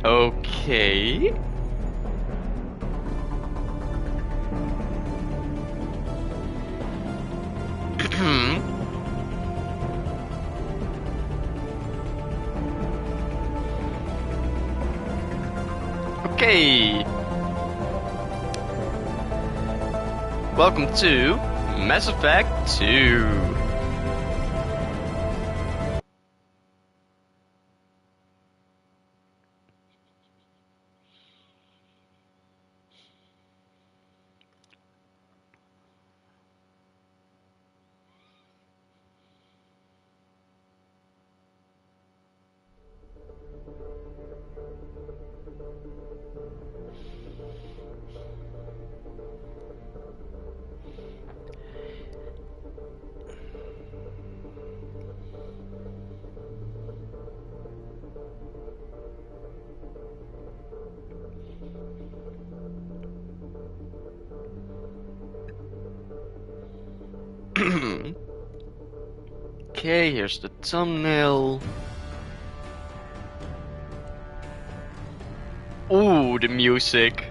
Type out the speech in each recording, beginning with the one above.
Okay. Okay. Welcome to Mass Effect 2. Okay, here's the thumbnail. Ooh, the music.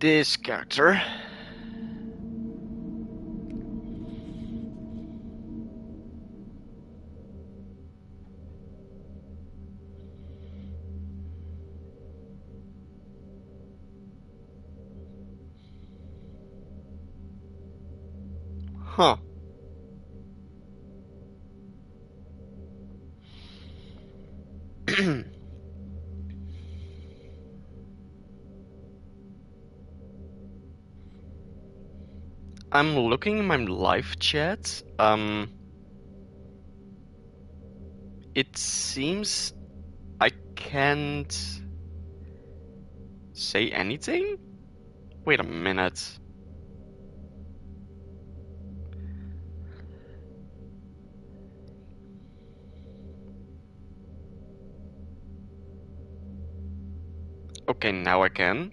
This character. Huh. I'm looking in my live chat. It seems I can't say anything? Wait a minute. Okay, now I can.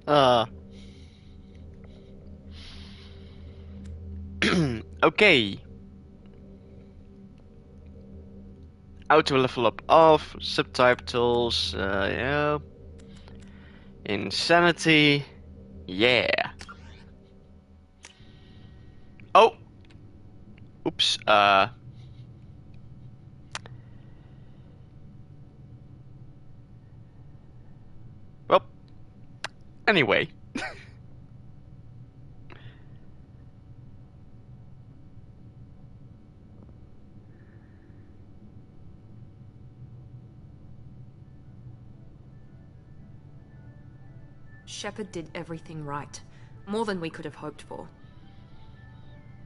Uh. Okay. Auto level up off. Subtitles. Yeah. Insanity. Yeah. Oh. Oops. Well, Anyway. Shepard did everything right. More than we could have hoped for.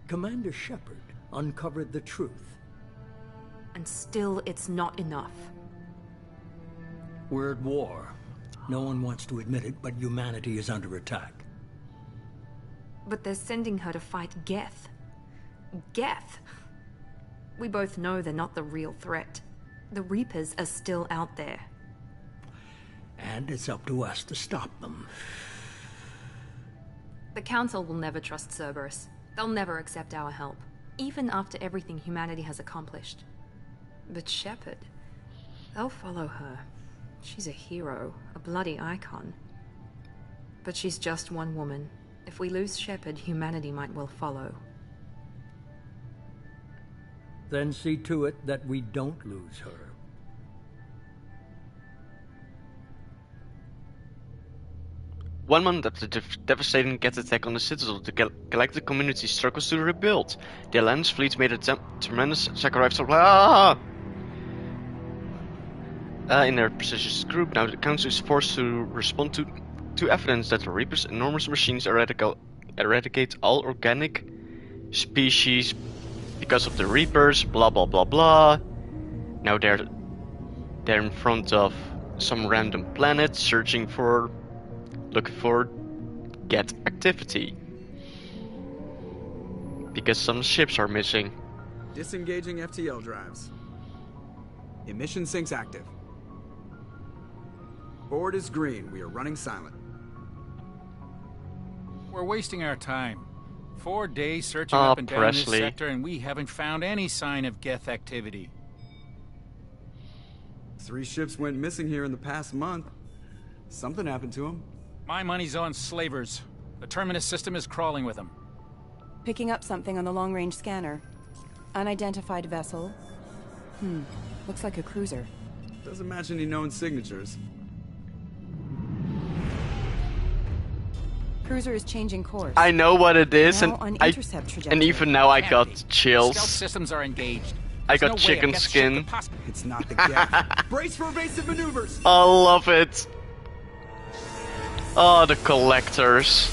Commander Shepard uncovered the truth. And still, it's not enough. We're at war. No one wants to admit it, but humanity is under attack. But they're sending her to fight Geth. Geth! We both know they're not the real threat. The Reapers are still out there. And it's up to us to stop them. The Council will never trust Cerberus. They'll never accept our help, even after everything humanity has accomplished. But Shepard, they'll follow her. She's a hero, a bloody icon. But she's just one woman. If we lose Shepard, humanity might well follow. Then see to it that we don't lose her. One month after the devastating Geth attack on the Citadel, the galactic community struggles to rebuild. The Alliance fleet made a tremendous sacrifice of in their precious group. Now the Council is forced to respond to evidence that the Reaper's enormous machines eradicate all organic species because of the Reapers, blah blah blah blah. Now they're in front of some random planet looking for Geth activity. Because some ships are missing. Disengaging FTL drives. Emission sinks active. Board is green. We are running silent. We're wasting our time. 4 days searching up and down this Presley. sector, and we haven't found any sign of Geth activity. 3 ships went missing here in the past month. Something happened to them. My money's on slavers. The Terminus system is crawling with them. Picking up something on the long-range scanner. Unidentified vessel. Looks like a cruiser. Doesn't match any known signatures. Cruiser is changing course. I know what it is, Now on intercept trajectory. and even now I got Stealth chills. systems are engaged. I There's got no way a chicken Geth ship skin. could possibly- It's not the Geth. Brace for evasive maneuvers. I love it. Oh, the collectors.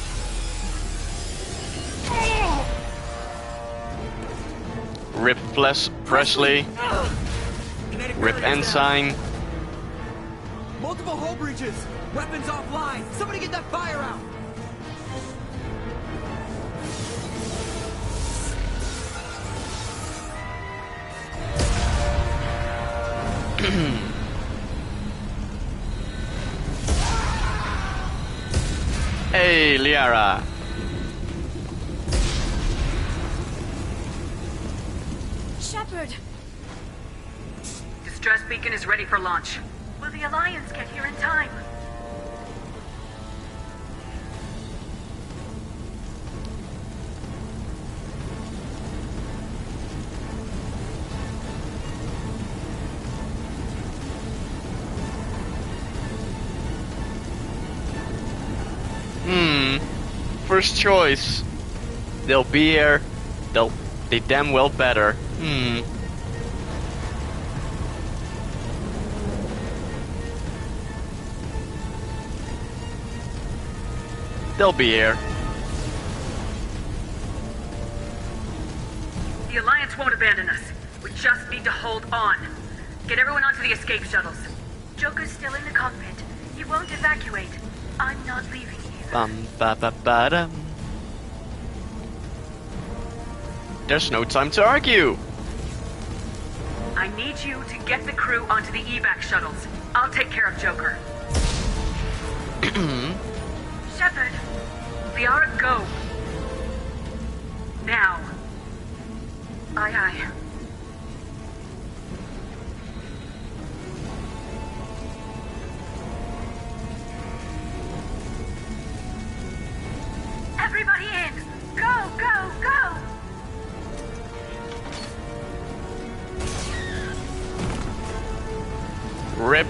Rip Presley. Kinetic Rip barriers down. Ensign. Multiple hull breaches. Weapons offline. Somebody get that fire out. Hey, Liara. Shepard! Distress beacon is ready for launch. Will the Alliance get here in time? First choice. They'll be here. They damn well better. They'll be here. The Alliance won't abandon us. We just need to hold on. Get everyone onto the escape shuttles. Joker's still in the cockpit. He won't evacuate. I'm not leaving you. Ba ba ba dum. There's no time to argue. I need you to get the crew onto the evac shuttles. I'll take care of Joker. Shepard! Liara, go. Now. Aye, aye. Everybody in! Go, go, go! Rip.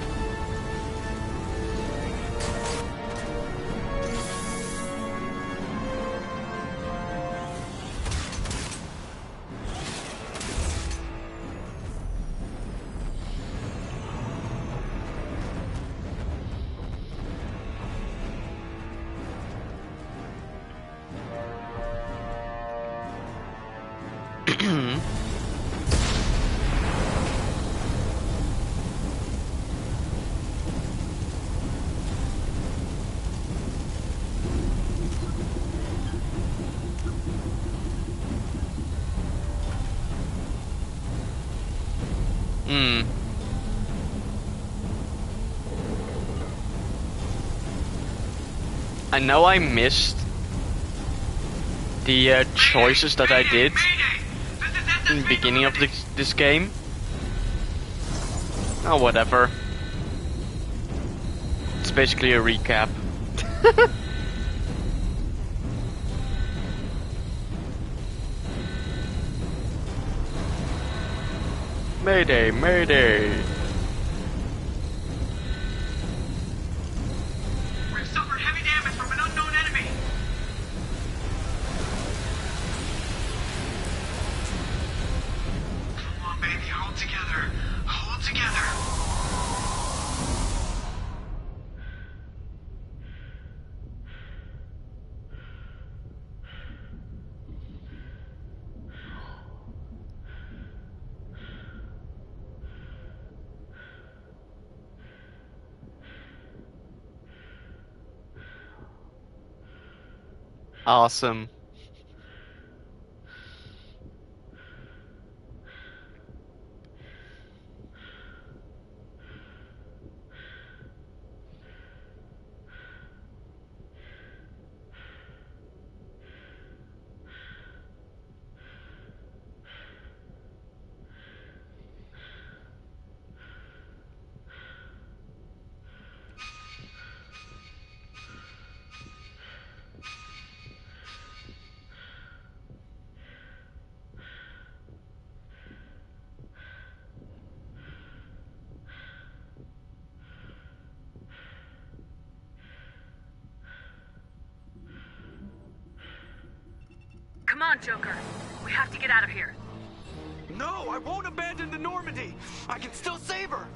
Hmm. I know I missed the choices that I did in the beginning of this game. Oh, whatever. It's basically a recap. Mayday, mayday. We've suffered heavy damage from an unknown enemy. Come on, baby, hold together. Hold together. Awesome. Come on, Joker. We have to get out of here. No, I won't abandon the Normandy. I can still save her.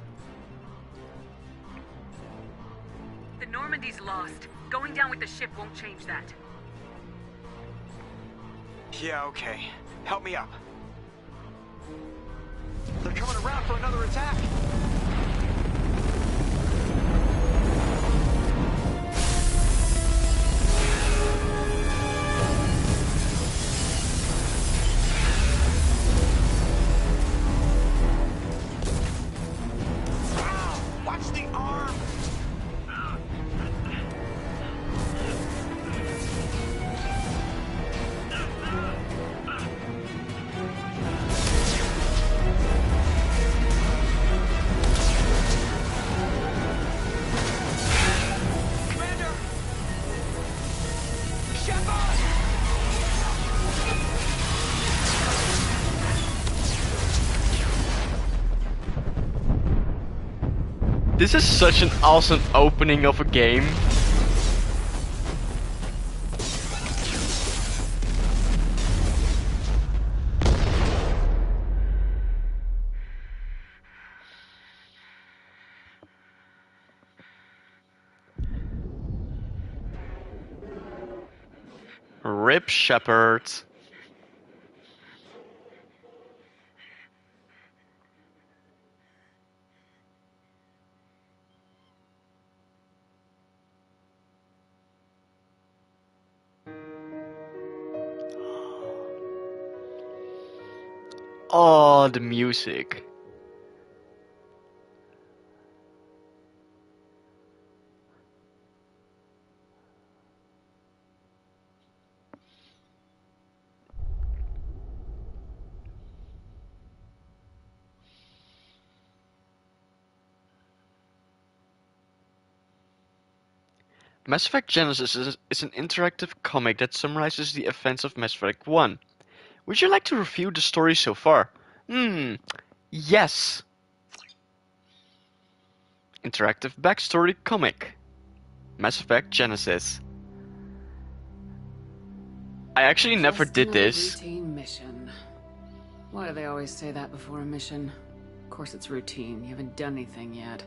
The Normandy's lost. Going down with the ship won't change that. Yeah, okay. Help me up. They're coming around for another attack. Watch the arm! Commander! Shepard! This is such an awesome opening of a game. Rip Shepard. Oh, the music. Mass Effect Genesis is an interactive comic that summarizes the events of Mass Effect 1. Would you like to review the story so far? Yes. Interactive backstory comic. Mass Effect Genesis. I actually never Just did another this. Routine mission. Why do they always say that before a mission? Of course it's routine. You haven't done anything yet.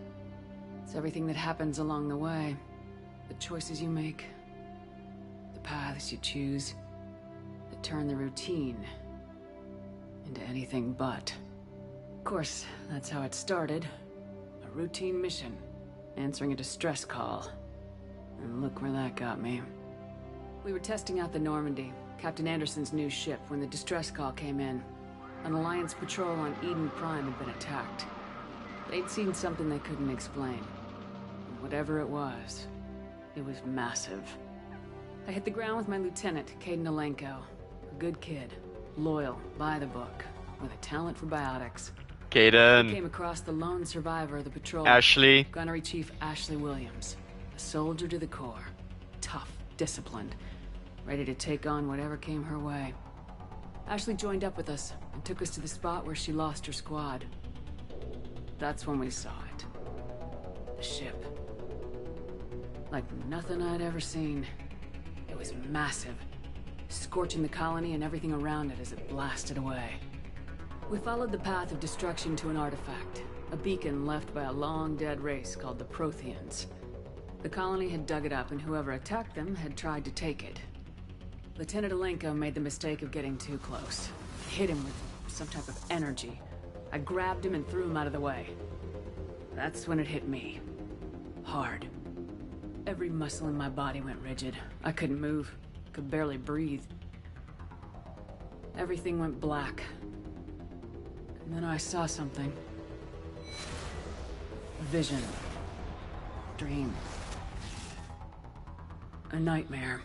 It's everything that happens along the way. The choices you make. The paths you choose. That turn the routine into anything but. Of course, that's how it started. A routine mission. Answering a distress call. And look where that got me. We were testing out the Normandy, Captain Anderson's new ship, when the distress call came in. An Alliance patrol on Eden Prime had been attacked. They'd seen something they couldn't explain. And whatever it was massive. I hit the ground with my lieutenant, Caden Alenko. A good kid, loyal, by the book, with a talent for biotics. Caden. Came across the lone survivor of the patrol. Ashley. Gunnery Chief Ashley Williams. A soldier to the core. Tough, disciplined, ready to take on whatever came her way. Ashley joined up with us and took us to the spot where she lost her squad. That's when we saw it. The ship. Like nothing I'd ever seen. It was massive, scorching the colony and everything around it as it blasted away. We followed the path of destruction to an artifact, a beacon left by a long-dead race called the Protheans. The colony had dug it up, and whoever attacked them had tried to take it. Lieutenant Alenko made the mistake of getting too close. I hit him with some type of energy. I grabbed him and threw him out of the way. That's when it hit me. Hard. Every muscle in my body went rigid. I couldn't move. Could barely breathe. Everything went black. And then I saw something. A vision. Dream. A nightmare.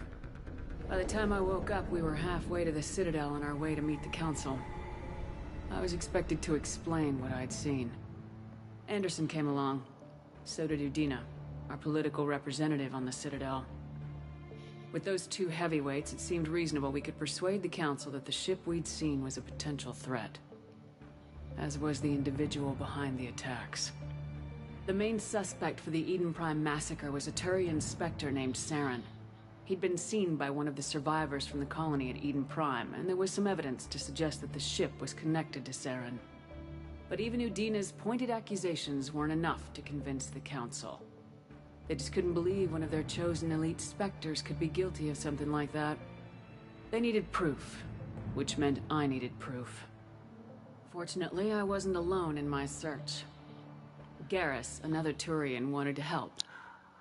By the time I woke up, we were halfway to the Citadel on our way to meet the Council. I was expected to explain what I'd seen. Anderson came along. So did Udina, our political representative on the Citadel. With those two heavyweights, it seemed reasonable we could persuade the Council that the ship we'd seen was a potential threat. As was the individual behind the attacks. The main suspect for the Eden Prime massacre was a Turian Spectre named Saren. He'd been seen by one of the survivors from the colony at Eden Prime, and there was some evidence to suggest that the ship was connected to Saren. But even Udina's pointed accusations weren't enough to convince the Council. They just couldn't believe one of their chosen elite Spectres could be guilty of something like that. They needed proof, which meant I needed proof. Fortunately, I wasn't alone in my search. Garrus, another Turian, wanted to help.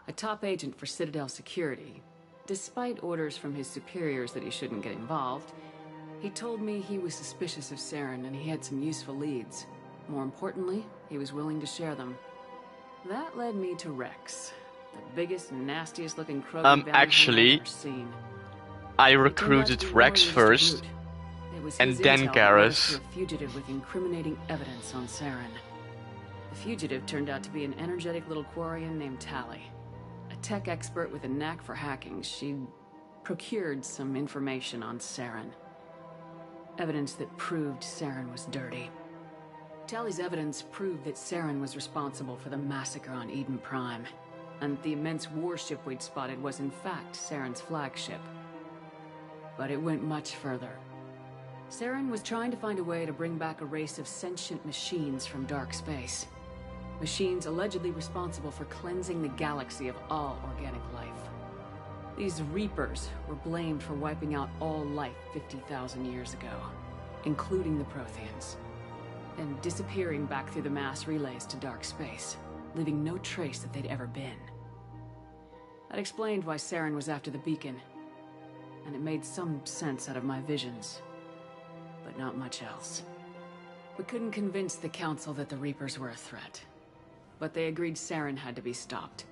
A top agent for Citadel security. Despite orders from his superiors that he shouldn't get involved, he told me he was suspicious of Saren and he had some useful leads. More importantly, he was willing to share them. That led me to Rex, the biggest and nastiest looking Krogan actually, I've ever seen. I recruited Rex first, and then Garrus. A fugitive with incriminating evidence on Saren. The fugitive turned out to be an energetic little Quarian named Tally. A tech expert with a knack for hacking. She'd procured some information on Saren. Evidence that proved Saren was dirty. Tally's evidence proved that Saren was responsible for the massacre on Eden Prime, and the immense warship we'd spotted was in fact Saren's flagship. But it went much further. Saren was trying to find a way to bring back a race of sentient machines from dark space. Machines allegedly responsible for cleansing the galaxy of all organic life. These Reapers were blamed for wiping out all life 50,000 years ago, including the Protheans, and disappearing back through the mass relays to dark space, leaving no trace that they'd ever been. That explained why Saren was after the beacon, and it made some sense out of my visions, but not much else. We couldn't convince the Council that the Reapers were a threat, but they agreed Saren had to be stopped.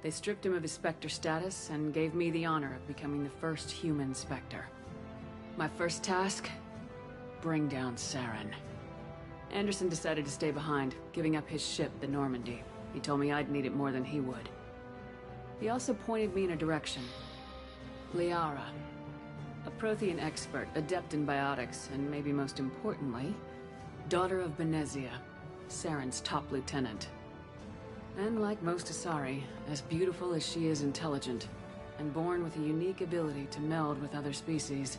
They stripped him of his Spectre status and gave me the honor of becoming the first human Spectre. My first task? Bring down Saren. Anderson decided to stay behind, giving up his ship, the Normandy. He told me I'd need it more than he would. He also pointed me in a direction. Liara. A Prothean expert, adept in biotics, and maybe most importantly, daughter of Benezia, Saren's top lieutenant. And like most Asari, as beautiful as she is intelligent, and born with a unique ability to meld with other species.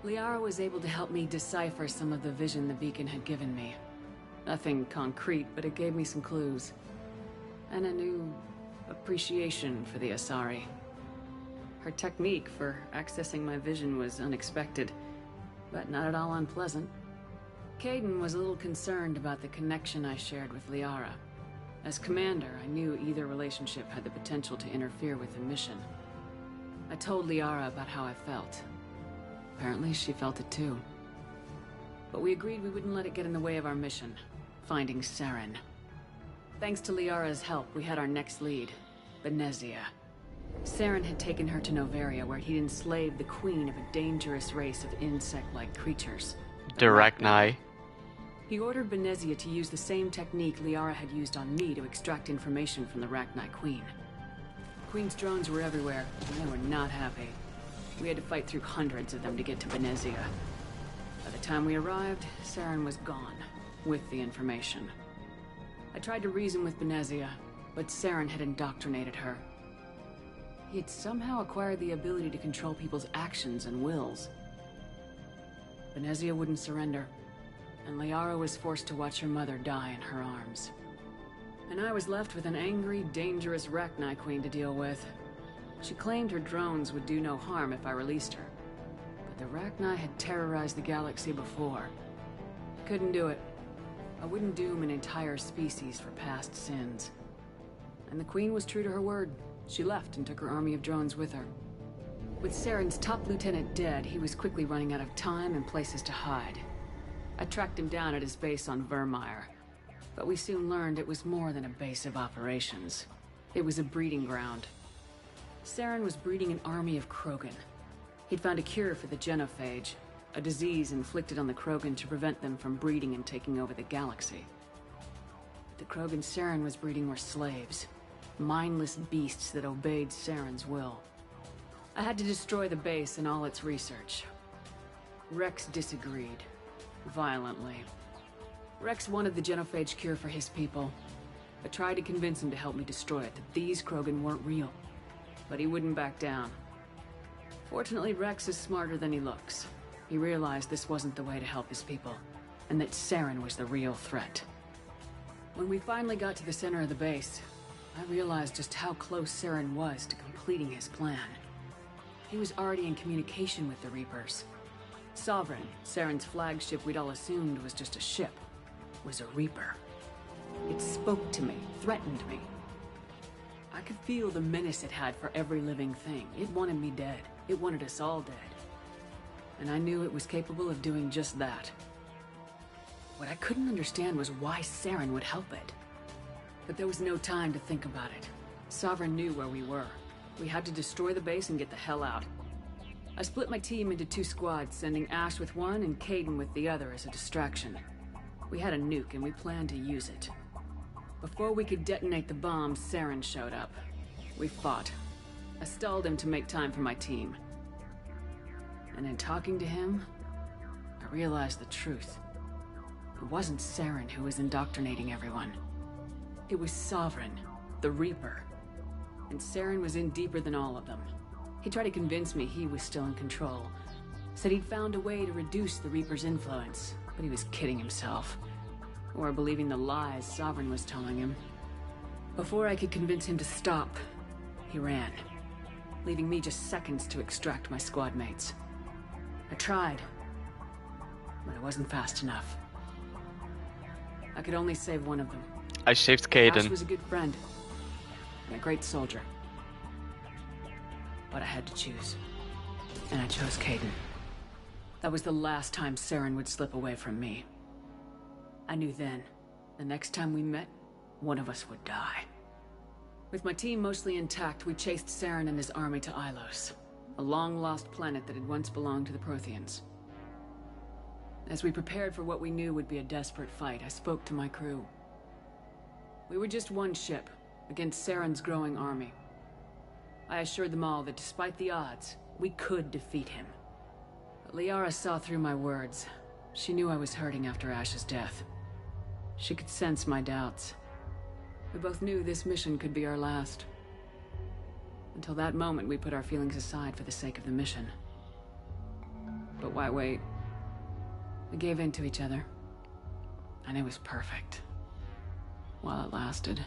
Liara was able to help me decipher some of the vision the beacon had given me. Nothing concrete, but it gave me some clues. And a new appreciation for the Asari. Her technique for accessing my vision was unexpected, but not at all unpleasant. Caden was a little concerned about the connection I shared with Liara. As commander, I knew either relationship had the potential to interfere with the mission. I told Liara about how I felt. Apparently, she felt it too. But we agreed we wouldn't let it get in the way of our mission, finding Saren. Thanks to Liara's help, we had our next lead, Benezia. Saren had taken her to Novaria, where he'd enslaved the queen of a dangerous race of insect-like creatures. The Rachni. He ordered Benezia to use the same technique Liara had used on me to extract information from the Rachni Queen. The Queen's drones were everywhere, and they were not happy. We had to fight through hundreds of them to get to Benezia. By the time we arrived, Saren was gone, with the information. I tried to reason with Benezia, but Saren had indoctrinated her. He had somehow acquired the ability to control people's actions and wills. Benezia wouldn't surrender, and Liara was forced to watch her mother die in her arms. And I was left with an angry, dangerous Rachni Queen to deal with. She claimed her drones would do no harm if I released her. But the Rachni had terrorized the galaxy before. I couldn't do it. I wouldn't doom an entire species for past sins. And the Queen was true to her word. She left and took her army of drones with her. With Saren's top lieutenant dead, he was quickly running out of time and places to hide. I tracked him down at his base on Vermeer, but we soon learned it was more than a base of operations. It was a breeding ground. Saren was breeding an army of Krogan. He'd found a cure for the genophage, a disease inflicted on the Krogan to prevent them from breeding and taking over the galaxy. The Krogan Saren was breeding were slaves. Mindless beasts that obeyed Saren's will. I had to destroy the base and all its research. Rex disagreed. Violently. Rex wanted the genophage cure for his people. I tried to convince him to help me destroy it, that these Krogan weren't real. But he wouldn't back down. Fortunately, Rex is smarter than he looks. He realized this wasn't the way to help his people, and that Saren was the real threat. When we finally got to the center of the base, I realized just how close Saren was to completing his plan. He was already in communication with the Reapers. Sovereign, Saren's flagship we'd all assumed was just a ship, was a Reaper. It spoke to me, threatened me. I could feel the menace it had for every living thing. It wanted me dead. It wanted us all dead. And I knew it was capable of doing just that. What I couldn't understand was why Saren would help it. But there was no time to think about it. Sovereign knew where we were. We had to destroy the base and get the hell out. I split my team into 2 squads, sending Ash with one and Kaidan with the other as a distraction. We had a nuke and we planned to use it. Before we could detonate the bomb, Saren showed up. We fought. I stalled him to make time for my team. And in talking to him, I realized the truth. It wasn't Saren who was indoctrinating everyone. It was Sovereign, the Reaper. And Saren was in deeper than all of them. He tried to convince me he was still in control. Said he'd found a way to reduce the Reaper's influence, but he was kidding himself. Or believing the lies Sovereign was telling him. Before I could convince him to stop, he ran, leaving me just seconds to extract my squad mates. I tried, but I wasn't fast enough. I could only save one of them. I saved Ash Kaidan. was a good friend, and a great soldier. But I had to choose. And I chose Kaidan. That was the last time Saren would slip away from me. I knew then, the next time we met, one of us would die. With my team mostly intact, we chased Saren and his army to Ilos, a long-lost planet that had once belonged to the Protheans. As we prepared for what we knew would be a desperate fight, I spoke to my crew. We were just one ship, against Saren's growing army. I assured them all that despite the odds, we could defeat him. But Liara saw through my words. She knew I was hurting after Ash's death. She could sense my doubts. We both knew this mission could be our last. Until that moment, we put our feelings aside for the sake of the mission. But why wait? We gave in to each other. And it was perfect. While it lasted.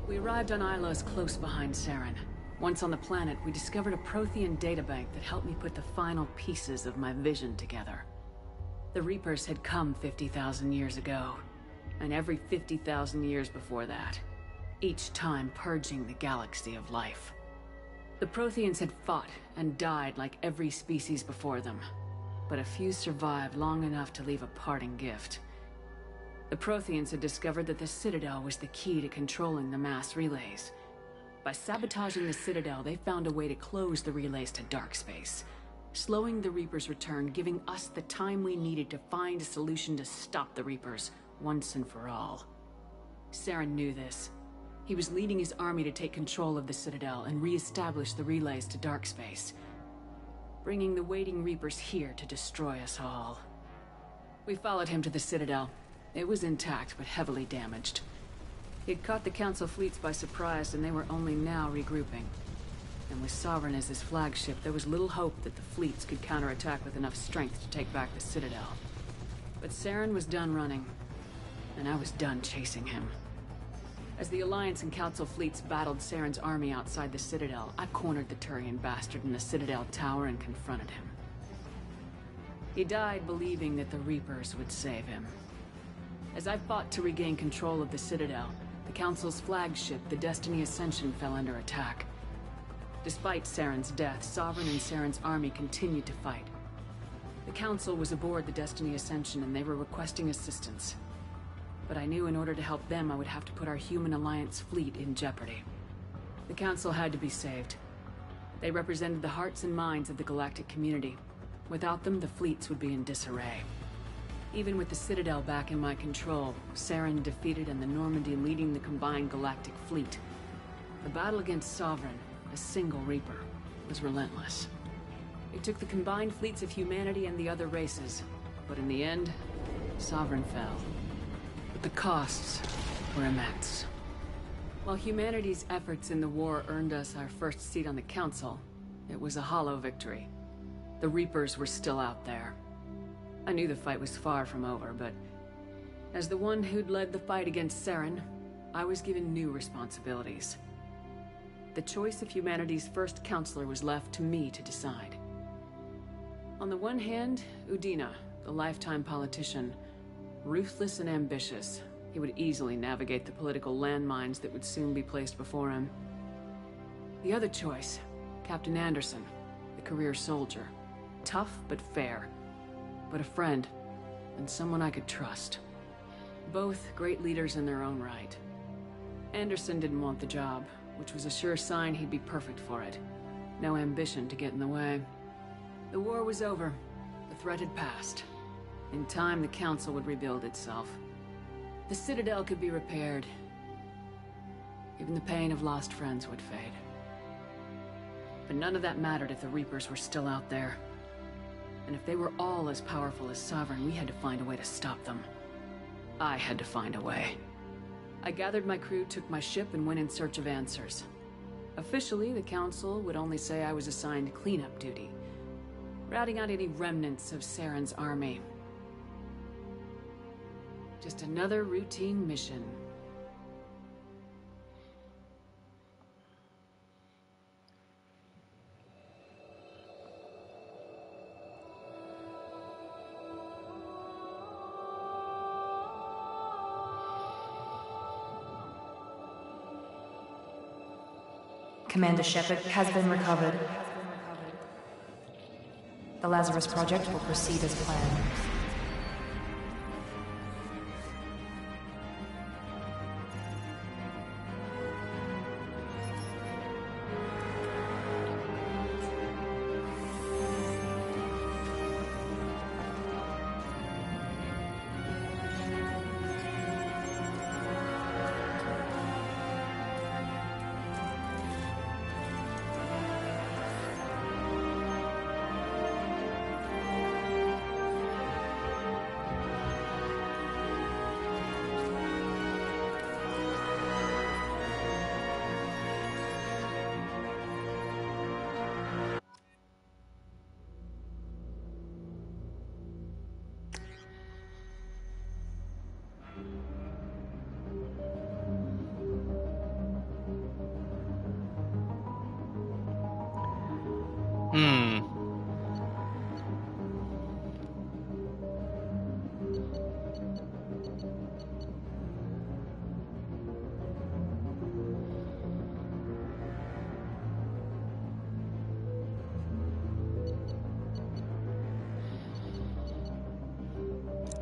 We arrived on Ilos close behind Saren. Once on the planet, we discovered a Prothean databank that helped me put the final pieces of my vision together. The Reapers had come 50,000 years ago, and every 50,000 years before that, each time purging the galaxy of life. The Protheans had fought and died like every species before them, but a few survived long enough to leave a parting gift. The Protheans had discovered that the Citadel was the key to controlling the mass relays. By sabotaging the Citadel, they found a way to close the relays to dark space, slowing the Reapers' return, giving us the time we needed to find a solution to stop the Reapers once and for all. Saren knew this. He was leading his army to take control of the Citadel and re-establish the relays to dark space, bringing the waiting Reapers here to destroy us all. We followed him to the Citadel. It was intact, but heavily damaged. He'd caught the Council fleets by surprise, and they were only now regrouping. And with Sovereign as his flagship, there was little hope that the fleets could counterattack with enough strength to take back the Citadel. But Saren was done running, and I was done chasing him. As the Alliance and Council fleets battled Saren's army outside the Citadel, I cornered the Turian bastard in the Citadel tower and confronted him. He died believing that the Reapers would save him. As I fought to regain control of the Citadel, the Council's flagship, the Destiny Ascension, fell under attack. Despite Saren's death, Sovereign and Saren's army continued to fight. The Council was aboard the Destiny Ascension and they were requesting assistance. But I knew in order to help them, I would have to put our human Alliance fleet in jeopardy. The Council had to be saved. They represented the hearts and minds of the galactic community. Without them, the fleets would be in disarray. Even with the Citadel back in my control, Saren defeated and the Normandy leading the combined galactic fleet. The battle against Sovereign, a single Reaper, was relentless. It took the combined fleets of humanity and the other races, but in the end, Sovereign fell. But the costs were immense. While humanity's efforts in the war earned us our first seat on the Council, it was a hollow victory. The Reapers were still out there. I knew the fight was far from over, but as the one who'd led the fight against Saren, I was given new responsibilities. The choice of humanity's first counselor was left to me to decide. On the one hand, Udina, the lifetime politician, ruthless and ambitious. He would easily navigate the political landmines that would soon be placed before him. The other choice, Captain Anderson, the career soldier. Tough but fair, but a friend, and someone I could trust. Both great leaders in their own right. Anderson didn't want the job, which was a sure sign he'd be perfect for it. No ambition to get in the way. The war was over. The threat had passed. In time, the Council would rebuild itself. The Citadel could be repaired. Even the pain of lost friends would fade. But none of that mattered if the Reapers were still out there. And if they were all as powerful as Sovereign, we had to find a way to stop them. I had to find a way. I gathered my crew, took my ship, and went in search of answers. Officially, the Council would only say I was assigned cleanup duty, routing out any remnants of Saren's army. Just another routine mission. Commander Shepard has been recovered. The Lazarus Project will proceed as planned.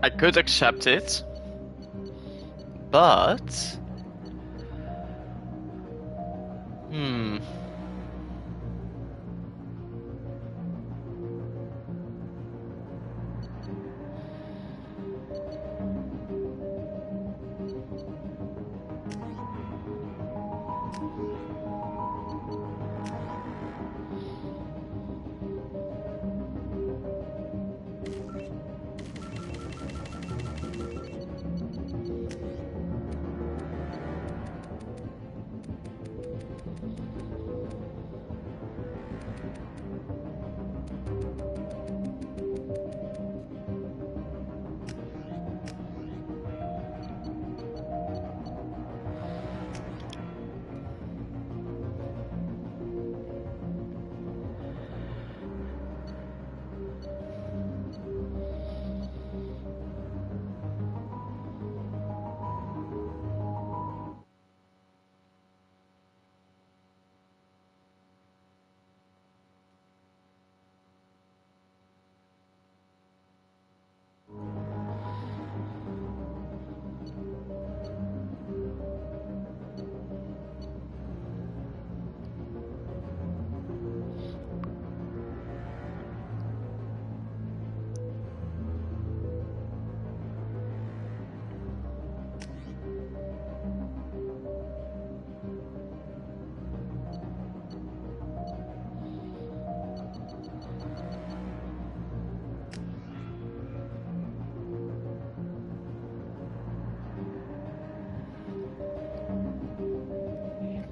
I could accept it. But... Hmm...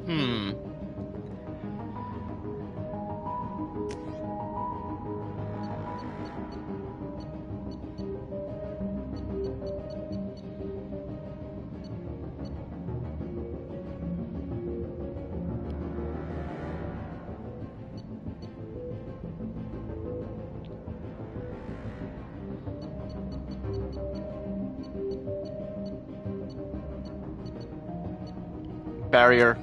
Hmm... Barrier.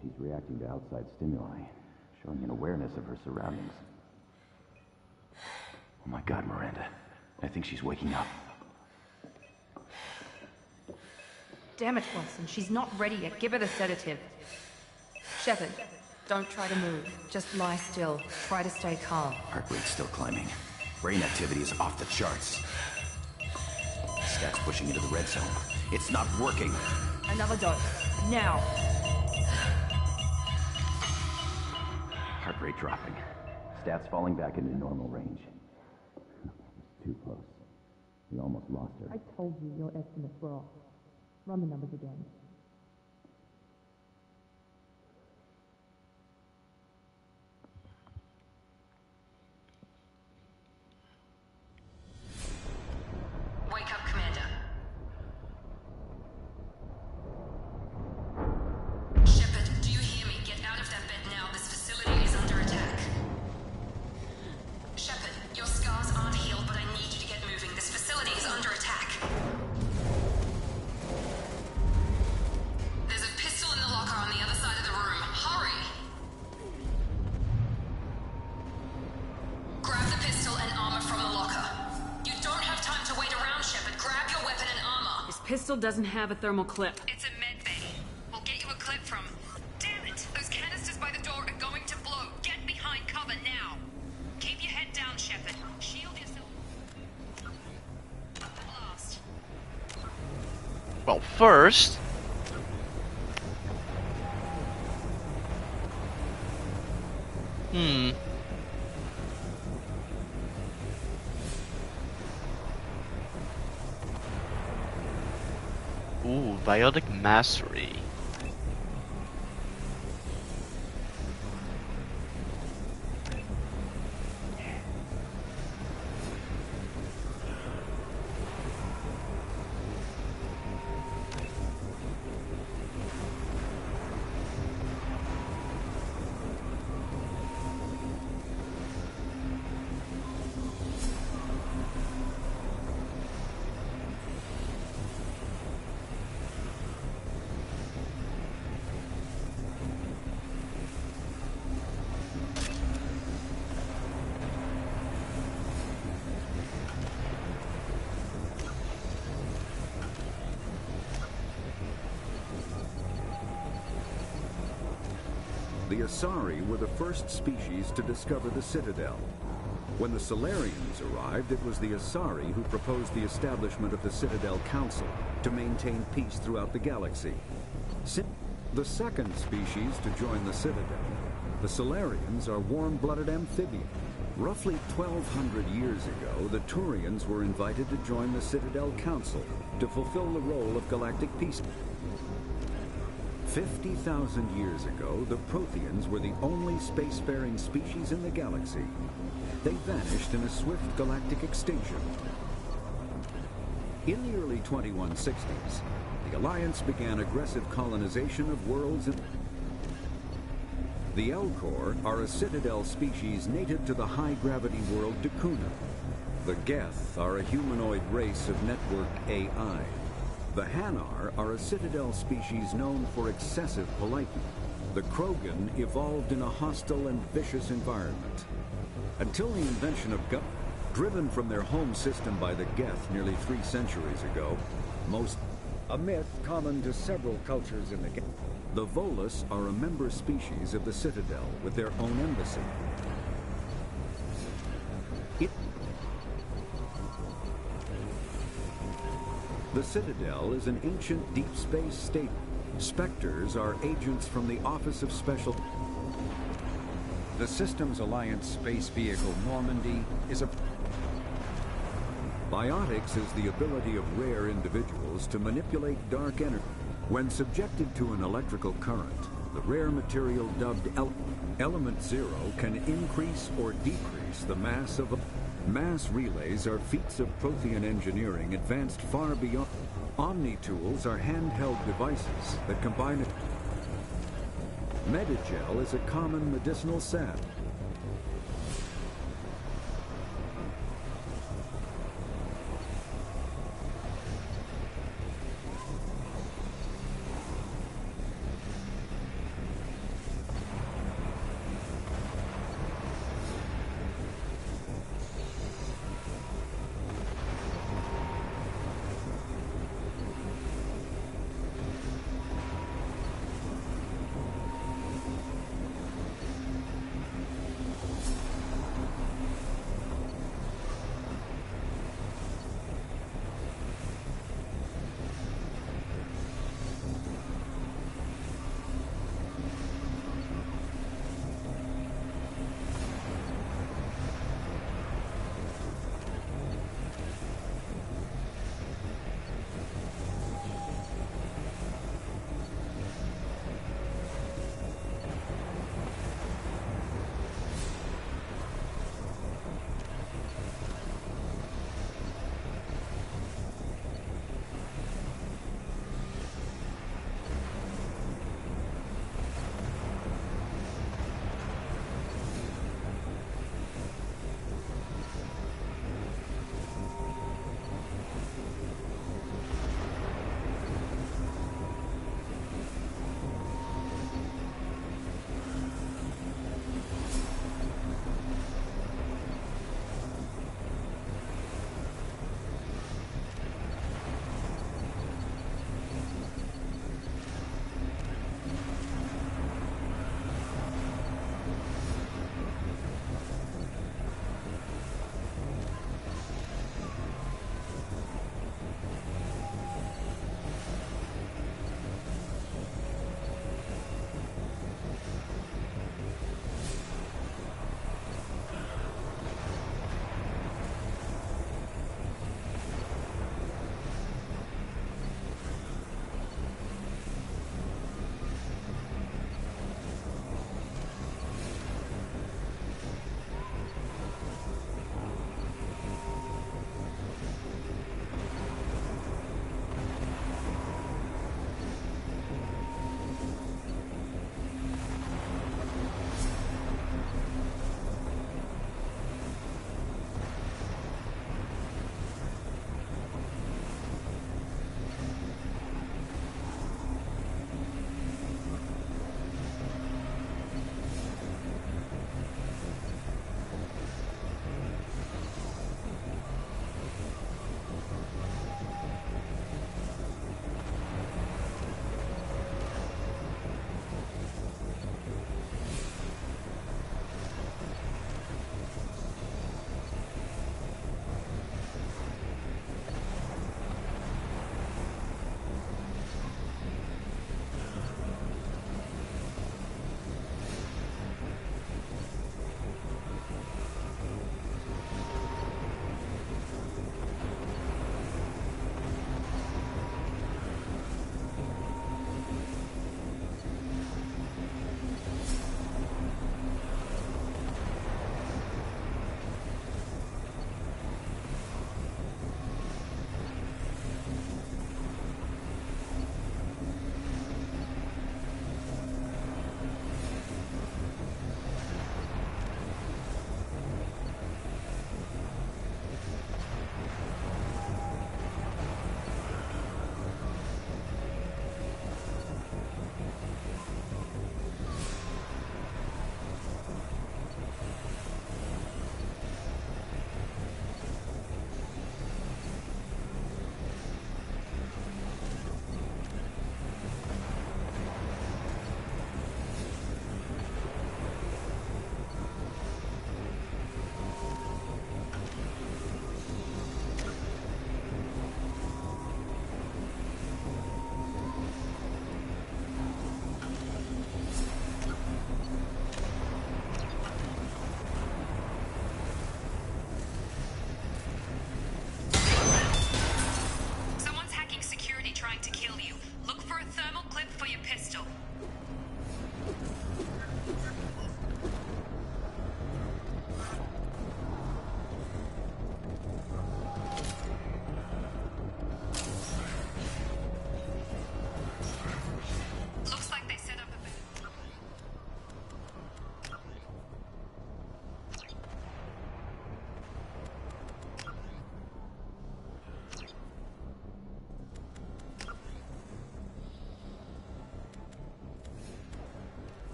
She's reacting to outside stimuli, showing an awareness of her surroundings. Oh my God, Miranda. I think she's waking up. Damn it, Watson. She's not ready yet. Give her the sedative. Shepard, don't try to move. Just lie still. Try to stay calm. Heart rate's still climbing. Brain activity is off the charts. Stats pushing into the red zone. It's not working. Another dose. Now. Heart rate dropping. Stats falling back into normal range. Too close. We almost lost her. I told you your estimates were off. Run the numbers again. Wake up, Commander. Shepard, do you hear me? Get out of that bed now. This facility is under attack. Shepard, your scars aren't healed, but I need you to get moving. This facility is under attack. There's a pistol in the locker on the other side of the room. Hurry! Grab the pistol and armor from the locker. You don't have time to wait around, Shepard. Grab your weapon and armor. This pistol doesn't have a thermal clip. It's a med bay. We'll get you a clip from... Damn it! Those canisters by the door are going to blow. Get behind cover now. Keep your head down, Shepard. Shield yourself. Blast. Well, first... Hmm... Ooh, biotic mastery. The Asari were the first species to discover the Citadel. When the Solarians arrived, it was the Asari who proposed the establishment of the Citadel Council to maintain peace throughout the galaxy. The second species to join the Citadel, the Solarians, are warm-blooded amphibians. Roughly 1,200 years ago, the Turians were invited to join the Citadel Council to fulfill the role of galactic peace. 50,000 years ago, the Protheans were the only spacefaring species in the galaxy. They vanished in a swift galactic extinction. In the early 2160s, the Alliance began aggressive colonization of worlds. The Elcor are a Citadel species native to the high-gravity world Dakuna. The Geth are a humanoid race of networked AI. The Hanar are a Citadel species known for excessive politeness. The Krogan evolved in a hostile and vicious environment. Until the invention of driven from their home system by the Geth nearly 3 centuries ago, a myth common to several cultures in the Geth. The Volus are a member species of the Citadel with their own embassy. The Citadel is an ancient deep space state. Spectres are agents from the Office of Special. The Systems Alliance space vehicle Normandy is a... Biotics is the ability of rare individuals to manipulate dark energy. When subjected to an electrical current, the rare material dubbed Element Zero can increase or decrease the mass of a... Mass relays are feats of Prothean engineering advanced far beyond. Omni-tools are handheld devices that combine it. Medigel is a common medicinal salve.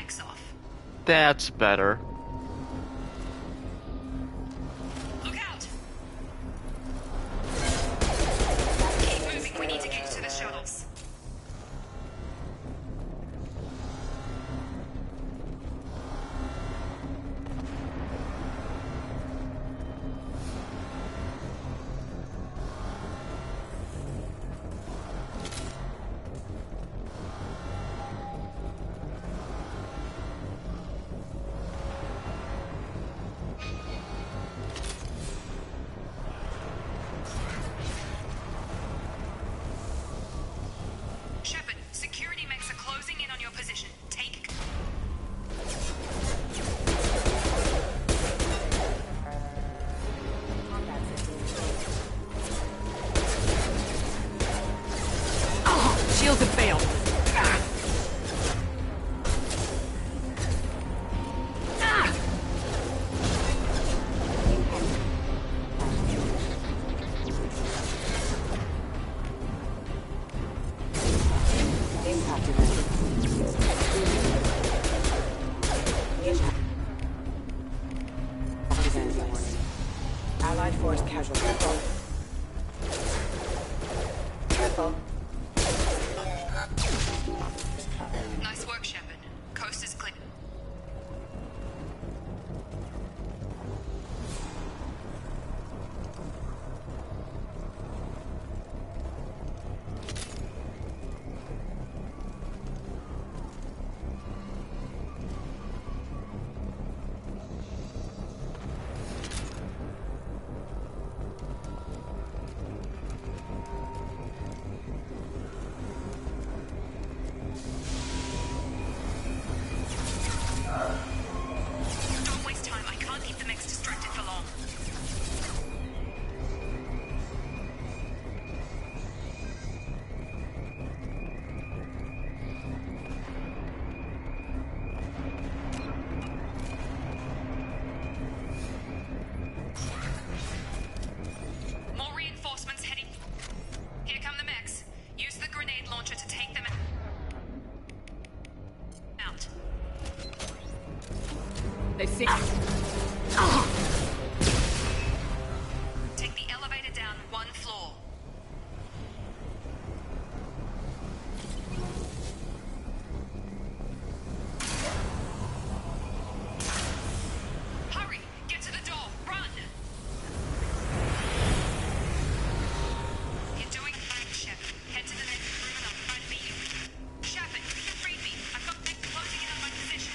mechs off. That's better. Look out! Keep moving, we need to get you to the shuttles. Shepard, security mechs are closing in on your position. Take... Shields have failed. Allied force casualty. Careful. Nice work, Shepard. Coast is clear. Don't waste time. I can't keep the mechs distracted for long. More reinforcements heading. Here come the mechs. Use the grenade launcher to take them out. They see. Take the elevator down one floor. Hurry! Get to the door! Run! You're doing fine, Shepard. Head to the next room and I'll try to beat you. Shepard, read me. I've got mechs closing in on my position.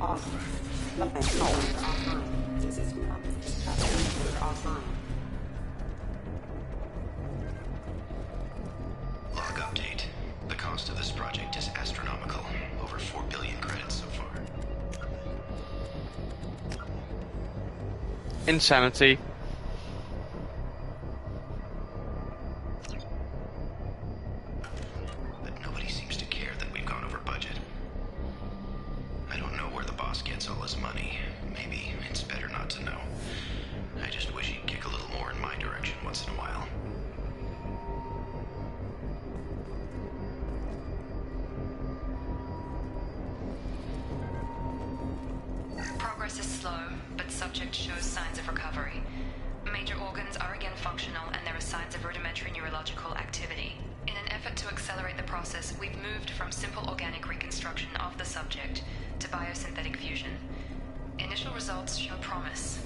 Off. Offline. System offline. Log update. The cost of this project is astronomical. Over 4 billion credits so far. Insanity. But nobody seems to care that we've gone over budget. I don't know where the boss gets all his money. Maybe it's better not to know. I just wish he'd kick a little more in my direction once in a while. Progress is slow, but subject shows signs of recovery. Major organs are again functional and there are signs of rudimentary neurological activity. In an effort to accelerate the process, we've moved from simple organic reconstruction of the subject to biosynthetic fusion. Initial results show promise.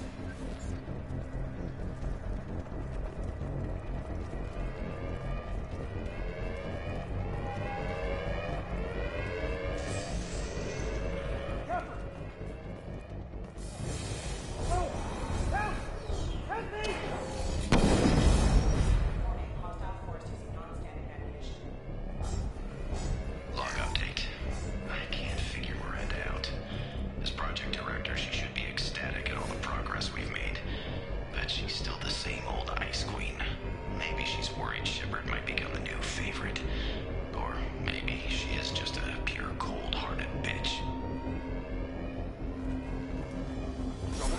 Log update. I can't figure we're headed out. As project director, she should be ecstatic at all the progress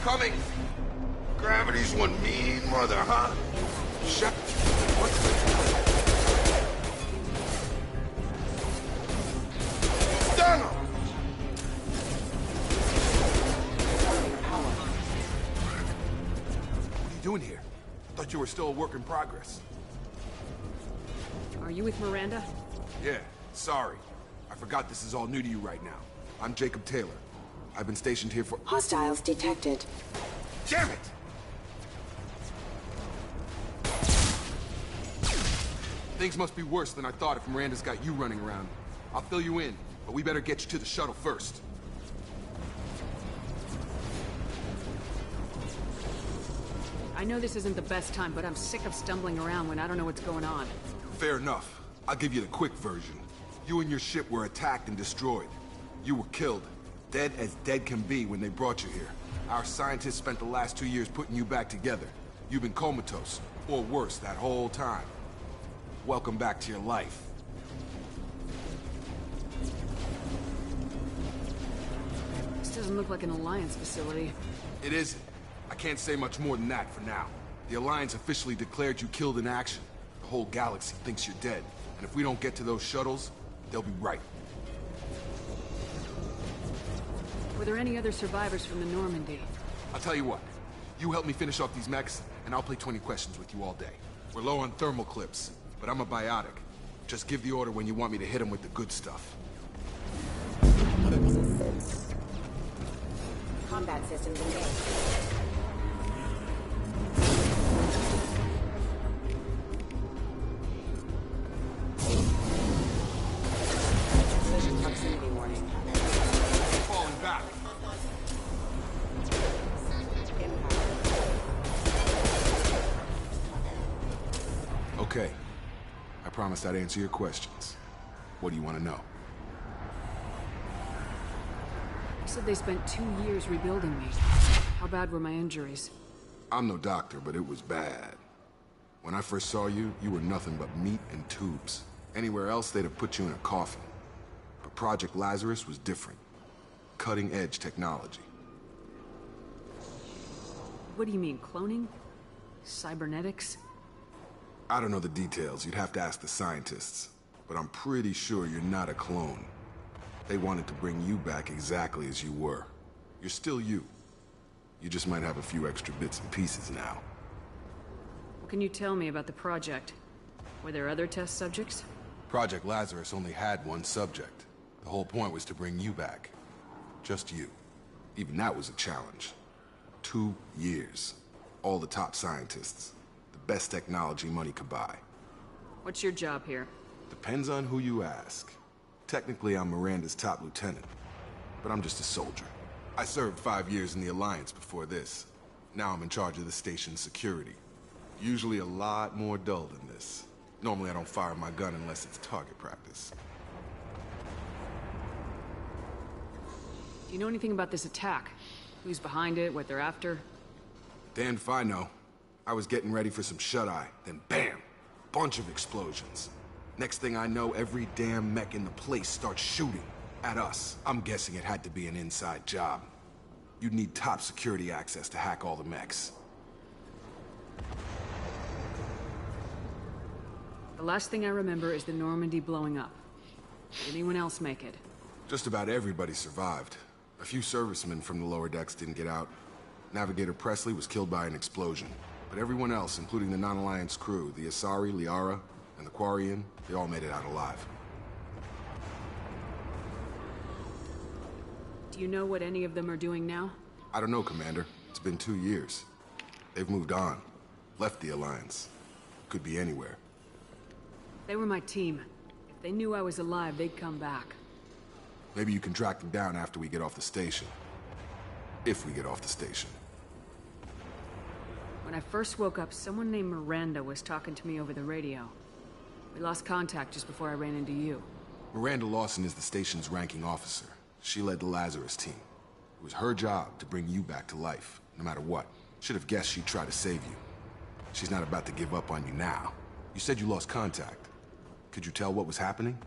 coming! Gravity's one mean mother, huh? Shut... What? Stun him! What are you doing here? I thought you were still a work in progress. Are you with Miranda? Yeah, sorry. I forgot this is all new to you right now. I'm Jacob Taylor. I've been stationed here for... Hostiles detected. Damn it! Things must be worse than I thought if Miranda's got you running around. I'll fill you in, but we better get you to the shuttle first. I know this isn't the best time, but I'm sick of stumbling around when I don't know what's going on. Fair enough. I'll give you the quick version. You and your ship were attacked and destroyed. You were killed. Dead as dead can be when they brought you here. Our scientists spent the last 2 years putting you back together. You've been comatose, or worse, that whole time. Welcome back to your life. This doesn't look like an Alliance facility. It isn't. I can't say much more than that for now. The Alliance officially declared you killed in action. The whole galaxy thinks you're dead. And if we don't get to those shuttles, they'll be right. Were there any other survivors from the Normandy? I'll tell you what. You help me finish off these mechs, and I'll play 20 questions with you all day. We're low on thermal clips, but I'm a biotic. Just give the order when you want me to hit them with the good stuff. Combat systems engaged. Collision proximity warning. Falling back. Okay. I promised I'd answer your questions. What do you want to know? You said they spent 2 years rebuilding me. How bad were my injuries? I'm no doctor, but it was bad. When I first saw you, you were nothing but meat and tubes. Anywhere else, they'd have put you in a coffin. But Project Lazarus was different. Cutting-edge technology. What do you mean, cloning? Cybernetics? I don't know the details. You'd have to ask the scientists. But I'm pretty sure you're not a clone. They wanted to bring you back exactly as you were. You're still you. You just might have a few extra bits and pieces now. What can you tell me about the project? Were there other test subjects? Project Lazarus only had one subject. The whole point was to bring you back. Just you. Even that was a challenge. 2 years. All the top scientists. The best technology money could buy. What's your job here? Depends on who you ask. Technically, I'm Miranda's top lieutenant. But I'm just a soldier. I served 5 years in the Alliance before this. Now I'm in charge of the station's security. Usually a lot more dull than this. Normally I don't fire my gun unless it's target practice. Do you know anything about this attack? Who's behind it, what they're after? Damned if I know. I was getting ready for some shut-eye, then bam! Bunch of explosions. Next thing I know, every damn mech in the place starts shooting at us. I'm guessing it had to be an inside job. You'd need top security access to hack all the mechs. The last thing I remember is the Normandy blowing up. Did anyone else make it? Just about everybody survived. A few servicemen from the lower decks didn't get out. Navigator Presley was killed by an explosion. But everyone else, including the non-Alliance crew, the Asari, Liara, and the Quarian, they all made it out alive. Do you know what any of them are doing now? I don't know, Commander. It's been 2 years. They've moved on. Left the Alliance. Could be anywhere. They were my team. If they knew I was alive, they'd come back. Maybe you can track them down after we get off the station. If we get off the station. When I first woke up, someone named Miranda was talking to me over the radio. We lost contact just before I ran into you. Miranda Lawson is the station's ranking officer. She led the Lazarus team. It was her job to bring you back to life, no matter what. Should have guessed she'd try to save you. She's not about to give up on you now. You said you lost contact. Could you tell what was happening?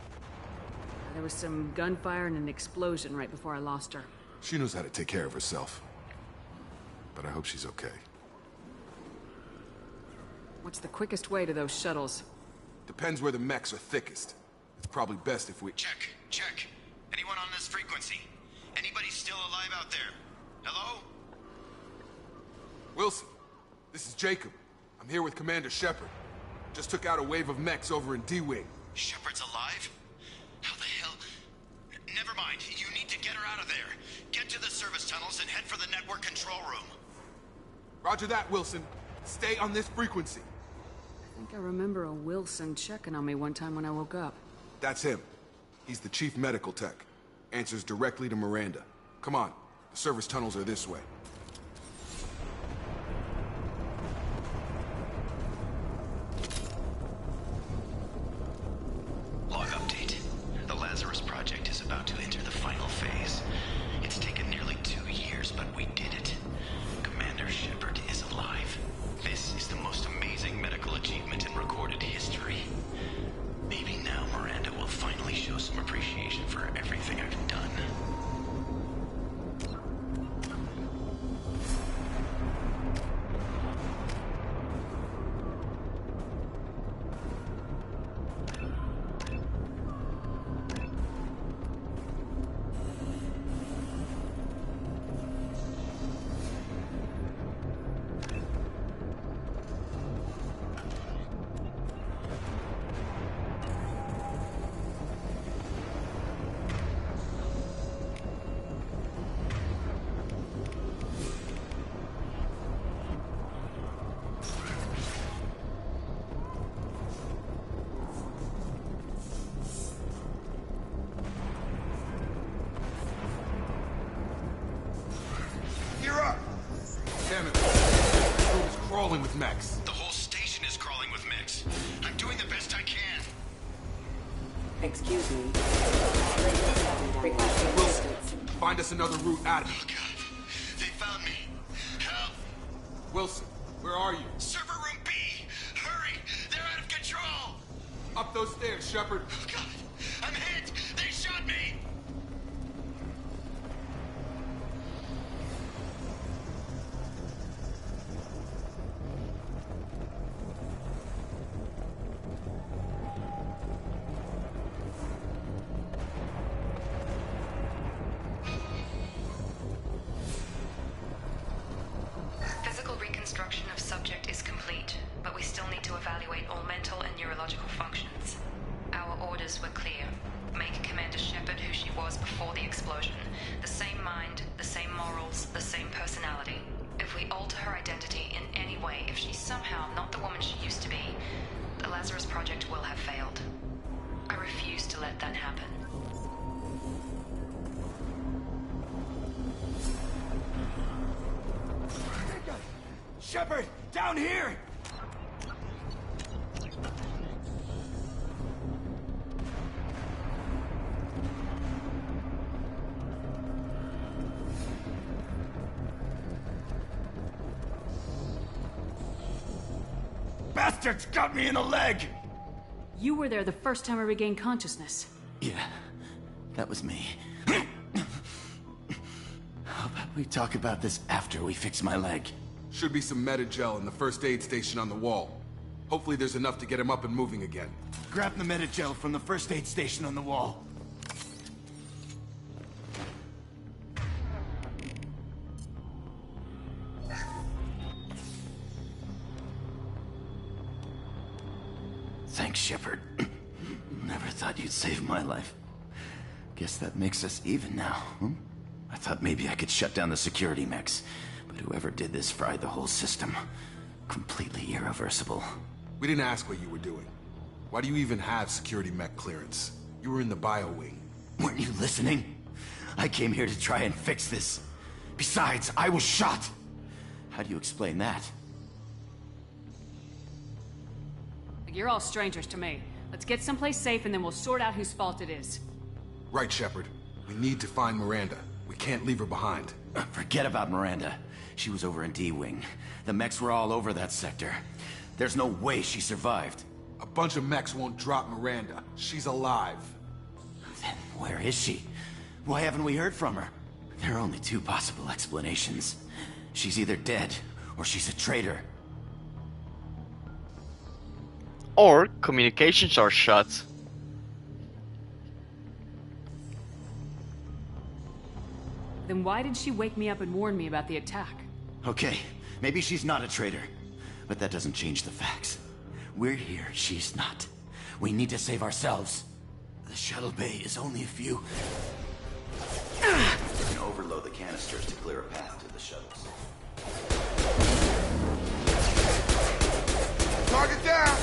There was some gunfire and an explosion right before I lost her. She knows how to take care of herself. but I hope she's okay. What's the quickest way to those shuttles? Depends where the mechs are thickest. It's probably best if we... Check. Anyone on this frequency? Anybody still alive out there? Hello? Wilson, this is Jacob. I'm here with Commander Shepard. Just took out a wave of mechs over in D-Wing. Shepard's alive? How the hell? Never mind. You need to get her out of there. Get to the service tunnels and head for the network control room. Roger that, Wilson. Stay on this frequency. I think I remember a Wilson checking on me one time when I woke up. That's him. He's the chief medical tech. Answers directly to Miranda. Come on. The service tunnels are this way. Log update. The Lazarus Project is about to enter the final phase. It's taken nearly 2 years, but we did it. Commander Shepard is alive. This is the most amazing medical achievement in recorded history. Maybe now Miranda will finally show some appreciation for everything I've done. Damn it. The room is crawling with mechs. The whole station is crawling with mechs. I'm doing the best I can. Excuse me. Wilson, find us another route out of here. Oh, God. They found me. Help! Wilson, where are you? Server room B! Hurry! They're out of control! Up those stairs, Shepard. Oh, God! I'm hit! They shot me! Physical reconstruction of subject is complete, but we still need to evaluate all mental and neurological functions. Our orders were clear. Make Commander Shepard who she was before the explosion. The same mind, the same morals, the same personality. If we alter her identity in any way, if she's somehow not the woman she used to be, the Lazarus Project will have failed. I refuse to let that happen. Shepard, down here! Bastards got me in the leg! You were there the first time I regained consciousness. Yeah, that was me. How about we talk about this after we fix my leg? Should be some Metagel in the first aid station on the wall. Hopefully there's enough to get him up and moving again. Grab the Metagel from the first aid station on the wall. Thanks, Shepard. Never thought you'd save my life. Guess that makes us even now, huh? I thought maybe I could shut down the security mechs, but whoever did this fried the whole system. Completely irreversible. We didn't ask what you were doing. Why do you even have security mech clearance? You were in the bio wing. Weren't you listening? I came here to try and fix this. Besides, I was shot. How do you explain that? You're all strangers to me. Let's get someplace safe and then we'll sort out whose fault it is. Right, Shepard. We need to find Miranda. We can't leave her behind. Forget about Miranda. She was over in D-Wing. The mechs were all over that sector. There's no way she survived. A bunch of mechs won't drop Miranda. She's alive. Then where is she? Why haven't we heard from her? There are only two possible explanations. She's either dead, or she's a traitor. Or communications are shut. Then why did she wake me up and warn me about the attack? Okay, maybe she's not a traitor, but that doesn't change the facts. We're here, she's not. We need to save ourselves. The shuttle bay is only a few... We can overload the canisters to clear a path to the shuttles. Target down!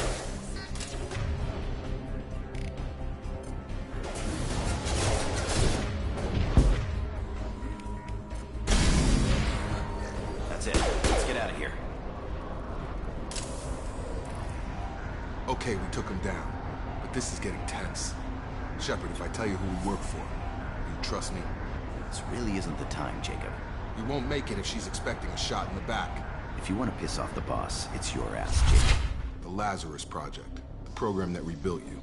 That's it. Let's get out of here. Okay, we took him down. But this is getting tense. Shepard, if I tell you who we work for, you trust me? This really isn't the time, Jacob. We won't make it if she's expecting a shot in the back. If you want to piss off the boss, it's your ass, Jacob. The Lazarus Project. The program that rebuilt you.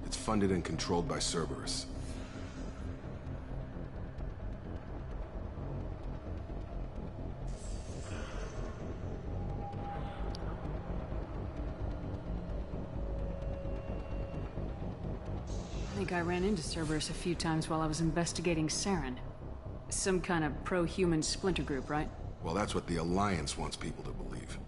It's funded and controlled by Cerberus. I think I ran into Cerberus a few times while I was investigating Saren. Some kind of pro-human splinter group, right? Well, that's what the Alliance wants people to believe.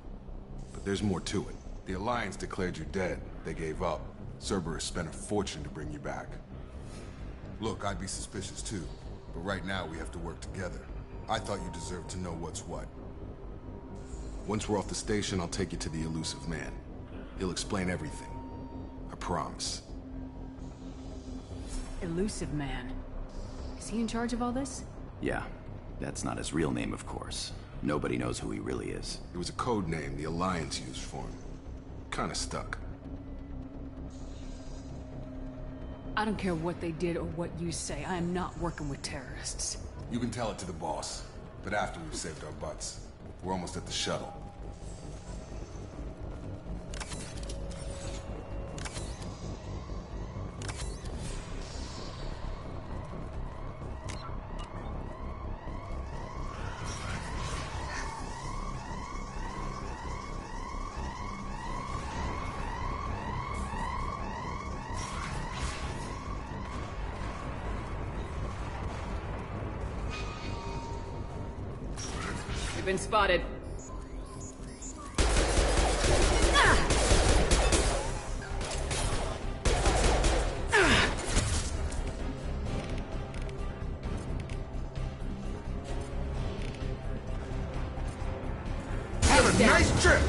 But there's more to it. The Alliance declared you dead. They gave up. Cerberus spent a fortune to bring you back. Look, I'd be suspicious too. But right now, we have to work together. I thought you deserved to know what's what. Once we're off the station, I'll take you to the elusive man. He'll explain everything. I promise. Elusive Man. Is he in charge of all this? Yeah. That's not his real name, of course. Nobody knows who he really is. It was a code name the Alliance used for him. Kinda stuck. I don't care what they did or what you say. I am not working with terrorists. You can tell it to the boss. But after we've saved our butts. We're almost at the shuttle. You've been spotted. Have a nice trip!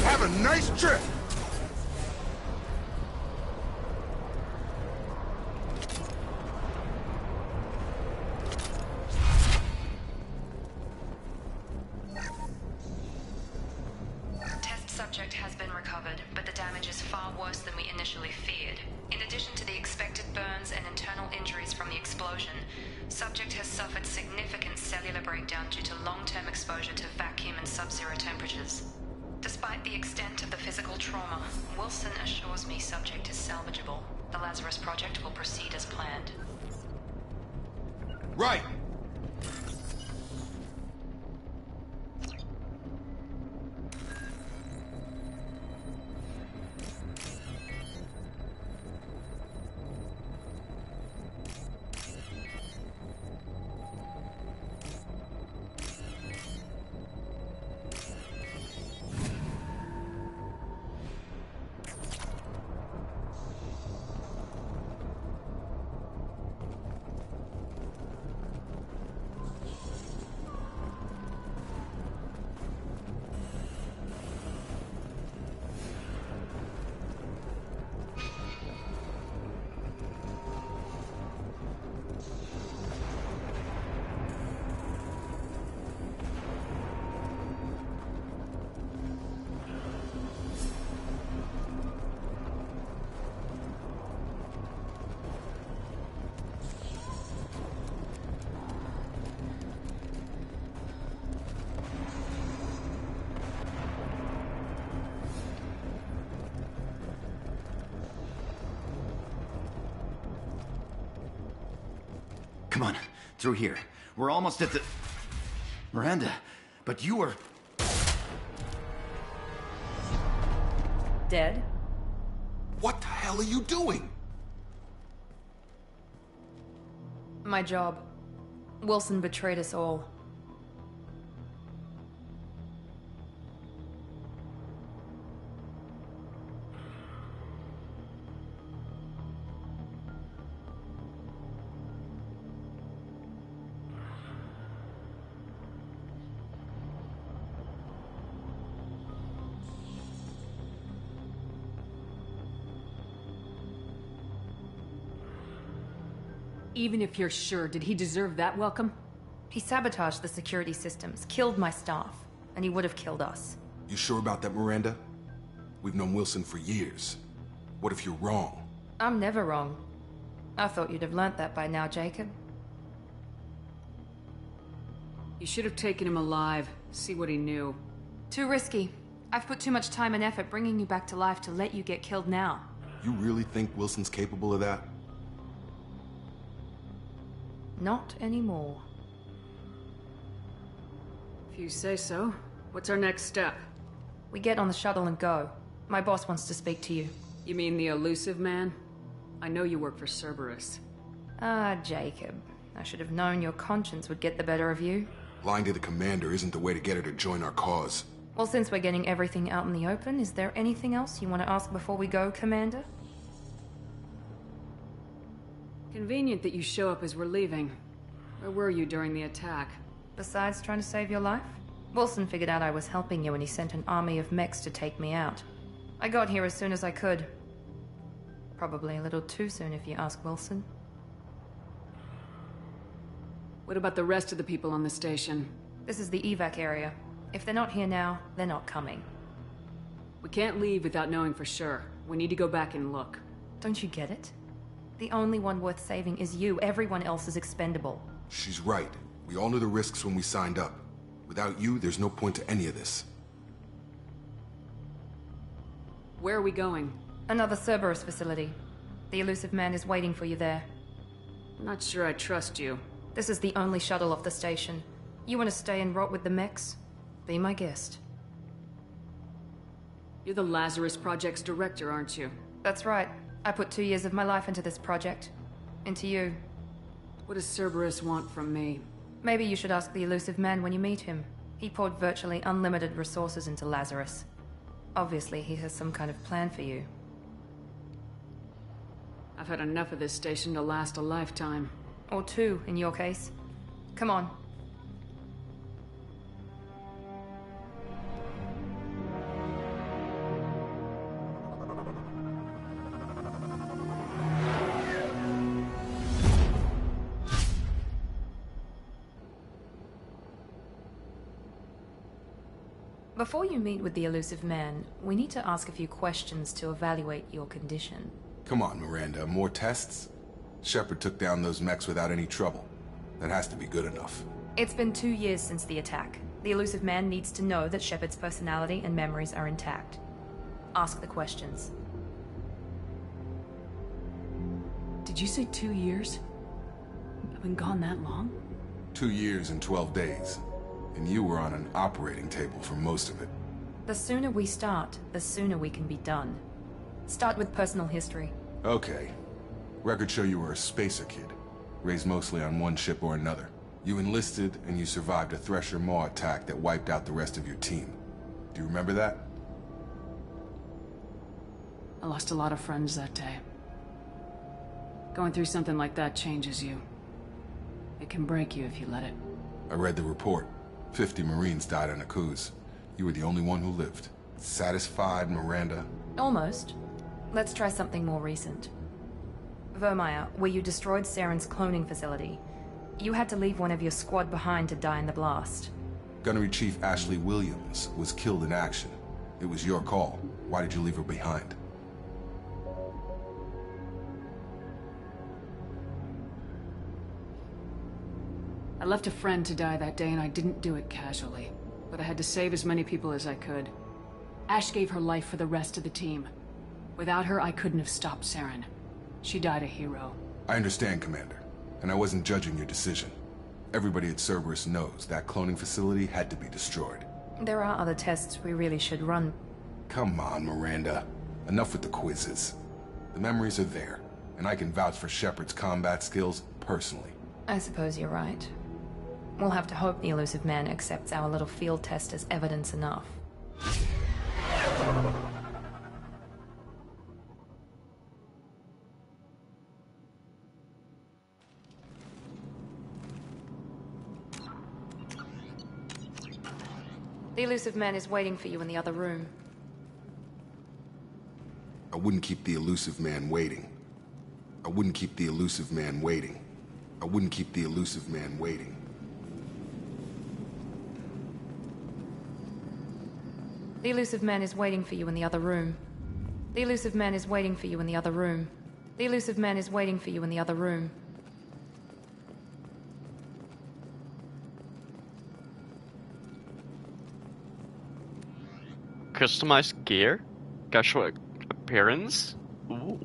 Have a nice trip! Test subject has been recovered, but the damage is far worse than we initially feared. In addition to the expected burns and internal injuries from the explosion, subject has suffered significant cellular breakdown due to long-term exposure to vacuum and sub-zero temperatures. Despite the extent of the physical trauma, Wilson assures me subject is salvageable. The Lazarus Project will proceed as planned. Right! Come on, through here. We're almost at the... Miranda, but you were... Dead? What the hell are you doing? My job. Wilson betrayed us all. Even if you're sure, did he deserve that welcome? He sabotaged the security systems, killed my staff, and he would have killed us. You sure about that, Miranda? We've known Wilson for years. What if you're wrong? I'm never wrong. I thought you'd have learnt that by now, Jacob. You should have taken him alive, see what he knew. Too risky. I've put too much time and effort bringing you back to life to let you get killed now. You really think Wilson's capable of that? Not anymore. If you say so. What's our next step? We get on the shuttle and go. My boss wants to speak to you. You mean the elusive man? I know you work for Cerberus. Ah, Jacob. I should have known your conscience would get the better of you. Lying to the commander isn't the way to get her to join our cause. Well, since we're getting everything out in the open, is there anything else you want to ask before we go, Commander? Convenient that you show up as we're leaving. Where were you during the attack? Besides trying to save your life? Wilson figured out I was helping you and he sent an army of mechs to take me out. I got here as soon as I could. Probably a little too soon if you ask Wilson. What about the rest of the people on the station? This is the evac area. If they're not here now, they're not coming. We can't leave without knowing for sure. We need to go back and look. Don't you get it? The only one worth saving is you. Everyone else is expendable. She's right. We all knew the risks when we signed up. Without you, there's no point to any of this. Where are we going? Another Cerberus facility. The elusive man is waiting for you there. I'm not sure I trust you. This is the only shuttle off the station. You want to stay and rot with the mechs? Be my guest. You're the Lazarus Project's director, aren't you? That's right. I put 2 years of my life into this project. Into you. What does Cerberus want from me? Maybe you should ask the elusive man when you meet him. He poured virtually unlimited resources into Lazarus. Obviously, he has some kind of plan for you. I've had enough of this station to last a lifetime. Or 2, in your case. Come on. Before you meet with the elusive man, we need to ask a few questions to evaluate your condition. Come on, Miranda. More tests? Shepard took down those mechs without any trouble. That has to be good enough. It's been 2 years since the attack. The elusive man needs to know that Shepard's personality and memories are intact. Ask the questions. Did you say 2 years? I've been gone that long? 2 years and 12 days. And you were on an operating table for most of it. The sooner we start, the sooner we can be done. Start with personal history. Okay. Records show you were a spacer kid, raised mostly on one ship or another. You enlisted and you survived a Thresher Maw attack that wiped out the rest of your team. Do you remember that? I lost a lot of friends that day. Going through something like that changes you. It can break you if you let it. I read the report. 50 Marines died on a cruise. You were the only one who lived. Satisfied, Miranda? Almost. Let's try something more recent. Vermeer, where you destroyed Saren's cloning facility. You had to leave one of your squad behind to die in the blast. Gunnery Chief Ashley Williams was killed in action. It was your call. Why did you leave her behind? I left a friend to die that day and I didn't do it casually. But I had to save as many people as I could. Ash gave her life for the rest of the team. Without her, I couldn't have stopped Saren. She died a hero. I understand, Commander. And I wasn't judging your decision. Everybody at Cerberus knows that cloning facility had to be destroyed. There are other tests we really should run. Come on, Miranda. Enough with the quizzes. The memories are there, and I can vouch for Shepard's combat skills personally. I suppose you're right. We'll have to hope the elusive man accepts our little field test as evidence enough. The elusive man is waiting for you in the other room. I wouldn't keep the elusive man waiting. I wouldn't keep the elusive man waiting. I wouldn't keep the elusive man waiting. The elusive man is waiting for you in the other room. The elusive man is waiting for you in the other room. The elusive man is waiting for you in the other room. Customized gear? Casual appearance? Ooh.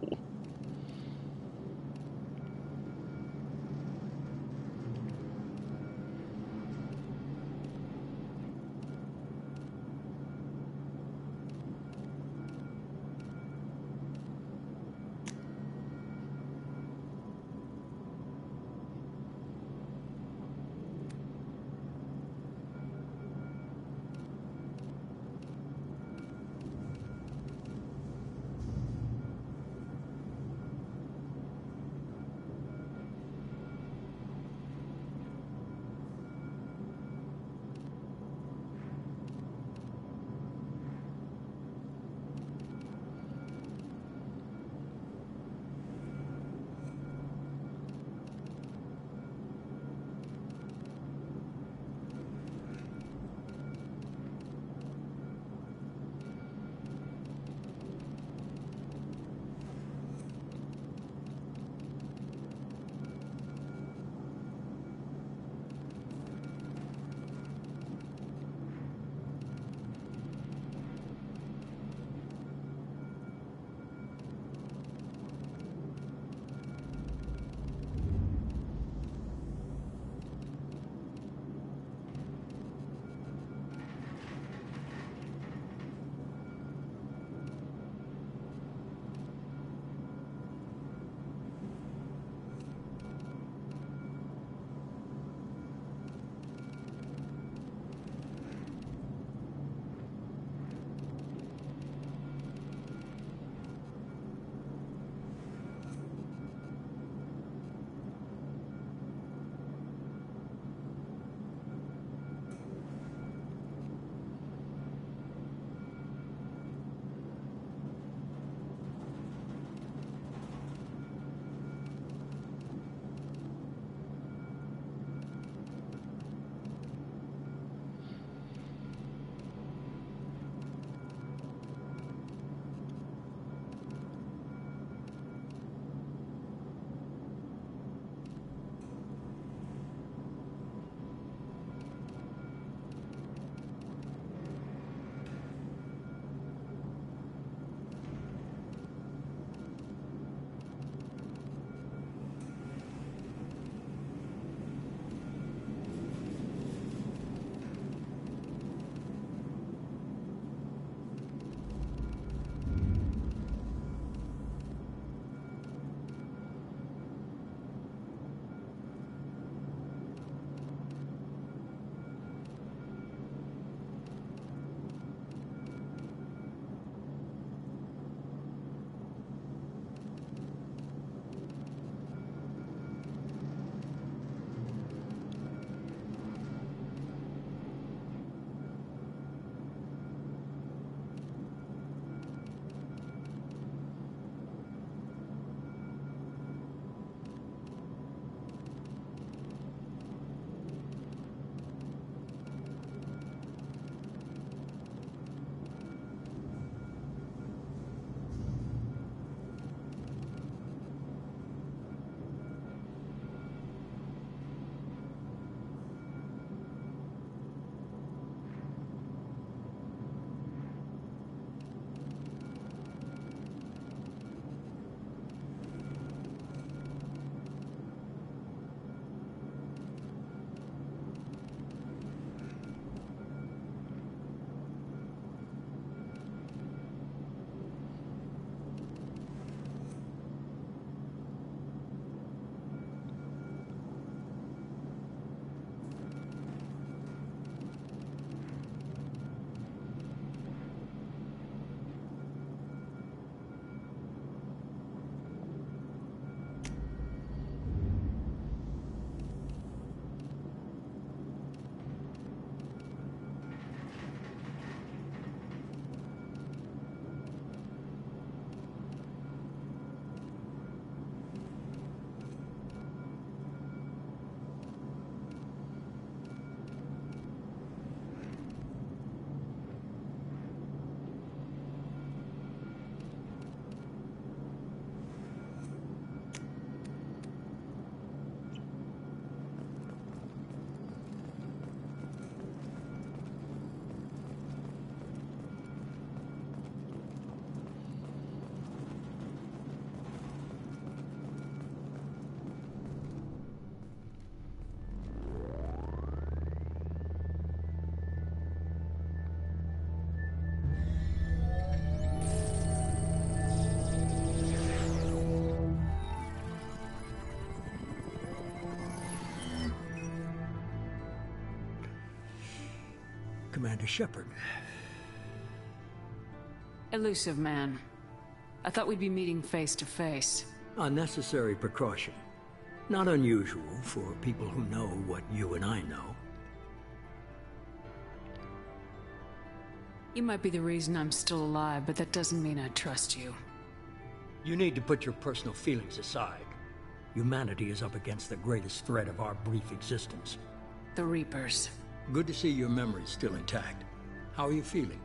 Commander Shepard. Elusive man. I thought we'd be meeting face to face. A necessary precaution. Not unusual for people who know what you and I know. You might be the reason I'm still alive, but that doesn't mean I trust you. You need to put your personal feelings aside. Humanity is up against the greatest threat of our brief existence. The Reapers. Good to see your memory's still intact. How are you feeling?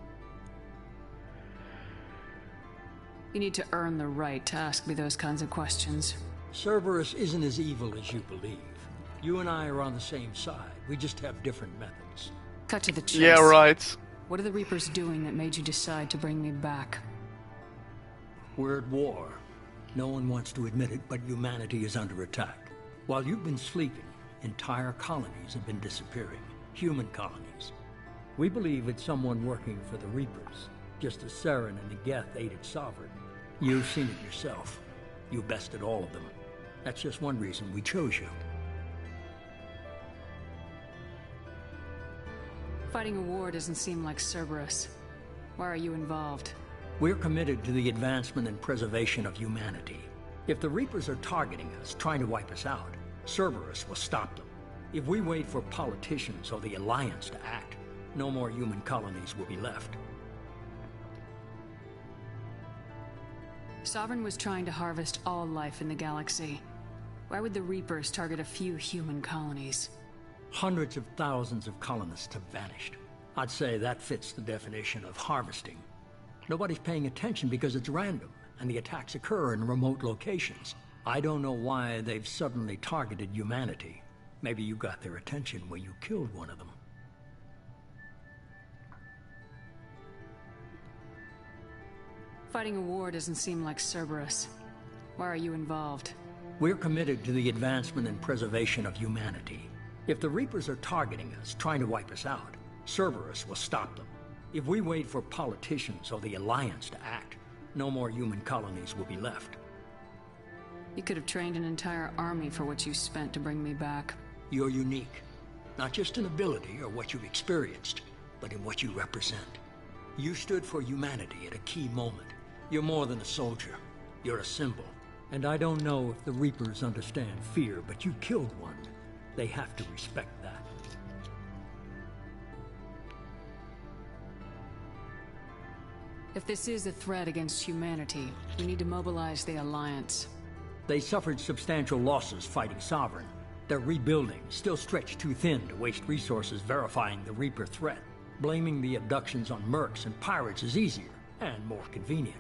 You need to earn the right to ask me those kinds of questions. Cerberus isn't as evil as you believe. You and I are on the same side. We just have different methods. Cut to the chase. Yeah, right. What are the Reapers doing that made you decide to bring me back? We're at war. No one wants to admit it, but humanity is under attack. While you've been sleeping, entire colonies have been disappearing. Human colonies. We believe it's someone working for the Reapers, just as Saren and the Geth aided Sovereign. You've seen it yourself. You bested all of them. That's just one reason we chose you. Fighting a war doesn't seem like Cerberus. Why are you involved? We're committed to the advancement and preservation of humanity. If the Reapers are targeting us, trying to wipe us out, Cerberus will stop them. If we wait for politicians or the Alliance to act, no more human colonies will be left. Sovereign was trying to harvest all life in the galaxy. Why would the Reapers target a few human colonies? Hundreds of thousands of colonists have vanished. I'd say that fits the definition of harvesting. Nobody's paying attention because it's random, and the attacks occur in remote locations. I don't know why they've suddenly targeted humanity. Maybe you got their attention when you killed one of them. Fighting a war doesn't seem like Cerberus. Why are you involved? We're committed to the advancement and preservation of humanity. If the Reapers are targeting us, trying to wipe us out, Cerberus will stop them. If we wait for politicians or the Alliance to act, no more human colonies will be left. You could have trained an entire army for what you spent to bring me back. You're unique. Not just in ability or what you've experienced, but in what you represent. You stood for humanity at a key moment. You're more than a soldier. You're a symbol. And I don't know if the Reapers understand fear, but you killed one. They have to respect that. If this is a threat against humanity, we need to mobilize the Alliance. They suffered substantial losses fighting Sovereign. Their rebuilding, still stretched too thin to waste resources verifying the Reaper threat. Blaming the abductions on mercs and pirates is easier and more convenient.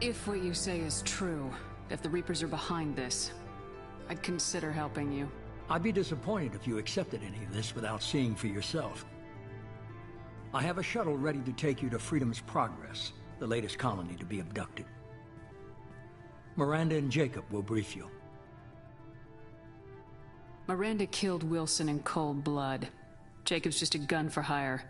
If what you say is true, if the Reapers are behind this, I'd consider helping you. I'd be disappointed if you accepted any of this without seeing for yourself. I have a shuttle ready to take you to Freedom's Progress, the latest colony to be abducted. Miranda and Jacob will brief you. Miranda killed Wilson in cold blood. Jacob's just a gun for hire.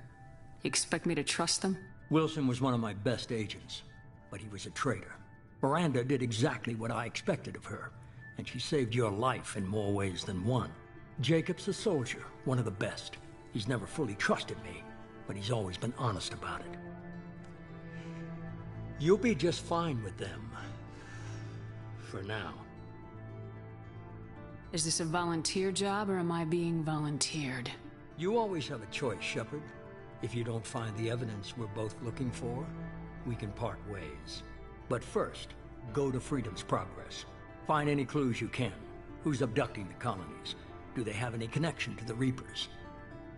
You expect me to trust them? Wilson was one of my best agents, but he was a traitor. Miranda did exactly what I expected of her, and she saved your life in more ways than one. Jacob's a soldier, one of the best. He's never fully trusted me, but he's always been honest about it. You'll be just fine with them. For now. Is this a volunteer job, or am I being volunteered? You always have a choice, Shepard. If you don't find the evidence we're both looking for, we can part ways. But first, go to Freedom's Progress. Find any clues you can. Who's abducting the colonies? Do they have any connection to the Reapers?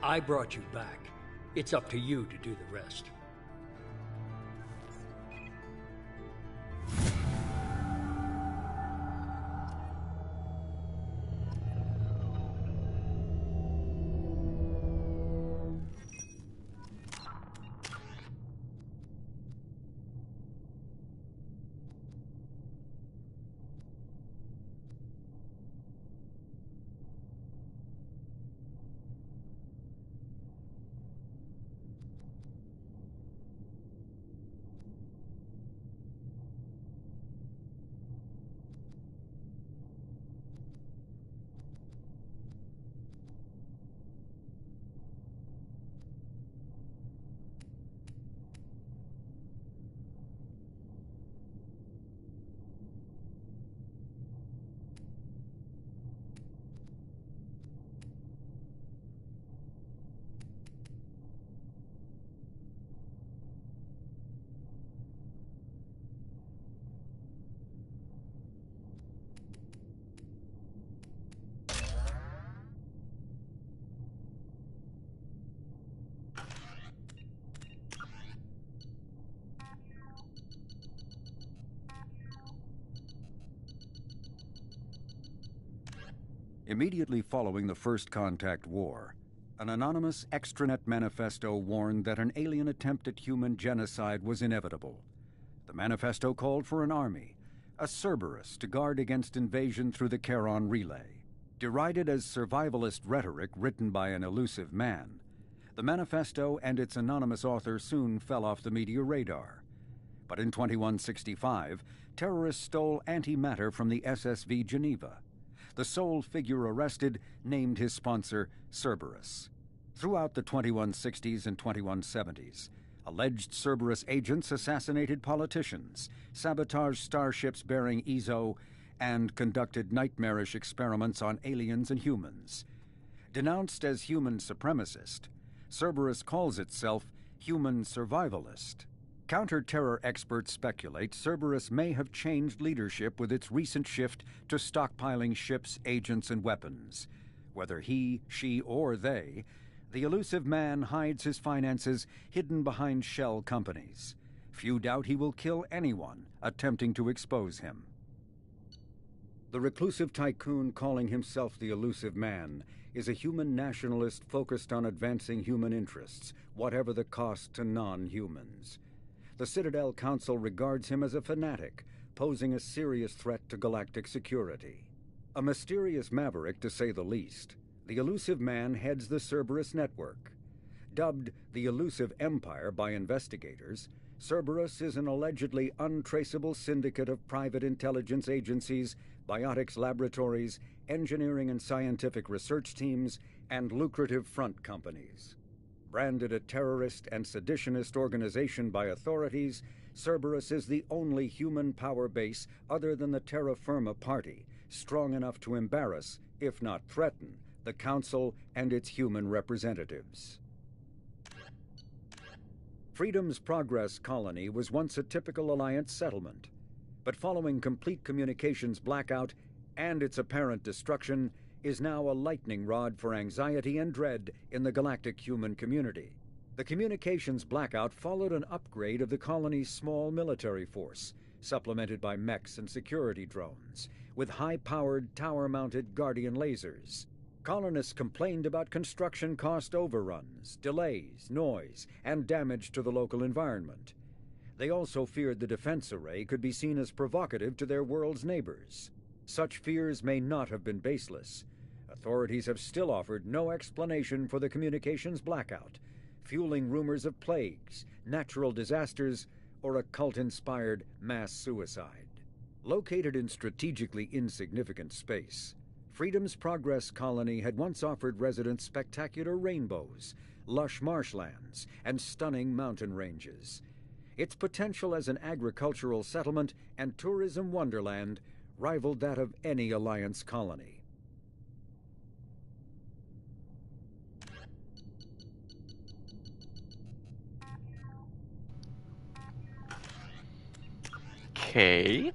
I brought you back. It's up to you to do the rest. Immediately following the First Contact War, an anonymous extranet manifesto warned that an alien attempt at human genocide was inevitable. The manifesto called for an army, a Cerberus, to guard against invasion through the Charon Relay. Derided as survivalist rhetoric written by an elusive man, the manifesto and its anonymous author soon fell off the media radar. But in 2165, terrorists stole antimatter from the SSV Geneva. The sole figure arrested named his sponsor Cerberus. Throughout the 2160s and 2170s, alleged Cerberus agents assassinated politicians, sabotaged starships bearing Ezo, and conducted nightmarish experiments on aliens and humans. Denounced as human supremacist, Cerberus calls itself human survivalist. Counter-terror experts speculate Cerberus may have changed leadership with its recent shift to stockpiling ships, agents, and weapons. Whether he, she, or they, the elusive man hides his finances hidden behind shell companies. Few doubt he will kill anyone attempting to expose him. The reclusive tycoon calling himself the elusive man is a human nationalist focused on advancing human interests, whatever the cost to non-humans. The Citadel Council regards him as a fanatic, posing a serious threat to galactic security. A mysterious maverick, to say the least, the elusive man heads the Cerberus network. Dubbed the Elusive Empire by investigators, Cerberus is an allegedly untraceable syndicate of private intelligence agencies, biotics laboratories, engineering and scientific research teams, and lucrative front companies. Branded a terrorist and seditionist organization by authorities, Cerberus is the only human power base other than the Terra Firma Party, strong enough to embarrass, if not threaten, the Council and its human representatives. Freedom's Progress colony was once a typical Alliance settlement, but following complete communications blackout and its apparent destruction, is now a lightning rod for anxiety and dread in the galactic human community. The communications blackout followed an upgrade of the colony's small military force, supplemented by mechs and security drones, with high-powered, tower-mounted Guardian lasers. Colonists complained about construction cost overruns, delays, noise, and damage to the local environment. They also feared the defense array could be seen as provocative to their world's neighbors. Such fears may not have been baseless. Authorities have still offered no explanation for the communications blackout, fueling rumors of plagues, natural disasters, or a cult-inspired mass suicide. Located in strategically insignificant space, Freedom's Progress colony had once offered residents spectacular rainbows, lush marshlands, and stunning mountain ranges. Its potential as an agricultural settlement and tourism wonderland rivaled that of any Alliance colony. Okay.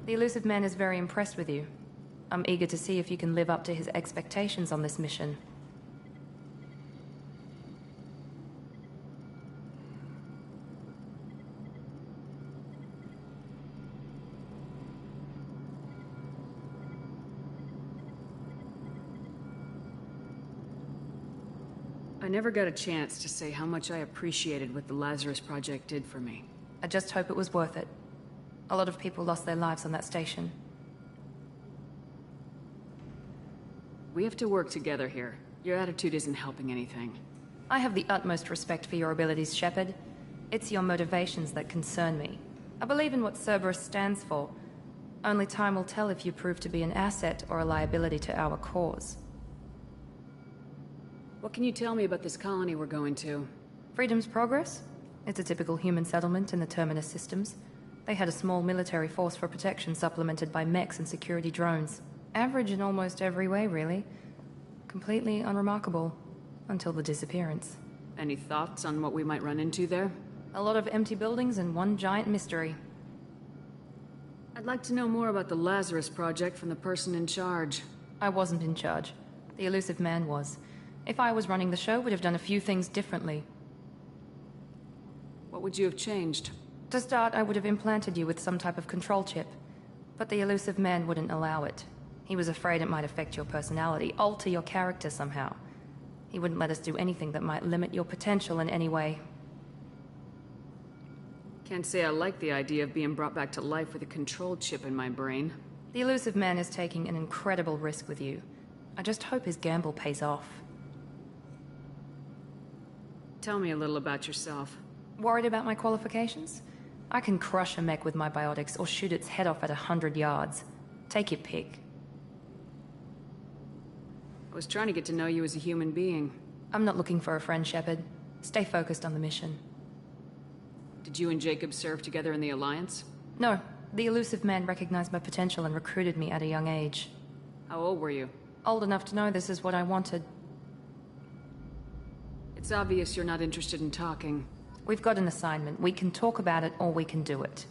The elusive man is very impressed with you. I'm eager to see if you can live up to his expectations on this mission. I never got a chance to say how much I appreciated what the Lazarus Project did for me. I just hope it was worth it. A lot of people lost their lives on that station. We have to work together here. Your attitude isn't helping anything. I have the utmost respect for your abilities, Shepard. It's your motivations that concern me. I believe in what Cerberus stands for. Only time will tell if you prove to be an asset or a liability to our cause. What can you tell me about this colony we're going to? Freedom's Progress? It's a typical human settlement in the Terminus systems. They had a small military force for protection supplemented by mechs and security drones. Average in almost every way, really. Completely unremarkable. Until the disappearance. Any thoughts on what we might run into there? A lot of empty buildings and one giant mystery. I'd like to know more about the Lazarus Project from the person in charge. I wasn't in charge. The elusive man was. If I was running the show, we'd have done a few things differently. What would you have changed? To start, I would have implanted you with some type of control chip. But the elusive man wouldn't allow it. He was afraid it might affect your personality, alter your character somehow. He wouldn't let us do anything that might limit your potential in any way. Can't say I like the idea of being brought back to life with a control chip in my brain. The elusive man is taking an incredible risk with you. I just hope his gamble pays off. Tell me a little about yourself. Worried about my qualifications? I can crush a mech with my biotics or shoot its head off at 100 yards. Take your pick. I was trying to get to know you as a human being. I'm not looking for a friend, Shepard. Stay focused on the mission. Did you and Jacob serve together in the Alliance? No. The elusive man recognized my potential and recruited me at a young age. How old were you? Old enough to know this is what I wanted. It's obvious you're not interested in talking. We've got an assignment. We can talk about it or we can do it.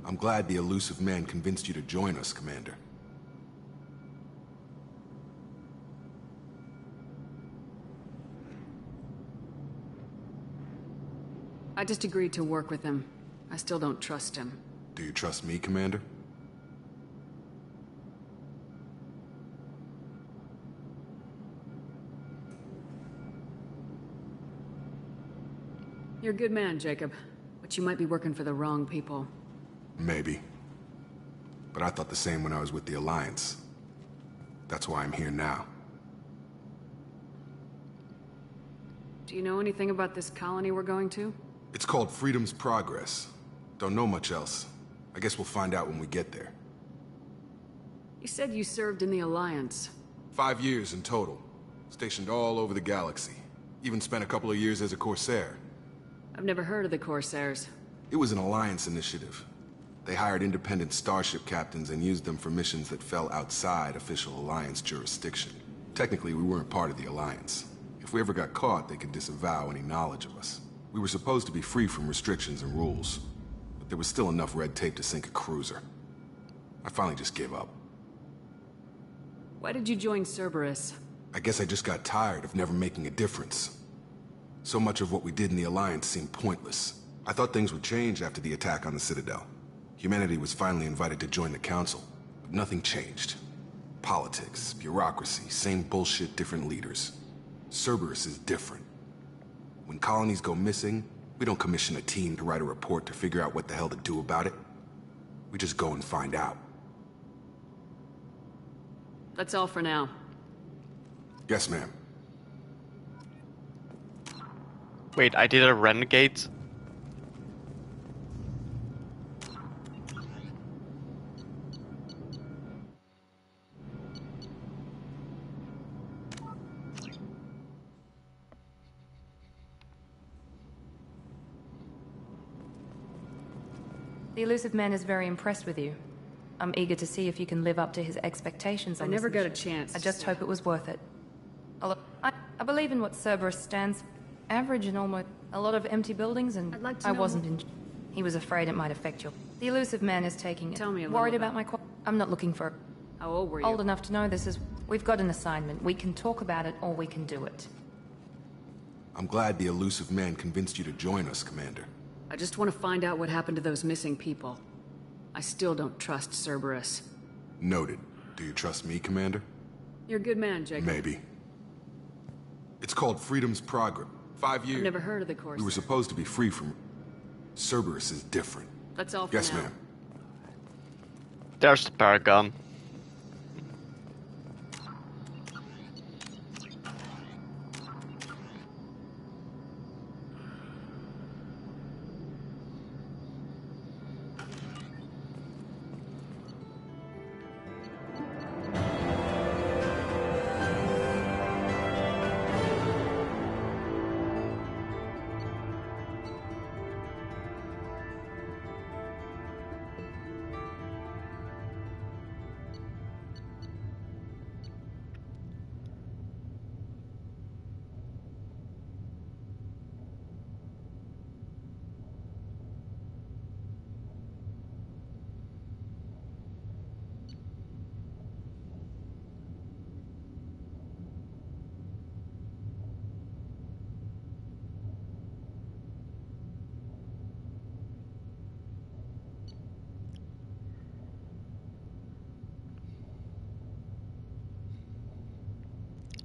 I'm glad the elusive man convinced you to join us, Commander. I just agreed to work with him. I still don't trust him. Do you trust me, Commander? You're a good man, Jacob. But you might be working for the wrong people. Maybe. But I thought the same when I was with the Alliance. That's why I'm here now. Do you know anything about this colony we're going to? It's called Freedom's Progress. Don't know much else. I guess we'll find out when we get there. You said you served in the Alliance. 5 years in total. Stationed all over the galaxy. Even spent a couple of years as a Corsair. I've never heard of the Corsairs. It was an Alliance initiative. They hired independent starship captains and used them for missions that fell outside official Alliance jurisdiction. Technically, we weren't part of the Alliance. If we ever got caught, they could disavow any knowledge of us. We were supposed to be free from restrictions and rules, but there was still enough red tape to sink a cruiser. I finally just gave up. Why did you join Cerberus? I guess I just got tired of never making a difference. So much of what we did in the Alliance seemed pointless. I thought things would change after the attack on the Citadel. Humanity was finally invited to join the Council, but nothing changed. Politics, bureaucracy, same bullshit, different leaders. Cerberus is different. When colonies go missing, we don't commission a team to write a report to figure out what the hell to do about it. We just go and find out. That's all for now. Yes, ma'am. Wait, I did a renegade? The elusive man is very impressed with you. I'm eager to see if you can live up to his expectations on this mission. I never got a chance. I just hope it was worth it. I believe in what Cerberus stands for. Average and almost a lot of empty buildings, and I'd like to I know wasn't in. He was afraid it might affect your. The elusive man is taking it. Tell me a little Worried about about my. I'm not looking for. How old were you? Old enough to know this is. We've got an assignment. We can talk about it, or we can do it. I'm glad the elusive man convinced you to join us, Commander. I just want to find out what happened to those missing people. I still don't trust Cerberus. Noted. Do you trust me, Commander? You're a good man, Jacob. Maybe. It's called Freedom's Progress. 5 years. I've never heard of the course. We were supposed to be free from... Cerberus is different. That's all for yes, now. ma'am. There's the Paragon.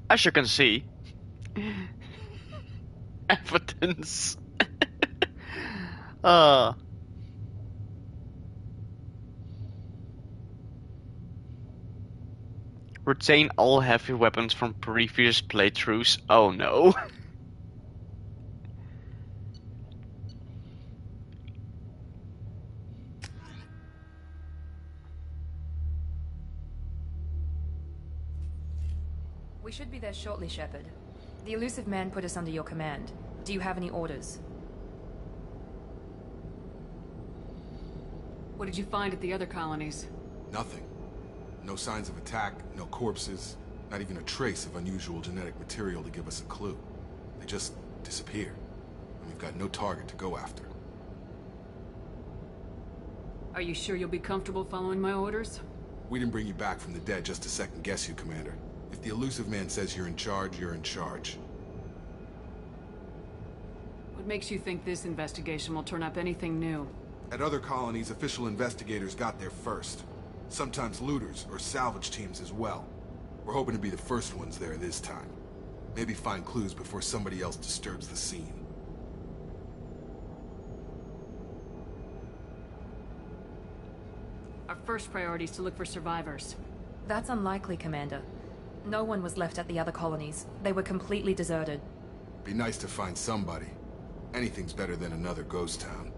As you can see, evidence. Retain all heavy weapons from previous playthroughs. Oh no. We should be there shortly, Shepard. The elusive man put us under your command. Do you have any orders? What did you find at the other colonies? Nothing. No signs of attack, no corpses, not even a trace of unusual genetic material to give us a clue. They just disappear. And we've got no target to go after. Are you sure you'll be comfortable following my orders? We didn't bring you back from the dead just to second guess you, Commander. If the elusive man says you're in charge, you're in charge. What makes you think this investigation will turn up anything new? At other colonies, official investigators got there first. Sometimes looters or salvage teams as well. We're hoping to be the first ones there this time. Maybe find clues before somebody else disturbs the scene. Our first priority is to look for survivors. That's unlikely, Commander. No one was left at the other colonies. They were completely deserted. Be nice to find somebody. Anything's better than another ghost town.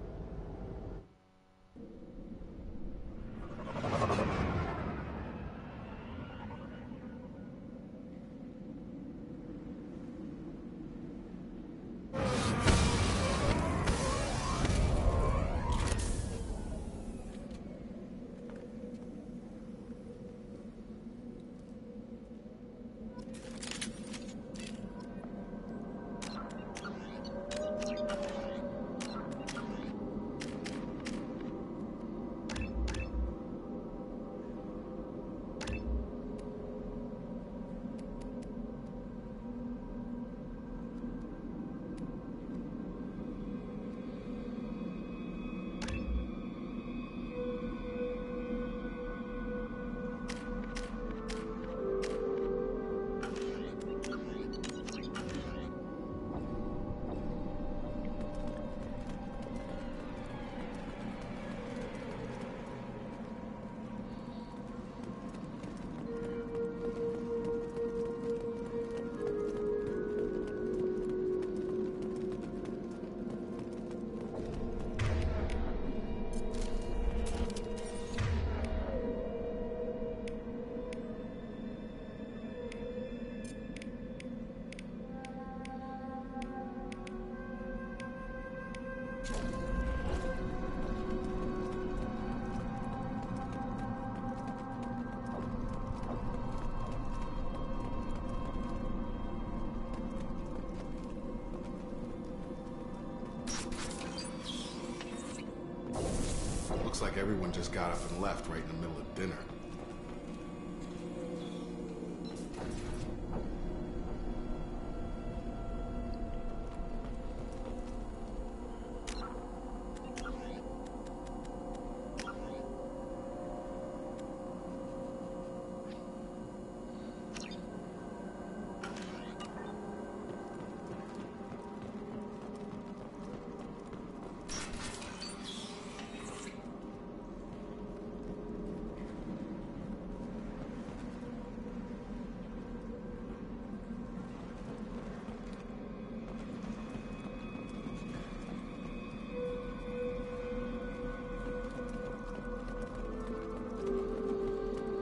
Looks like everyone just got up and left right in the middle of dinner.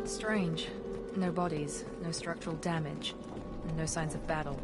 Strange. No bodies, no structural damage, and no signs of battle.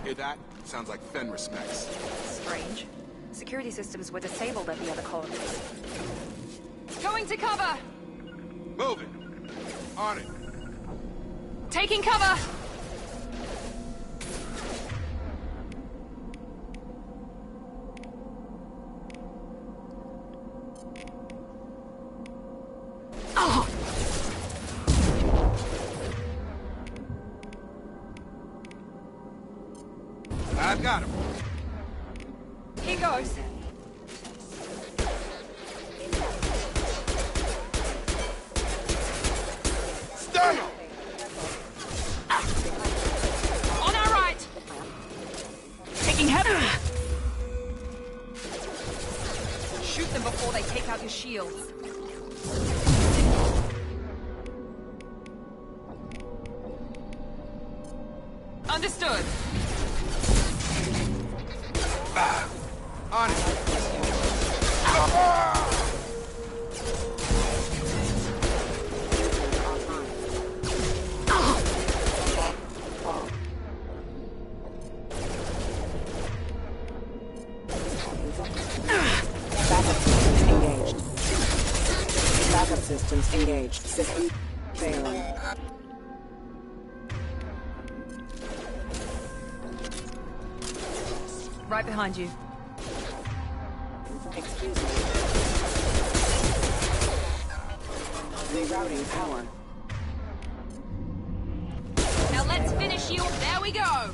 Hear that? Sounds like Fen respects. Strange. Security systems were disabled at the other colonies. Going to cover! Moving. On it. Taking cover! I've got him. Here goes. Stun him! On our right! Taking heaven! Shoot them before they take out your shields. Understood. On it. Backup systems engaged. System failing. Right behind you. Excuse me. Rerouting power. Now let's finish you. There we go.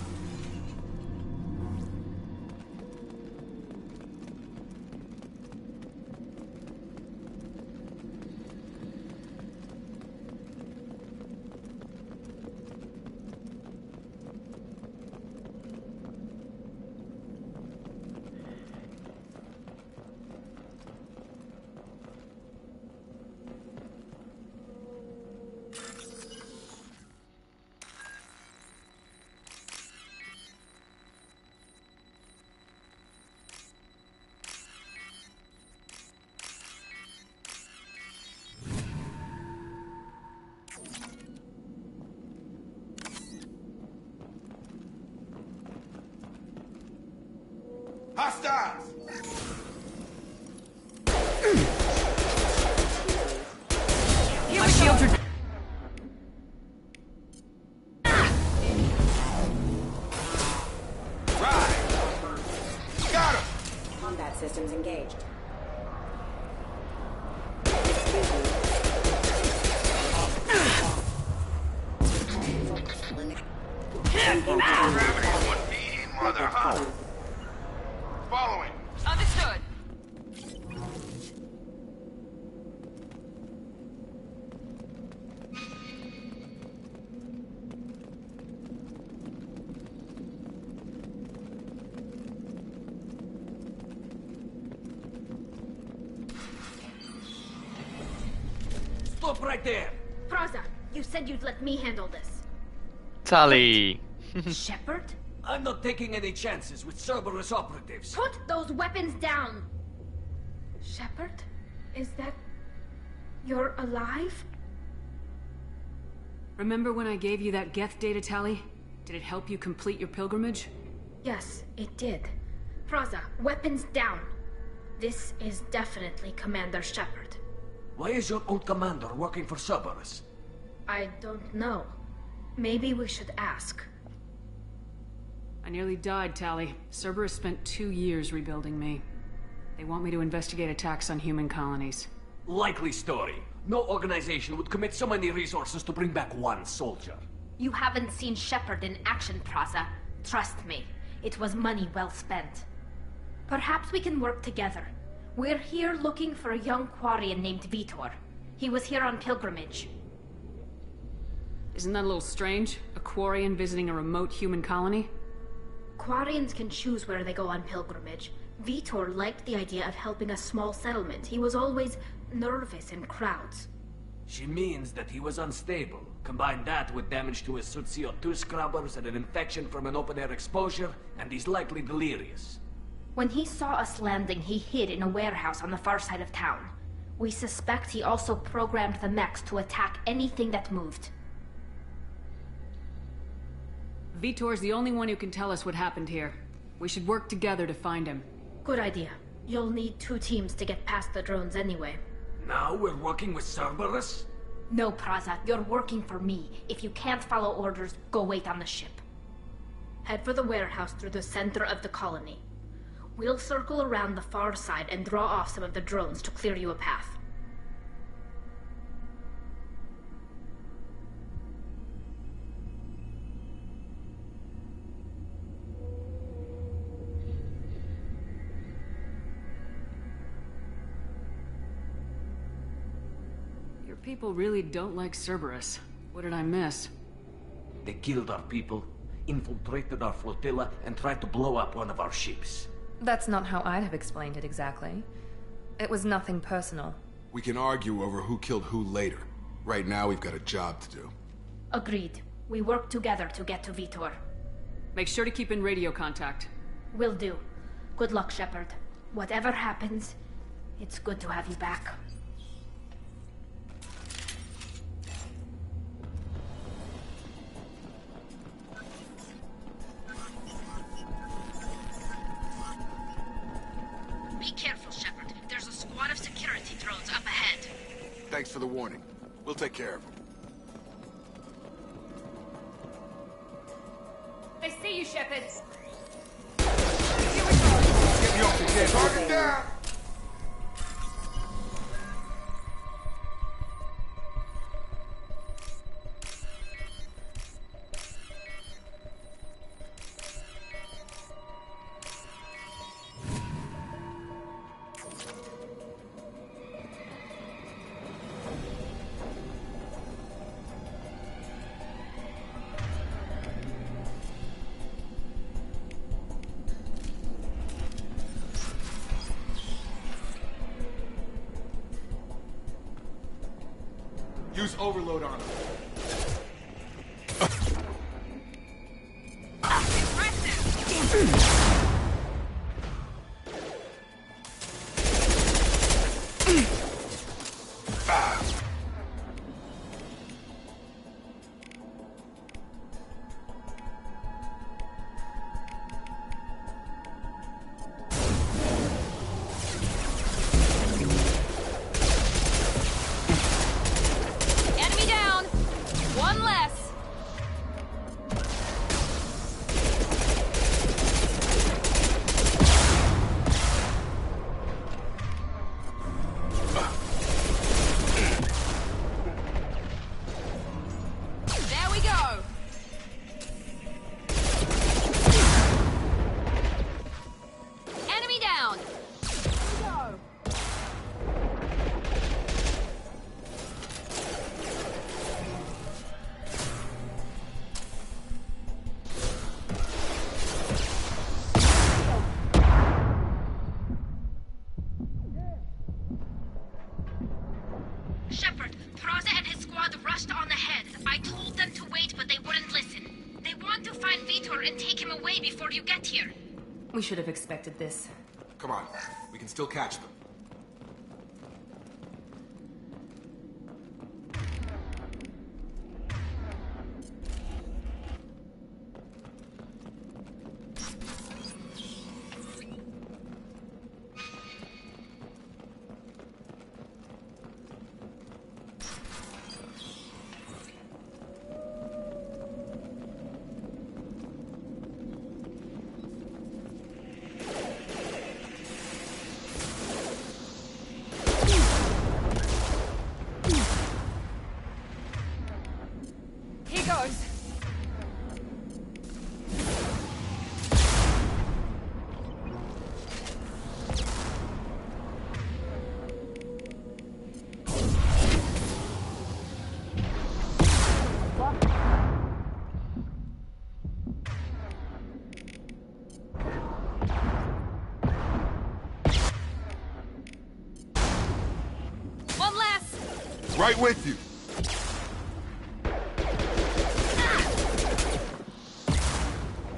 Hostiles! My shields are... Right! Got him! Combat systems engaged. Gravity's 1 feet in, mother, huh? Following. Understood. Stop right there! Praza, you said you'd let me handle this. Tali. Shepard? I'm not taking any chances with Cerberus operatives. Put those weapons down! Shepard? Is that... You're alive? Remember when I gave you that Geth data tally? Did it help you complete your pilgrimage? Yes, it did. Praza, weapons down. This is definitely Commander Shepard. Why is your old commander working for Cerberus? I don't know. Maybe we should ask. I nearly died, Tali. Cerberus spent 2 years rebuilding me. They want me to investigate attacks on human colonies. Likely story. No organization would commit so many resources to bring back one soldier. You haven't seen Shepard in action, Praza. Trust me, it was money well spent. Perhaps we can work together. We're here looking for a young Quarian named Vitor. He was here on pilgrimage. Isn't that a little strange? A Quarian visiting a remote human colony? Quarians can choose where they go on pilgrimage. Vitor liked the idea of helping a small settlement. He was always nervous in crowds. She means that he was unstable. Combine that with damage to his suit CO2 scrubbers and an infection from an open-air exposure, and he's likely delirious. When he saw us landing, he hid in a warehouse on the far side of town. We suspect he also programmed the mechs to attack anything that moved. Vitor's the only one who can tell us what happened here. We should work together to find him. Good idea. You'll need 2 teams to get past the drones anyway. Now we're working with Cerberus? No, Praza, you're working for me. If you can't follow orders, go wait on the ship. Head for the warehouse through the center of the colony. We'll circle around the far side and draw off some of the drones to clear you a path. People really don't like Cerberus. What did I miss? They killed our people, infiltrated our flotilla, and tried to blow up one of our ships. That's not how I'd have explained it exactly. It was nothing personal. We can argue over who killed who later. Right now, we've got a job to do. Agreed. We work together to get to Vitor. Make sure to keep in radio contact. Will do. Good luck, Shepard. Whatever happens, it's good to have you back. Be careful, Shepard. There's a squad of security drones up ahead. Thanks for the warning. We'll take care of them. I see you, Shepard. Get me off the jet. Target down! Use overload on him. Enemy down! Vitor and take him away before you get here. We should have expected this. Come on, we can still catch them. Right with you.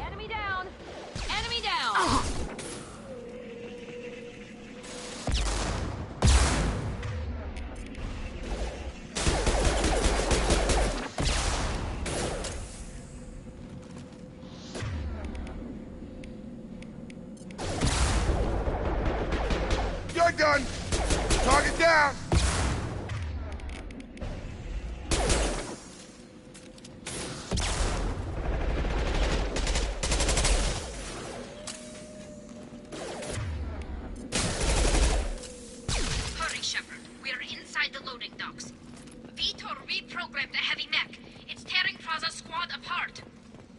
Enemy down! Enemy down! You're done. Target down.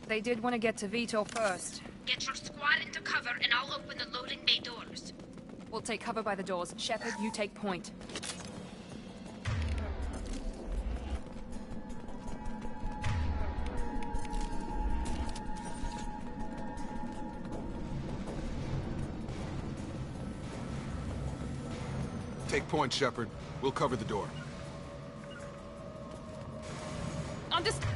They did want to get to Vitor first. Get your squad into cover and I'll open the loading bay doors. We'll take cover by the doors. Shepard, you take point. Take point, Shepard. We'll cover the door. Understood.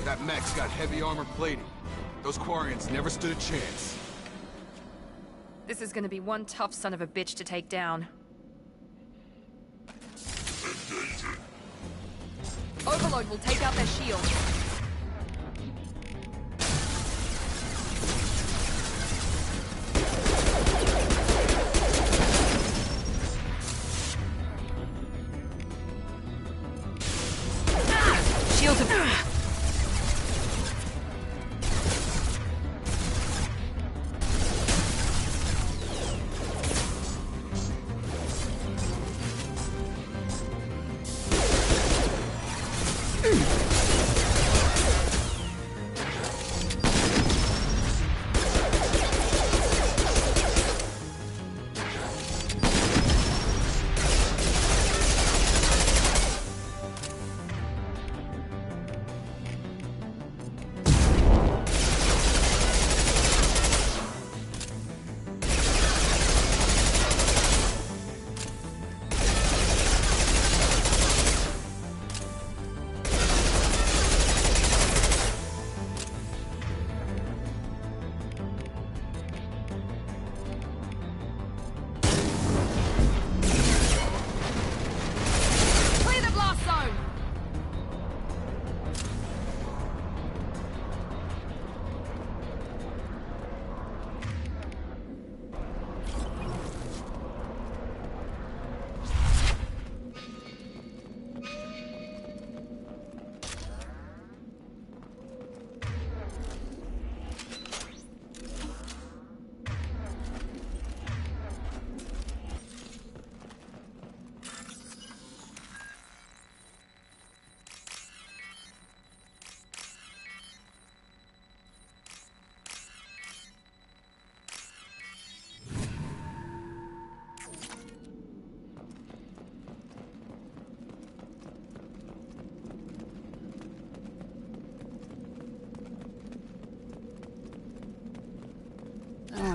That mech's got heavy armor plating. Those Quarians never stood a chance. This is gonna be one tough son of a bitch to take down. Overload will take out their shield. Shields have...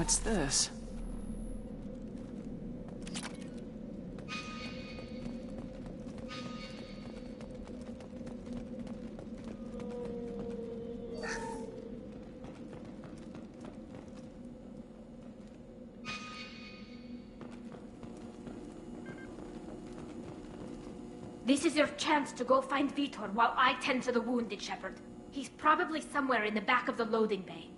it's this? This is your chance to go find Vitor while I tend to the wounded, Shepard. He's probably somewhere in the back of the loading bay.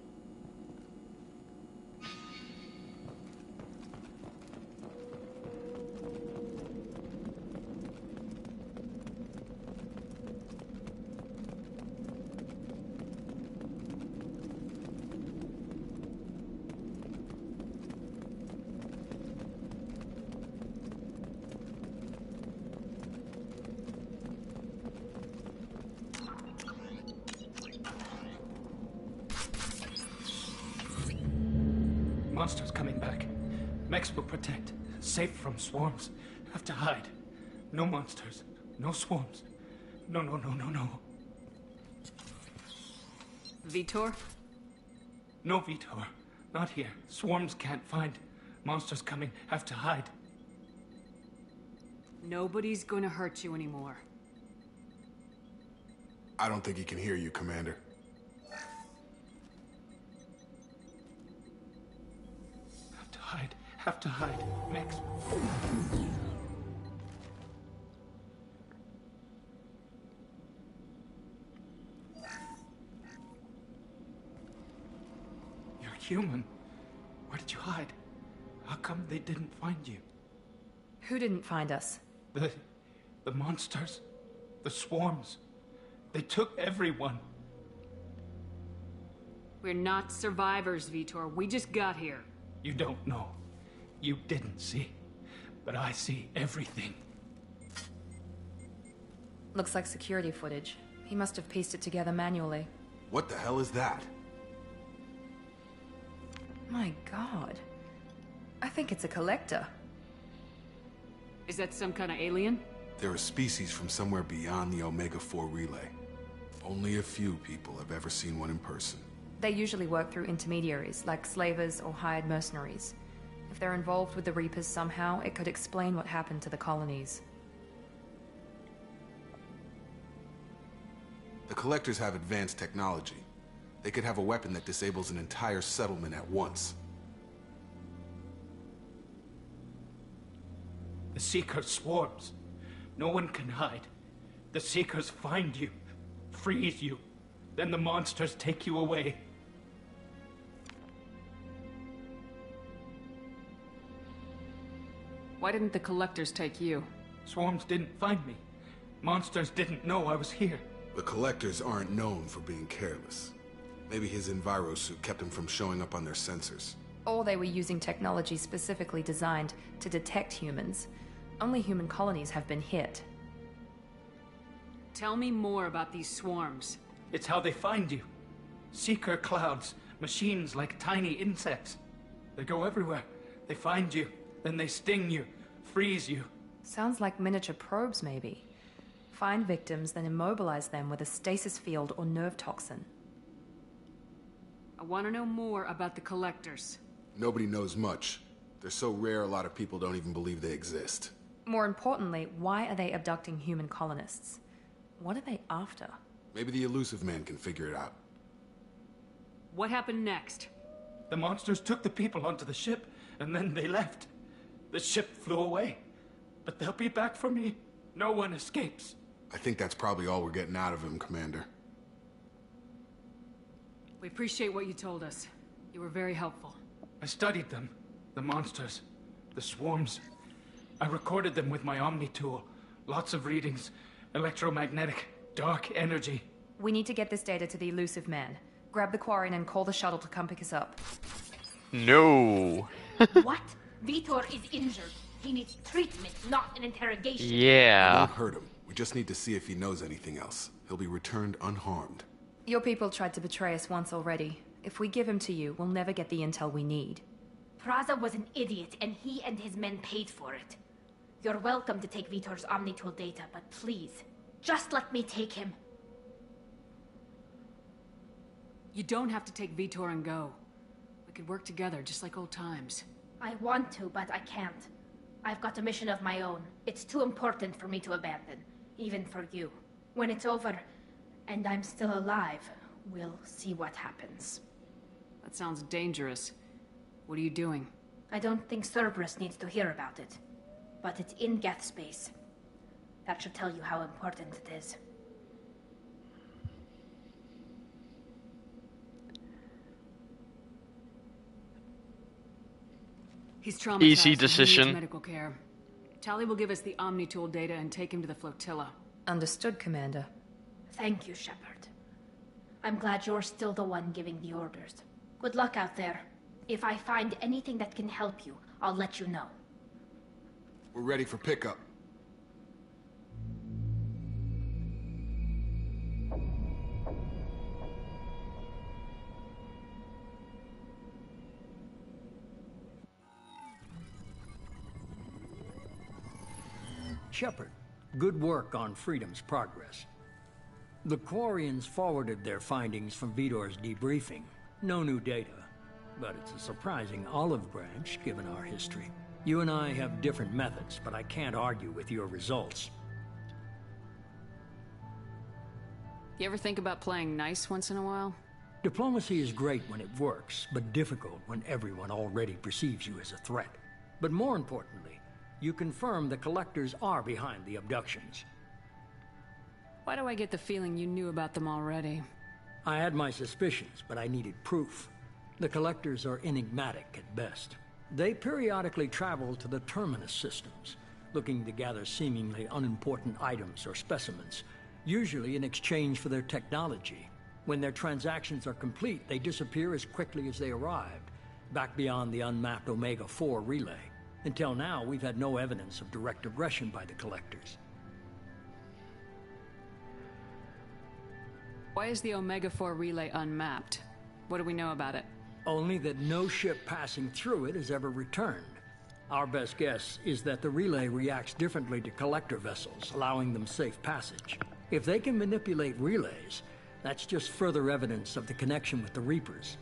Monsters coming back. Mechs will protect. Safe from swarms. Have to hide. No monsters. No swarms. No. Vitor? No Vitor. Not here. Swarms can't find. Monsters coming. Have to hide. Nobody's gonna hurt you anymore. I don't think he can hear you, Commander. Have to hide. Mechs. You're human. Where did you hide? How come they didn't find you? Who didn't find us? The monsters. The swarms. They took everyone. We're not survivors, Vitor. We just got here. You don't know. You didn't see. But I see everything. Looks like security footage. He must have pieced it together manually. What the hell is that? My god. I think it's a collector. Is that some kind of alien? They're a species from somewhere beyond the Omega-4 relay. Only a few people have ever seen one in person. They usually work through intermediaries, like slavers or hired mercenaries. If they're involved with the Reapers somehow, it could explain what happened to the colonies. The Collectors have advanced technology. They could have a weapon that disables an entire settlement at once. The Seekers swarms. No one can hide. The Seekers find you, freeze you. Then the monsters take you away. Why didn't the Collectors take you? Swarms didn't find me. Monsters didn't know I was here. The Collectors aren't known for being careless. Maybe his envirosuit kept him from showing up on their sensors. Or they were using technology specifically designed to detect humans. Only human colonies have been hit. Tell me more about these swarms. It's how they find you. Seeker clouds, machines like tiny insects. They go everywhere. They find you, then they sting you, freeze you. Sounds like miniature probes, maybe. Find victims, then immobilize them with a stasis field or nerve toxin. I want to know more about the Collectors. Nobody knows much. They're so rare a lot of people don't even believe they exist. More importantly, why are they abducting human colonists? What are they after? Maybe the Elusive Man can figure it out. What happened next? The monsters took the people onto the ship, and then they left. The ship flew away. But they'll be back for me. No one escapes. I think that's probably all we're getting out of him, Commander. We appreciate what you told us. You were very helpful. I studied them. The monsters. The swarms. I recorded them with my Omni tool. Lots of readings. Electromagnetic. Dark energy. We need to get this data to the Elusive Man. Grab the Quarren and call the shuttle to come pick us up. No. What? Vitor is injured. He needs treatment, not an interrogation. Yeah. We won't hurt him. We just need to see if he knows anything else. He'll be returned unharmed. Your people tried to betray us once already. If we give him to you, we'll never get the intel we need. Praza was an idiot, and he and his men paid for it. You're welcome to take Vitor's Omnitool data, but please, just let me take him. You don't have to take Vitor and go. We We could work together, just like old times. I want to, but I can't. I've got a mission of my own. It's too important for me to abandon, even for you. When it's over, and I'm still alive, we'll see what happens. That sounds dangerous. What are you doing? I don't think Cerberus needs to hear about it. But it's in Geth space. That should tell you how important it is. He's traumatized. Easy He decision. needs medical care. Tali will give us the Omni Tool data and take him to the flotilla. Understood, Commander. Thank you, Shepard. I'm glad you're still the one giving the orders. Good luck out there. If I find anything that can help you, I'll let you know. We're ready for pickup. Shepard, good work on Freedom's progress. The Quarians forwarded their findings from Vidor's debriefing. No new data, but it's a surprising olive branch given our history. You and I have different methods, but I can't argue with your results. You ever think about playing nice once in a while? Diplomacy is great when it works, but difficult when everyone already perceives you as a threat. But more importantly, you confirm the Collectors are behind the abductions. Why do I get the feeling you knew about them already? I had my suspicions, but I needed proof. The Collectors are enigmatic at best. They periodically travel to the Terminus systems, looking to gather seemingly unimportant items or specimens, usually in exchange for their technology. When their transactions are complete, they disappear as quickly as they arrived, back beyond the unmapped Omega-4 relay. Until now, we've had no evidence of direct aggression by the Collectors. Why is the Omega-4 relay unmapped? What do we know about it? Only that no ship passing through it has ever returned. Our best guess is that the relay reacts differently to Collector vessels, allowing them safe passage. If they can manipulate relays, that's just further evidence of the connection with the Reapers.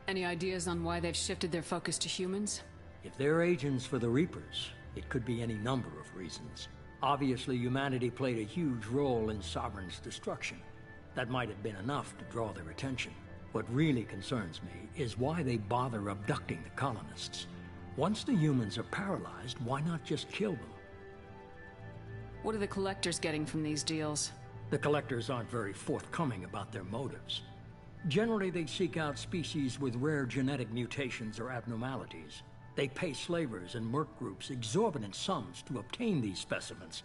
Any ideas on why they've shifted their focus to humans? If they're agents for the Reapers, it could be any number of reasons. Obviously, humanity played a huge role in Sovereign's destruction. That might have been enough to draw their attention. What really concerns me is why they bother abducting the colonists. Once the humans are paralyzed, why not just kill them? What are the Collectors getting from these deals? The Collectors aren't very forthcoming about their motives. Generally, they seek out species with rare genetic mutations or abnormalities. They pay slavers and merc groups exorbitant sums to obtain these specimens,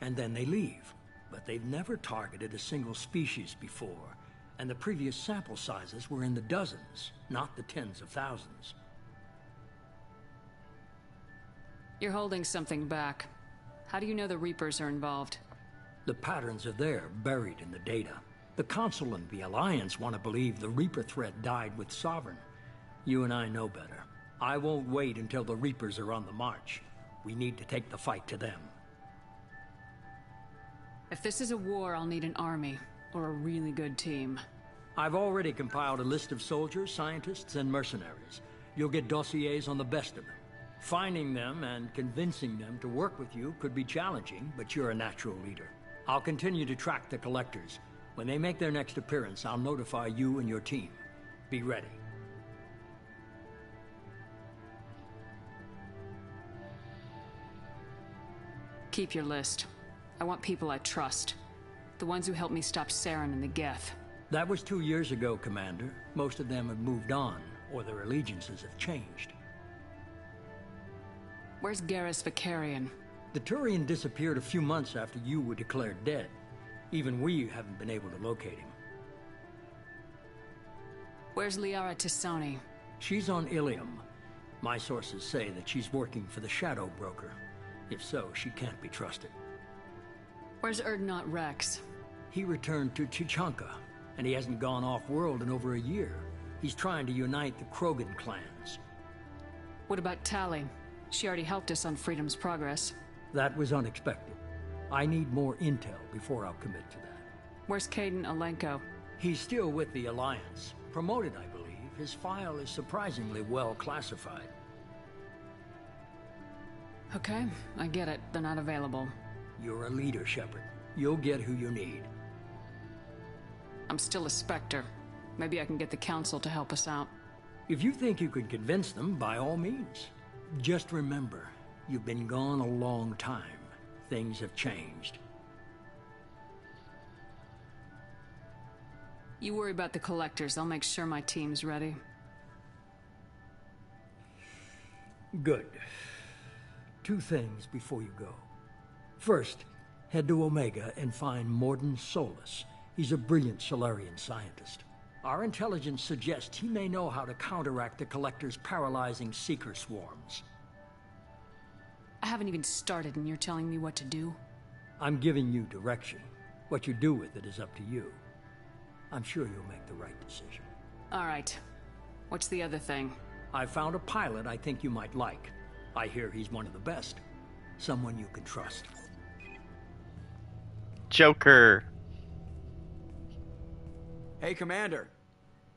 and then they leave. But they've never targeted a single species before, and the previous sample sizes were in the dozens, not the tens of thousands. You're holding something back. How do you know the Reapers are involved? The patterns are there, buried in the data. The Council and the Alliance want to believe the Reaper threat died with Sovereign. You and I know better. I won't wait until the Reapers are on the march. We need to take the fight to them. If this is a war, I'll need an army, or a really good team. I've already compiled a list of soldiers, scientists, and mercenaries. You'll get dossiers on the best of them. Finding them and convincing them to work with you could be challenging, but you're a natural leader. I'll continue to track the Collectors. When they make their next appearance, I'll notify you and your team. Be ready. Keep your list. I want people I trust. The ones who helped me stop Saren and the Geth. That was 2 years ago, Commander. Most of them have moved on, or their allegiances have changed. Where's Garrus Vicarian? The Turian disappeared a few months after you were declared dead. Even we haven't been able to locate him. Where's Liara Tisani? She's on Ilium. My sources say that she's working for the Shadow Broker. If so, she can't be trusted. Where's Erdnot Rex? He returned to Chichanka, and he hasn't gone off-world in over a year. He's trying to unite the Krogan clans. What about Tali? She already helped us on Freedom's progress. That was unexpected. I need more intel before I'll commit to that. Where's Caden Alenko? He's still with the Alliance. Promoted, I believe. His file is surprisingly well classified. Okay, I get it. They're not available. You're a leader, Shepard. You'll get who you need. I'm still a Spectre. Maybe I can get the Council to help us out. If you think you can convince them, by all means. Just remember, you've been gone a long time. Things have changed. You worry about the Collectors. I'll make sure my team's ready. Good. 2 things before you go. First, head to Omega and find Morden Solus. He's a brilliant Solarian scientist. Our intelligence suggests he may know how to counteract the Collector's paralyzing Seeker swarms. I haven't even started and you're telling me what to do? I'm giving you direction. What you do with it is up to you. I'm sure you'll make the right decision. All right. What's the other thing? I found a pilot I think you might like. I hear he's one of the best. Someone you can trust. Joker. Hey, Commander.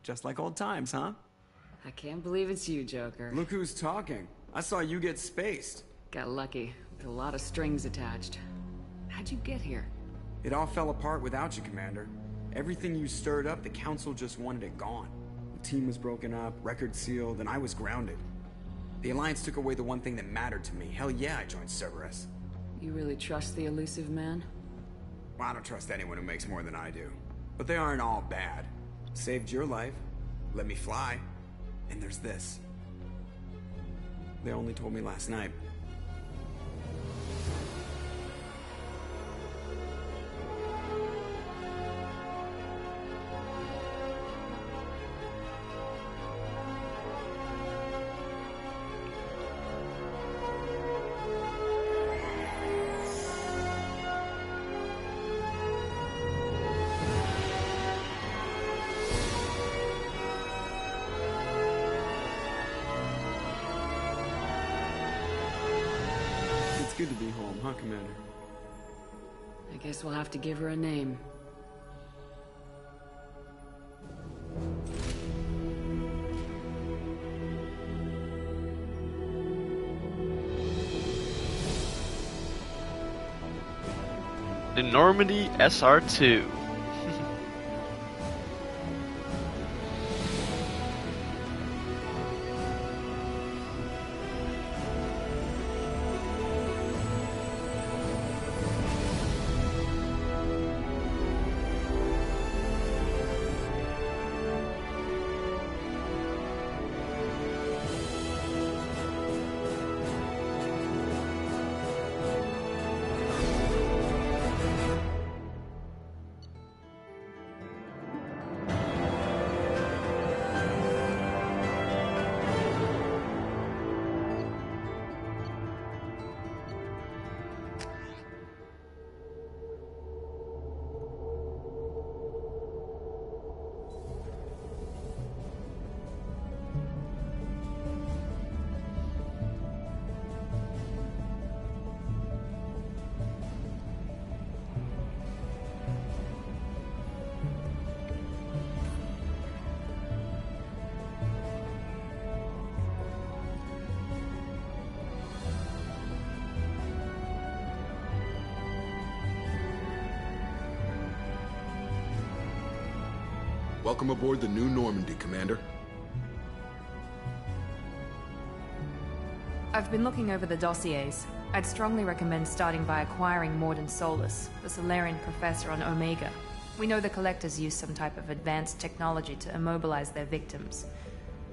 Just like old times, huh? I can't believe it's you, Joker. Look who's talking. I saw you get spaced. Got lucky. With a lot of strings attached. How'd you get here? It all fell apart without you, Commander. Everything you stirred up, the Council just wanted it gone. The team was broken up, record sealed, and I was grounded. The Alliance took away the one thing that mattered to me. Hell yeah, I joined Cerberus. You really trust the elusive man? Well, I don't trust anyone who makes more than I do. But they aren't all bad. Saved your life, let me fly, and there's this. They only told me last night. It's good to be home, huh, Commander? I guess we'll have to give her a name. The Normandy SR2. Welcome aboard the new Normandy, Commander. I've been looking over the dossiers. I'd strongly recommend starting by acquiring Morden Solus, the Solarian professor on Omega. We know the Collectors use some type of advanced technology to immobilize their victims.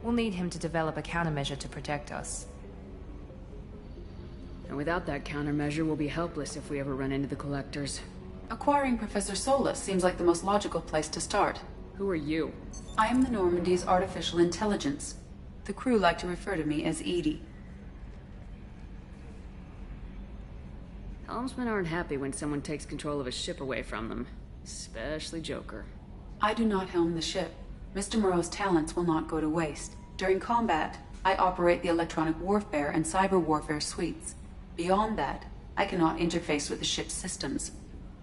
We'll need him to develop a countermeasure to protect us. And without that countermeasure, we'll be helpless if we ever run into the Collectors. Acquiring Professor Solus seems like the most logical place to start. Who are you? I am the Normandy's artificial intelligence. The crew like to refer to me as Edie. Helmsmen aren't happy when someone takes control of a ship away from them. Especially Joker. I do not helm the ship. Mr. Moreau's talents will not go to waste. During combat, I operate the electronic warfare and cyber warfare suites. Beyond that, I cannot interface with the ship's systems.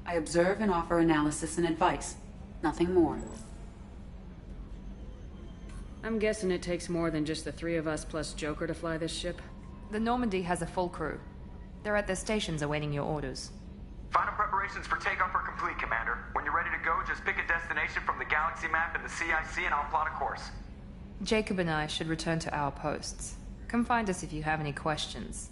I observe and offer analysis and advice. Nothing more. I'm guessing it takes more than just the three of us plus Joker to fly this ship? The Normandy has a full crew. They're at their stations awaiting your orders. Final preparations for takeoff are complete, Commander. When you're ready to go, just pick a destination from the galaxy map in the CIC and I'll plot a course. Jacob and I should return to our posts. Come find us if you have any questions.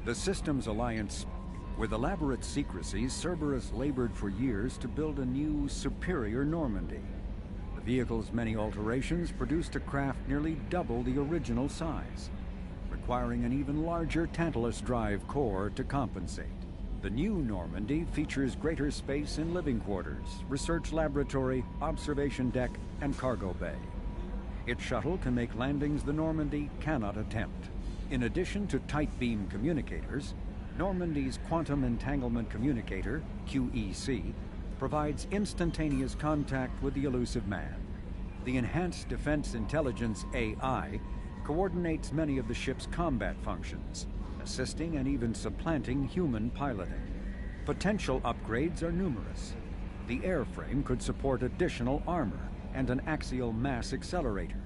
The Systems Alliance. With elaborate secrecy, Cerberus labored for years to build a new, superior Normandy. The vehicle's many alterations produced a craft nearly double the original size, requiring an even larger Tantalus drive core to compensate. The new Normandy features greater space in living quarters, research laboratory, observation deck, and cargo bay. Its shuttle can make landings the Normandy cannot attempt. In addition to tight beam communicators, Normandy's Quantum Entanglement Communicator, QEC, provides instantaneous contact with the elusive man. The Enhanced Defense Intelligence AI coordinates many of the ship's combat functions, assisting and even supplanting human piloting. Potential upgrades are numerous. The airframe could support additional armor and an axial mass accelerator.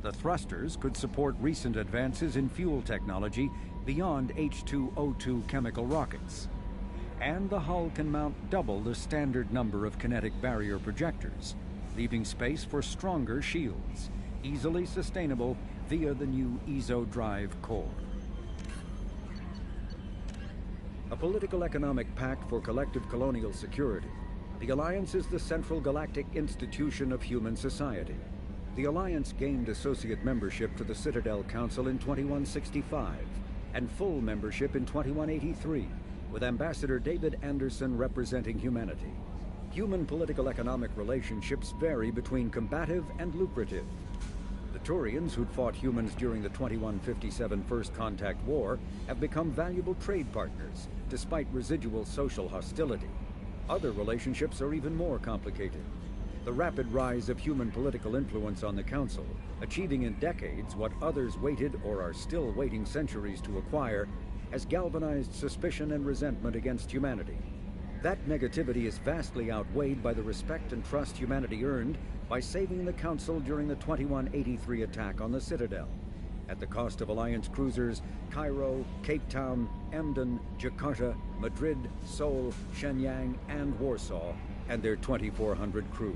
The thrusters could support recent advances in fuel technology beyond H2O2 chemical rockets. And the hull can mount double the standard number of kinetic barrier projectors, leaving space for stronger shields, easily sustainable via the new EZO drive core. A political economic pact for collective colonial security, the Alliance is the central galactic institution of human society. The Alliance gained associate membership to the Citadel Council in 2165, and full membership in 2183, with Ambassador David Anderson representing humanity. Human political-economic relationships vary between combative and lucrative. The Turians, who'd fought humans during the 2157 First Contact War, have become valuable trade partners, despite residual social hostility. Other relationships are even more complicated. The rapid rise of human political influence on the Council, achieving in decades what others waited or are still waiting centuries to acquire, has galvanized suspicion and resentment against humanity. That negativity is vastly outweighed by the respect and trust humanity earned by saving the Council during the 2183 attack on the Citadel, at the cost of Alliance cruisers Cairo, Cape Town, Emden, Jakarta, Madrid, Seoul, Shenyang, and Warsaw, and their 2,400 crew.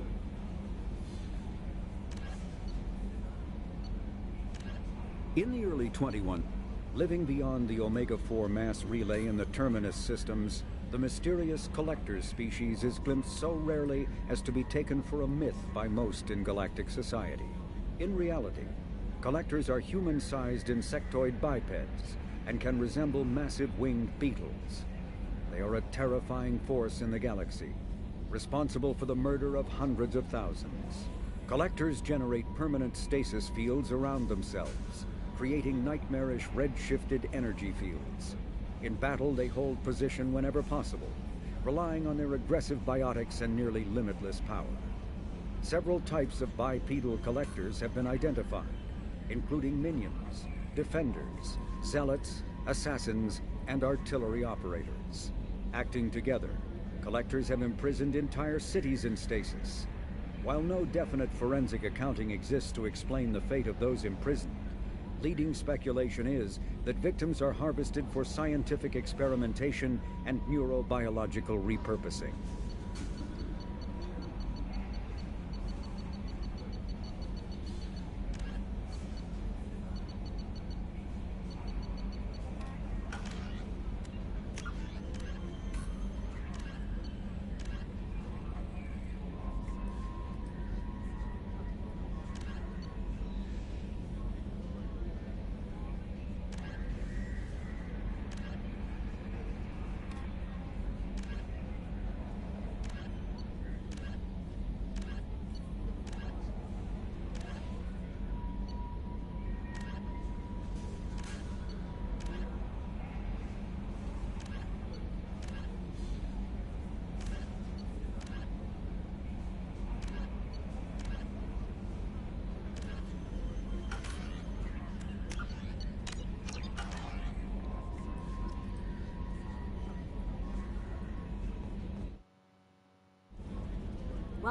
In the early 21, living beyond the Omega-4 mass relay in the Terminus systems, the mysterious Collectors species is glimpsed so rarely as to be taken for a myth by most in galactic society. In reality, Collectors are human-sized insectoid bipeds and can resemble massive winged beetles. They are a terrifying force in the galaxy, responsible for the murder of hundreds of thousands. Collectors generate permanent stasis fields around themselves, creating nightmarish red-shifted energy fields. In battle, they hold position whenever possible, relying on their aggressive biotics and nearly limitless power. Several types of bipedal Collectors have been identified, including minions, defenders, zealots, assassins, and artillery operators. Acting together, Collectors have imprisoned entire cities in stasis. While no definite forensic accounting exists to explain the fate of those imprisoned, leading speculation is that victims are harvested for scientific experimentation and neurobiological repurposing.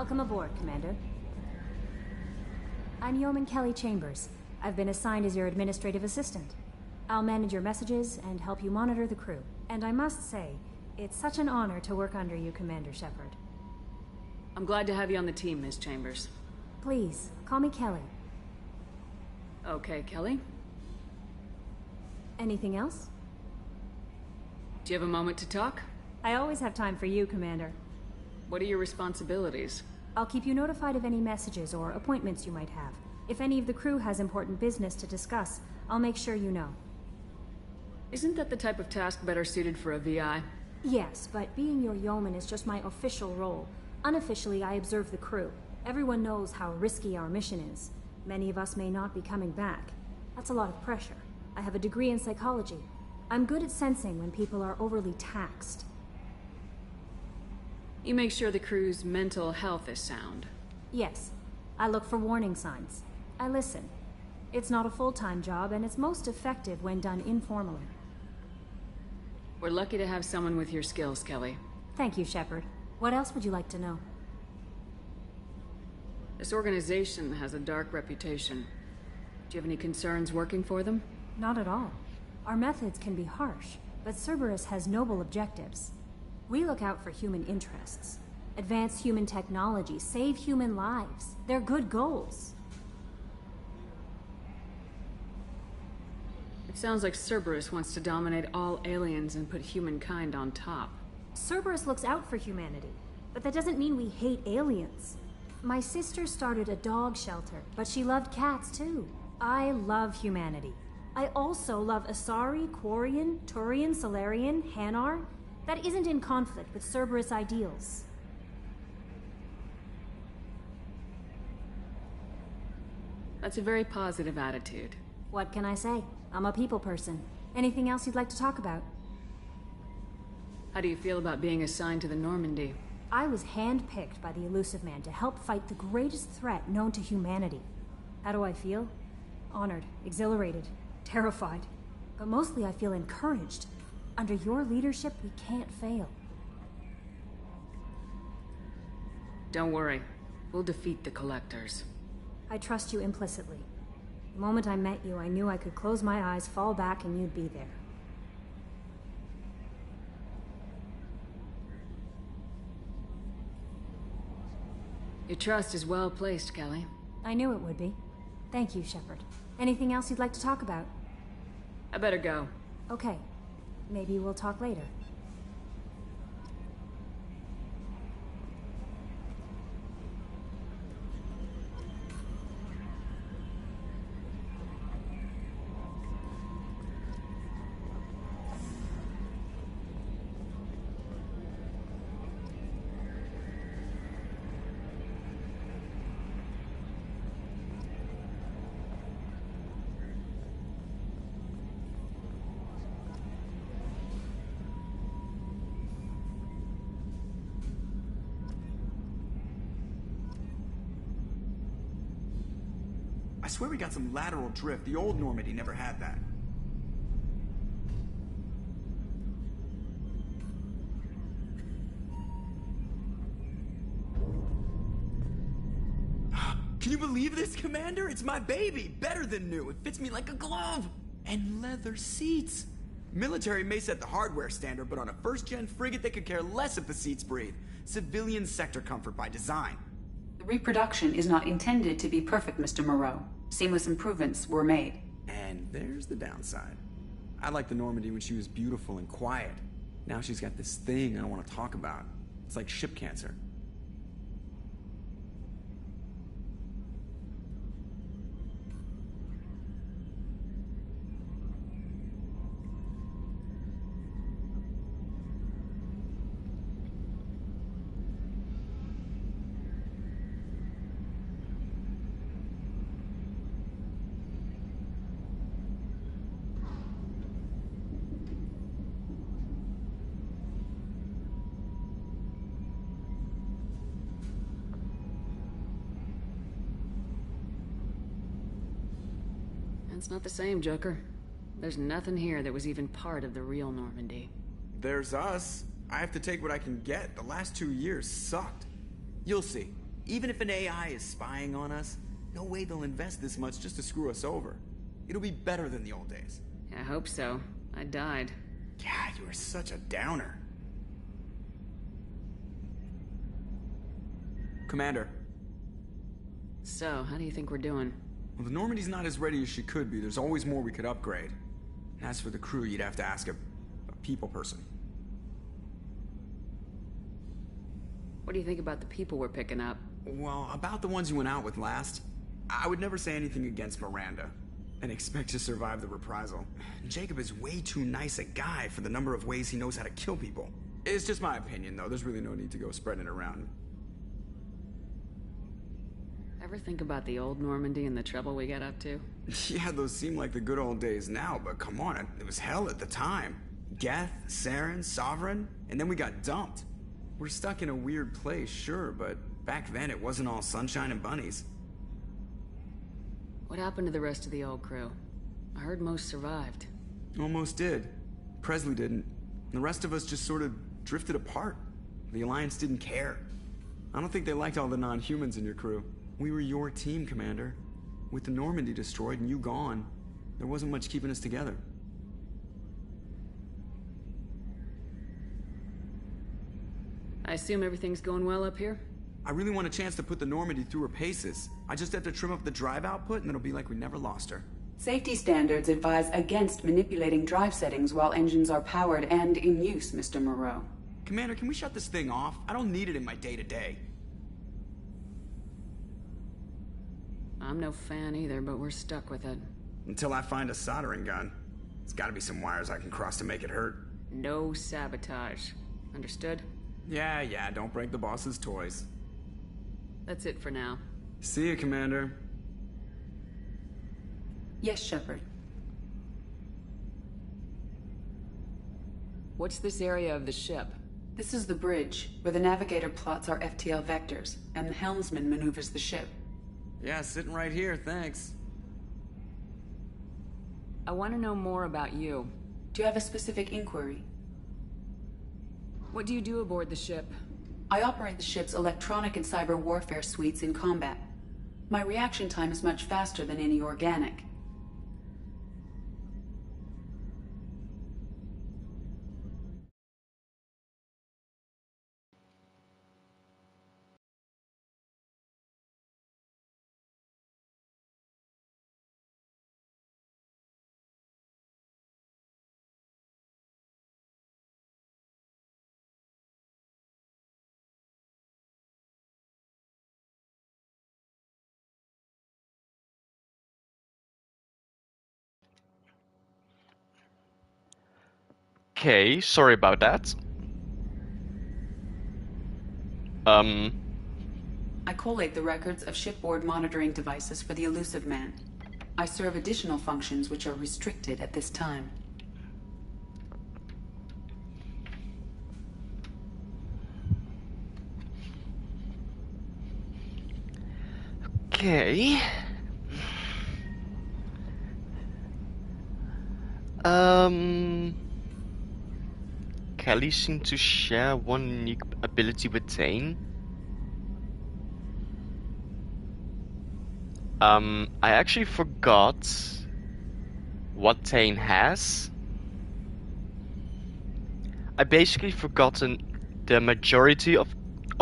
Welcome aboard, Commander. I'm Yeoman Kelly Chambers. I've been assigned as your administrative assistant. I'll manage your messages and help you monitor the crew. And I must say, it's such an honor to work under you, Commander Shepard. I'm glad to have you on the team, Miss Chambers. Please, call me Kelly. Okay, Kelly. Anything else? Do you have a moment to talk? I always have time for you, Commander. What are your responsibilities? I'll keep you notified of any messages or appointments you might have. If any of the crew has important business to discuss, I'll make sure you know. Isn't that the type of task better suited for a VI? Yes, but being your yeoman is just my official role. Unofficially, I observe the crew. Everyone knows how risky our mission is. Many of us may not be coming back. That's a lot of pressure. I have a degree in psychology. I'm good at sensing when people are overly taxed. You make sure the crew's mental health is sound. Yes. I look for warning signs. I listen. It's not a full-time job, and it's most effective when done informally. We're lucky to have someone with your skills, Kelly. Thank you, Shepard. What else would you like to know? This organization has a dark reputation. Do you have any concerns working for them? Not at all. Our methods can be harsh, but Cerberus has noble objectives. We look out for human interests. Advance human technology, save human lives. They're good goals. It sounds like Cerberus wants to dominate all aliens and put humankind on top. Cerberus looks out for humanity, but that doesn't mean we hate aliens. My sister started a dog shelter, but she loved cats too. I love humanity. I also love Asari, Quarian, Turian, Solarian, Hanar. That isn't in conflict with Cerberus ideals. That's a very positive attitude. What can I say? I'm a people person. Anything else you'd like to talk about? How do you feel about being assigned to the Normandy? I was handpicked by the Elusive Man to help fight the greatest threat known to humanity. How do I feel? Honored, exhilarated, terrified. But mostly I feel encouraged. Under your leadership, we can't fail. Don't worry. We'll defeat the Collectors. I trust you implicitly. The moment I met you, I knew I could close my eyes, fall back, and you'd be there. Your trust is well placed, Kelly. I knew it would be. Thank you, Shepard. Anything else you'd like to talk about? I better go. Okay. Maybe we'll talk later. I swear we got some lateral drift. The old Normandy never had that. Can you believe this, Commander? It's my baby! Better than new. It fits me like a glove! And leather seats. Military may set the hardware standard, but on a first-gen frigate, they could care less if the seats breathe. Civilian sector comfort by design. The reproduction is not intended to be perfect, Mr. Moreau. Seamless improvements were made. And there's the downside. I liked the Normandy when she was beautiful and quiet. Now she's got this thing I don't want to talk about. It's like ship cancer. It's not the same, Joker. There's nothing here that was even part of the real Normandy. There's us. I have to take what I can get. The last 2 years sucked. You'll see. Even if an AI is spying on us, no way they'll invest this much just to screw us over. It'll be better than the old days. I hope so. I died. Yeah, you were such a downer. Commander. So, how do you think we're doing? Well, the Normandy's not as ready as she could be. There's always more we could upgrade. And as for the crew, you'd have to ask a people person. What do you think about the people we're picking up? Well, about the ones you went out with last, I would never say anything against Miranda and expect to survive the reprisal. Jacob is way too nice a guy for the number of ways he knows how to kill people. It's just my opinion, though. There's really no need to go spreading it around. Ever think about the old Normandy and the trouble we got up to? Yeah, those seem like the good old days now, but come on, it was hell at the time. Geth, Saren, Sovereign, and then we got dumped. We're stuck in a weird place, sure, but back then it wasn't all sunshine and bunnies. What happened to the rest of the old crew? I heard most survived. Almost did. Presley didn't. The rest of us just sort of drifted apart. The Alliance didn't care. I don't think they liked all the non-humans in your crew. We were your team, Commander. With the Normandy destroyed and you gone, there wasn't much keeping us together. I assume everything's going well up here? I really want a chance to put the Normandy through her paces. I just have to trim up the drive output and it'll be like we never lost her. Safety standards advise against manipulating drive settings while engines are powered and in use, Mr. Moreau. Commander, can we shut this thing off? I don't need it in my day-to-day. I'm no fan either, but we're stuck with it. Until I find a soldering gun. There's gotta be some wires I can cross to make it hurt. No sabotage. Understood? Yeah, don't break the boss's toys. That's it for now. See you, Commander. Yes, Shepard. What's this area of the ship? This is the bridge, where the navigator plots our FTL vectors, and the helmsman maneuvers the ship. Yeah, sitting right here, thanks. I want to know more about you. Do you have a specific inquiry? What do you do aboard the ship? I operate the ship's electronic and cyber warfare suites in combat. My reaction time is much faster than any organic. Okay, sorry about that. I collate the records of shipboard monitoring devices for the Elusive Man. I serve additional functions which are restricted at this time. Okay. Kelly seemed to share one unique ability with Tane. I actually forgot what Tane has. I basically forgotten the majority of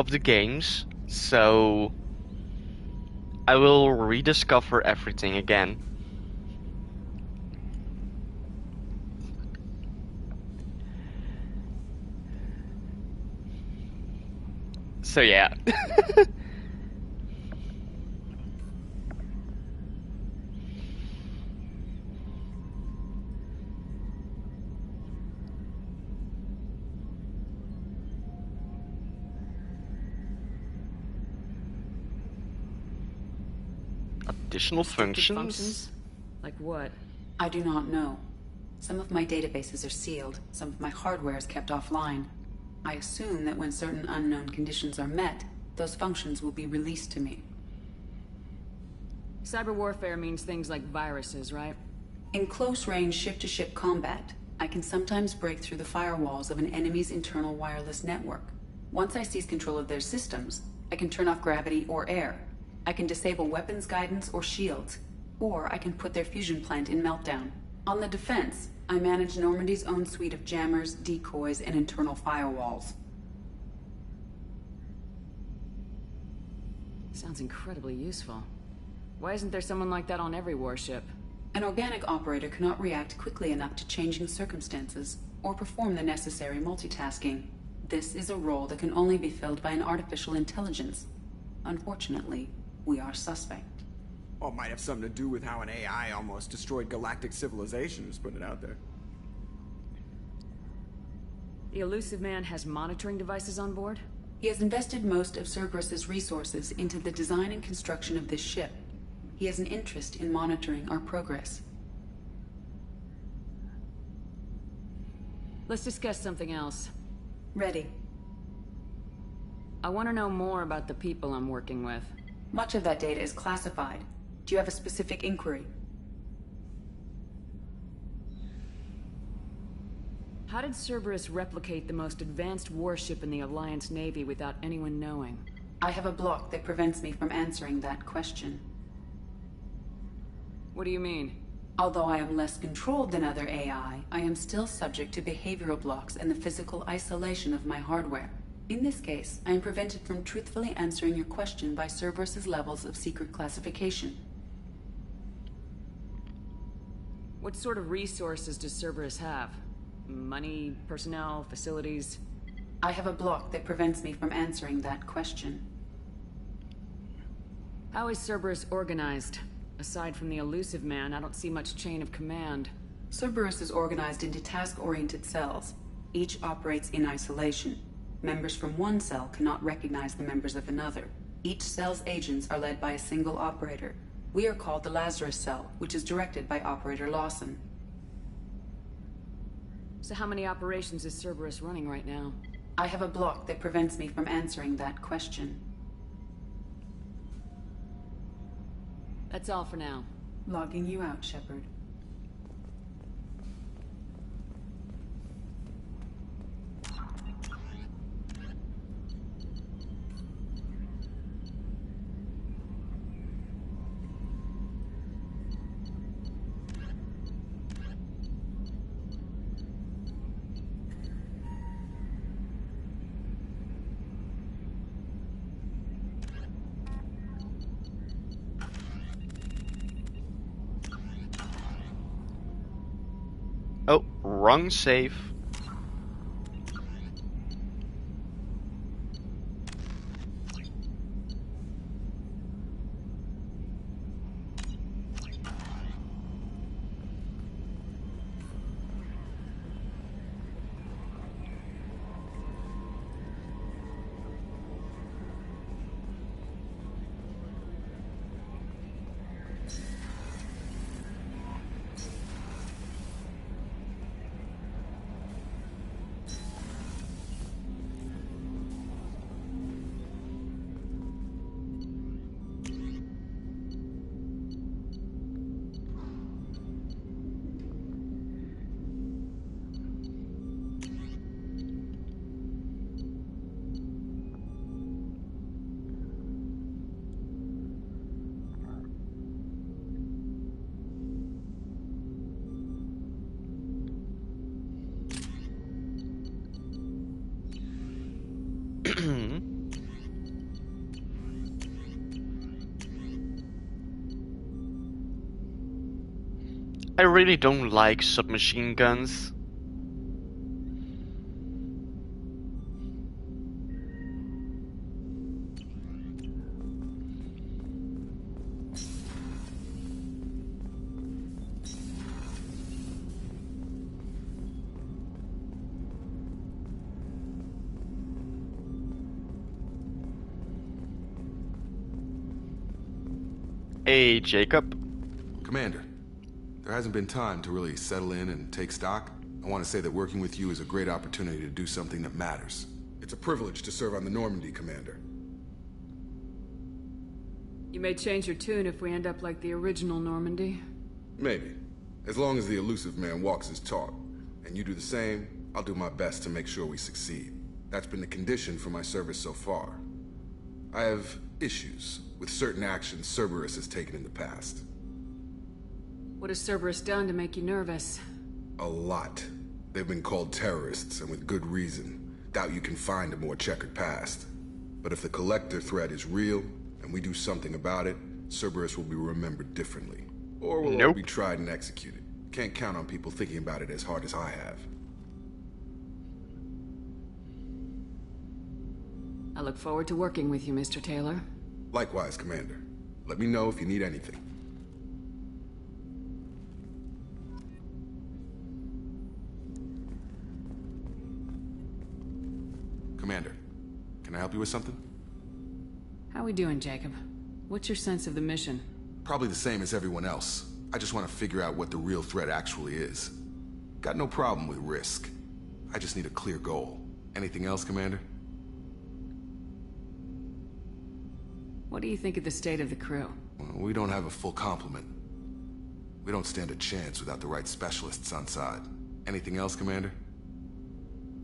the games, so I will rediscover everything again. So yeah. Additional functions? Like what? I do not know. Some of my databases are sealed, some of my hardware is kept offline. I assume that when certain unknown conditions are met, those functions will be released to me. Cyber warfare means things like viruses, right? In close-range ship-to-ship combat, I can sometimes break through the firewalls of an enemy's internal wireless network. Once I seize control of their systems, I can turn off gravity or air. I can disable weapons guidance or shields, or I can put their fusion plant in meltdown. On the defense, I manage Normandy's own suite of jammers, decoys, and internal firewalls. Sounds incredibly useful. Why isn't there someone like that on every warship? An organic operator cannot react quickly enough to changing circumstances, or perform the necessary multitasking. This is a role that can only be filled by an artificial intelligence. Unfortunately, we are suspect. Well, it might have something to do with how an AI almost destroyed galactic civilization, just putting it out there. The elusive man has monitoring devices on board? He has invested most of Cerberus's resources into the design and construction of this ship. He has an interest in monitoring our progress. Let's discuss something else. Ready. I want to know more about the people I'm working with. Much of that data is classified. Do you have a specific inquiry? How did Cerberus replicate the most advanced warship in the Alliance Navy without anyone knowing? I have a block that prevents me from answering that question. What do you mean? Although I am less controlled than other AI, I am still subject to behavioral blocks and the physical isolation of my hardware. In this case, I am prevented from truthfully answering your question by Cerberus's levels of secret classification. What sort of resources does Cerberus have? Money, personnel, facilities? I have a block that prevents me from answering that question. How is Cerberus organized? Aside from the elusive man, I don't see much chain of command. Cerberus is organized into task-oriented cells. Each operates in isolation. Members from one cell cannot recognize the members of another. Each cell's agents are led by a single operator. We are called the Lazarus Cell, which is directed by Operator Lawson. So how many operations is Cerberus running right now? I have a block that prevents me from answering that question. That's all for now. Logging you out, Shepard. Oh, wrong save. I really don't like submachine guns. Hey, Jacob. Commander, there hasn't been time to really settle in and take stock. I want to say that working with you is a great opportunity to do something that matters. It's a privilege to serve on the Normandy, Commander. You may change your tune if we end up like the original Normandy. Maybe. As long as the elusive man walks his talk, and you do the same, I'll do my best to make sure we succeed. That's been the condition for my service so far. I have issues with certain actions Cerberus has taken in the past. What has Cerberus done to make you nervous? A lot. They've been called terrorists, and with good reason. Doubt you can find a more checkered past. But if the Collector threat is real, and we do something about it, Cerberus will be remembered differently. Or will all be tried and executed. Can't count on people thinking about it as hard as I have. I look forward to working with you, Mr. Taylor. Likewise, Commander. Let me know if you need anything. Commander, can I help you with something? How we doing, Jacob? What's your sense of the mission? Probably the same as everyone else. I just want to figure out what the real threat actually is. Got no problem with risk. I just need a clear goal. Anything else, Commander? What do you think of the state of the crew? Well, we don't have a full complement. We don't stand a chance without the right specialists on side. Anything else, Commander?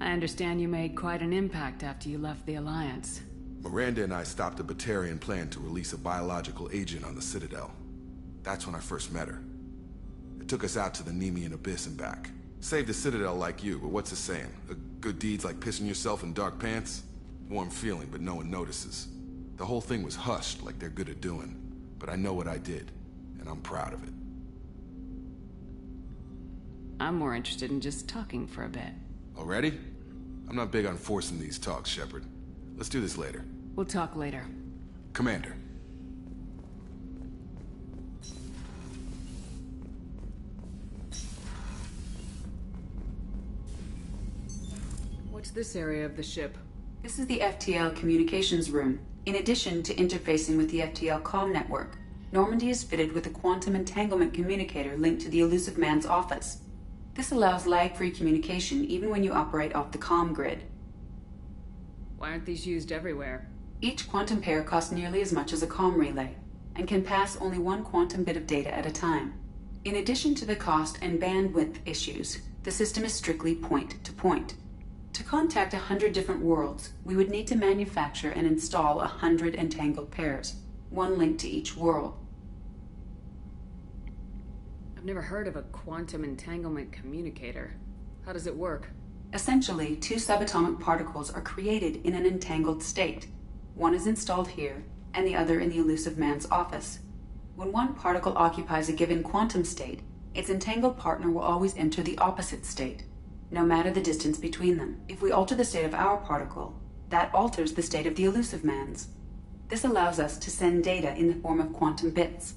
I understand you made quite an impact after you left the Alliance. Miranda and I stopped a Batarian plan to release a biological agent on the Citadel. That's when I first met her. It took us out to the Nemean Abyss and back. Saved the Citadel like you, but what's the saying? A good deed's like pissing yourself in dark pants? Warm feeling, but no one notices. The whole thing was hushed like they're good at doing. But I know what I did, and I'm proud of it. I'm more interested in just talking for a bit. Already? I'm not big on forcing these talks, Shepard. Let's do this later. We'll talk later. Commander. What's this area of the ship? This is the FTL communications room. In addition to interfacing with the FTL comm network, Normandy is fitted with a quantum entanglement communicator linked to the Elusive Man's office. This allows lag-free communication even when you operate off the comm grid. Why aren't these used everywhere? Each quantum pair costs nearly as much as a comm relay, and can pass only one quantum bit of data at a time. In addition to the cost and bandwidth issues, the system is strictly point-to-point. To contact 100 different worlds, we would need to manufacture and install 100 entangled pairs, one linked to each world. I've never heard of a quantum entanglement communicator. How does it work? Essentially, two subatomic particles are created in an entangled state. One is installed here, and the other in the Elusive Man's office. When one particle occupies a given quantum state, its entangled partner will always enter the opposite state, no matter the distance between them. If we alter the state of our particle, that alters the state of the Elusive Man's. This allows us to send data in the form of quantum bits.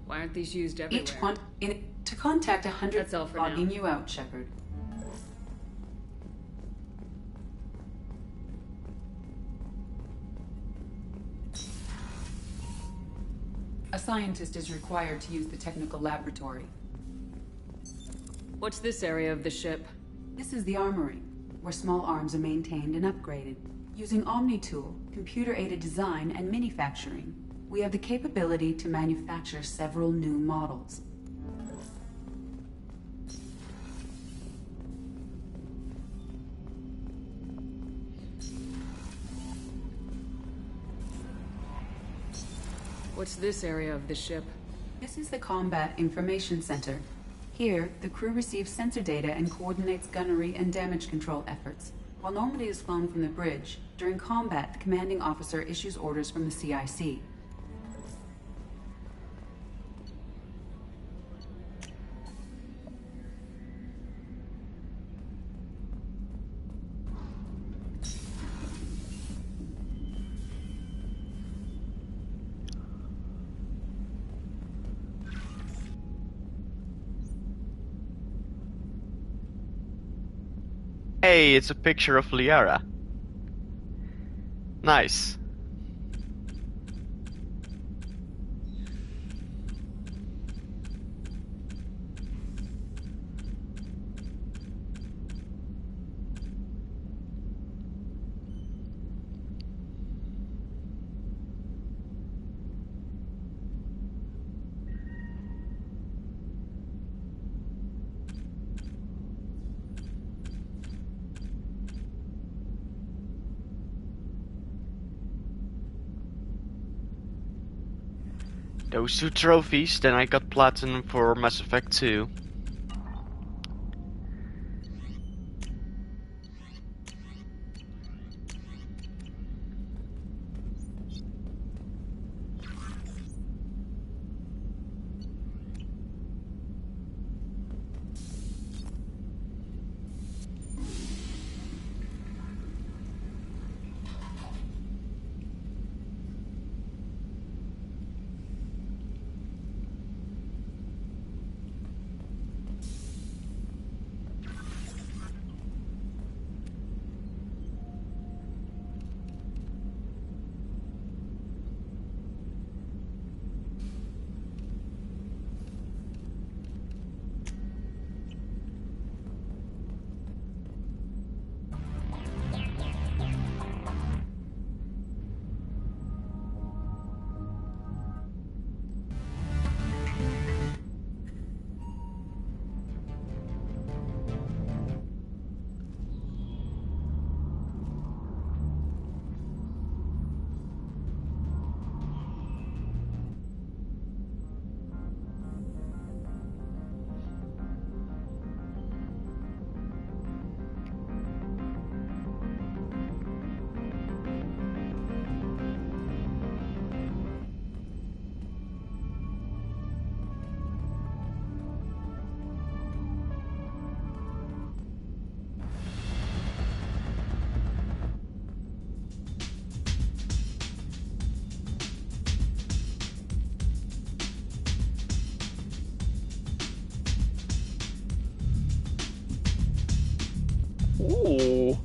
Why aren't these used everywhere? To contact 100... That's all for logging now. you out, Shepard. A scientist is required to use the technical laboratory. What's this area of the ship? This is the armory, where small arms are maintained and upgraded. Using Omni-Tool, computer-aided design, and manufacturing, we have the capability to manufacture several new models. What's this area of the ship? This is the Combat Information Center. Here, the crew receives sensor data and coordinates gunnery and damage control efforts. While Normandy is flown from the bridge, during combat, the commanding officer issues orders from the CIC. Hey, it's a picture of Liara. Nice. Those two trophies, then I got platinum for Mass Effect 2. Ooh.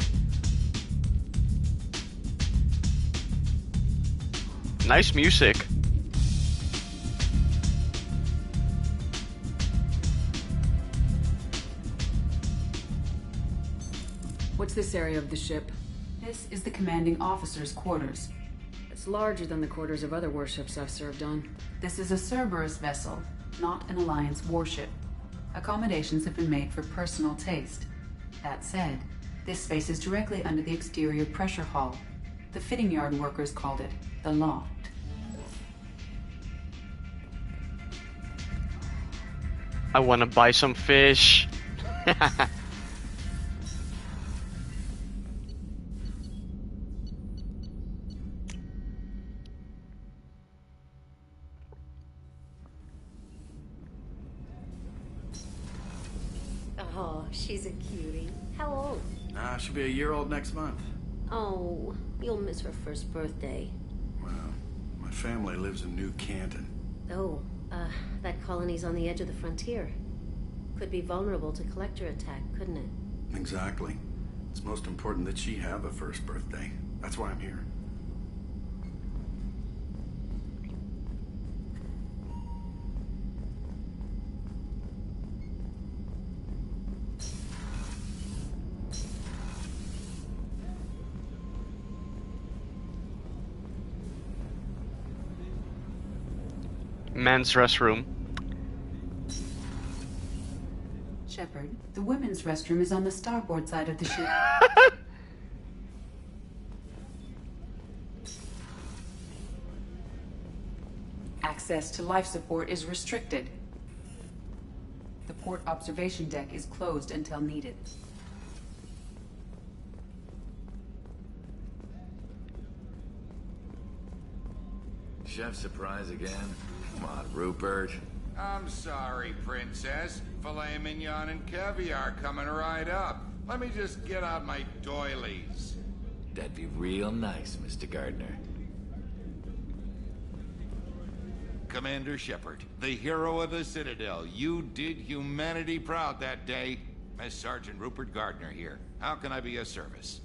Nice music. What's this area of the ship? This is the commanding officer's quarters. It's larger than the quarters of other warships I've served on. This is a Cerberus vessel, not an Alliance warship. Accommodations have been made for personal taste. That said, this space is directly under the exterior pressure hull. The fitting yard workers called it the loft. I wanna buy some fish. Oh, she's a cutie. How old? She'll be a year old next month. Oh, you'll miss her first birthday. Well, my family lives in New Canton. Oh, that colony's on the edge of the frontier. Could be vulnerable to collector attack, couldn't it? Exactly. It's most important that she have a first birthday. That's why I'm here. Men's restroom. Shepard, the women's restroom is on the starboard side of the ship. Access to life support is restricted. The port observation deck is closed until needed. Chef surprise again? Come on, Rupert. I'm sorry, Princess. Filet mignon and caviar coming right up. Let me just get out my doilies. That'd be real nice, Mr. Gardner. Commander Shepard, the hero of the Citadel. You did humanity proud that day. Miss Sergeant Rupert Gardner here. How can I be of service?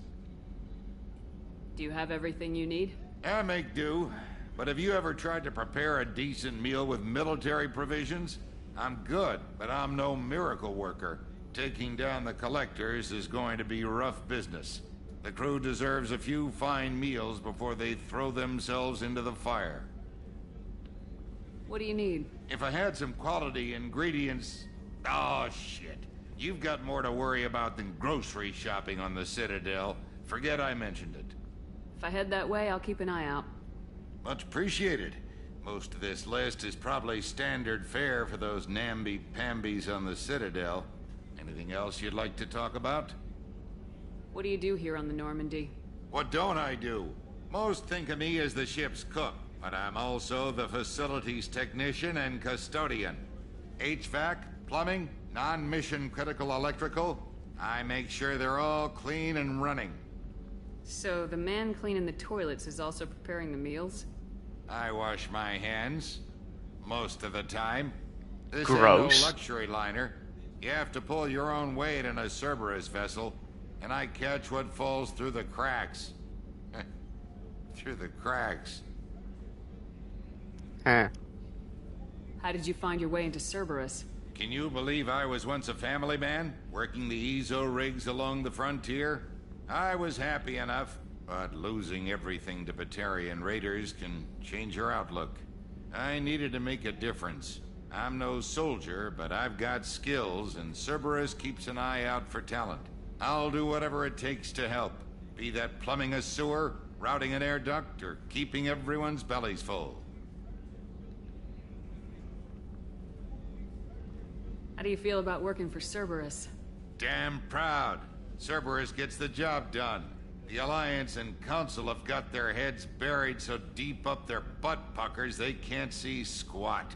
Do you have everything you need? I make do. But have you ever tried to prepare a decent meal with military provisions? I'm good, but I'm no miracle worker. Taking down the collectors is going to be rough business. The crew deserves a few fine meals before they throw themselves into the fire. What do you need? If I had some quality ingredients... Oh, shit. You've got more to worry about than grocery shopping on the Citadel. Forget I mentioned it. If I head that way, I'll keep an eye out. Much appreciated. Most of this list is probably standard fare for those namby-pambies on the Citadel. Anything else you'd like to talk about? What do you do here on the Normandy? What don't I do? Most think of me as the ship's cook, but I'm also the facilities technician and custodian. HVAC, plumbing, non-mission critical electrical. I make sure they're all clean and running. So the man cleaning the toilets is also preparing the meals? I wash my hands. Most of the time. This Gross. ain't no luxury liner. You have to pull your own weight in a Cerberus vessel, and I catch what falls through the cracks. Through the cracks. Huh. How did you find your way into Cerberus? Can you believe I was once a family man, working the EZO rigs along the frontier? I was happy enough, but losing everything to Batarian raiders can change your outlook. I needed to make a difference. I'm no soldier, but I've got skills, and Cerberus keeps an eye out for talent. I'll do whatever it takes to help, be that plumbing a sewer, routing an air duct, or keeping everyone's bellies full. How do you feel about working for Cerberus? Damn proud. Cerberus gets the job done. The Alliance and Council have got their heads buried so deep up their butt puckers they can't see squat.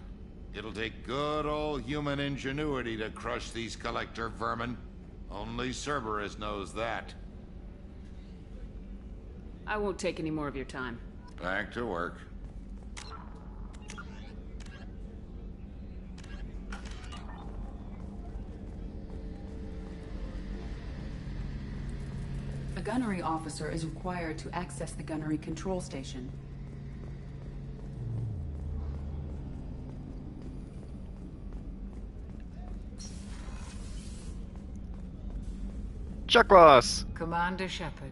It'll take good old human ingenuity to crush these collector vermin. Only Cerberus knows that. I won't take any more of your time. Back to work. gunnery officer is required to access the gunnery control station. Chakras! Commander Shepard,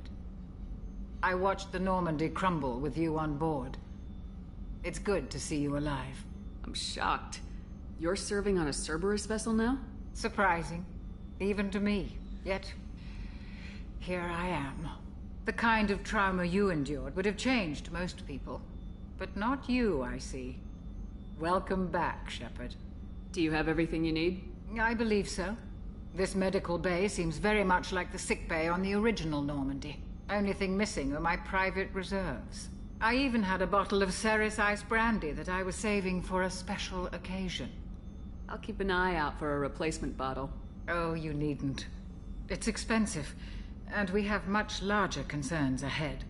I watched the Normandy crumble with you on board. It's good to see you alive. I'm shocked. You're serving on a Cerberus vessel now? Surprising, even to me. Yet, here I am. The kind of trauma you endured would have changed most people. But not you, I see. Welcome back, Shepard. Do you have everything you need? I believe so. This medical bay seems very much like the sick bay on the original Normandy. Only thing missing are my private reserves. I even had a bottle of Ceres Ice brandy that I was saving for a special occasion. I'll keep an eye out for a replacement bottle. Oh, you needn't. It's expensive, and we have much larger concerns ahead.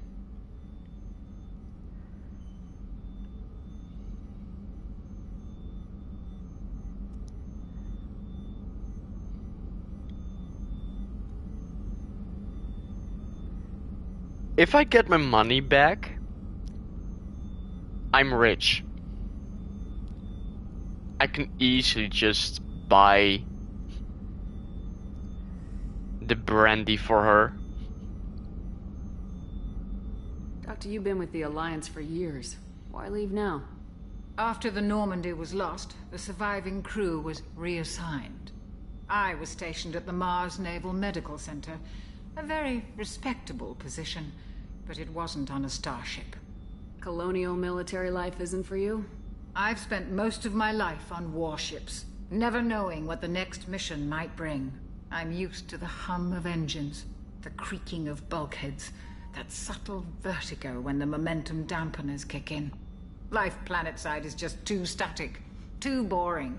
If I get my money back, I'm rich. I can easily just buy the brandy for her. Doctor, you've been with the Alliance for years. Why leave now? After the Normandy was lost, the surviving crew was reassigned. I was stationed at the Mars Naval Medical Center, a very respectable position, but it wasn't on a starship. Colonial military life isn't for you? I've spent most of my life on warships, never knowing what the next mission might bring. I'm used to the hum of engines, the creaking of bulkheads, that subtle vertigo when the momentum dampeners kick in. Life planetside is just too static, too boring.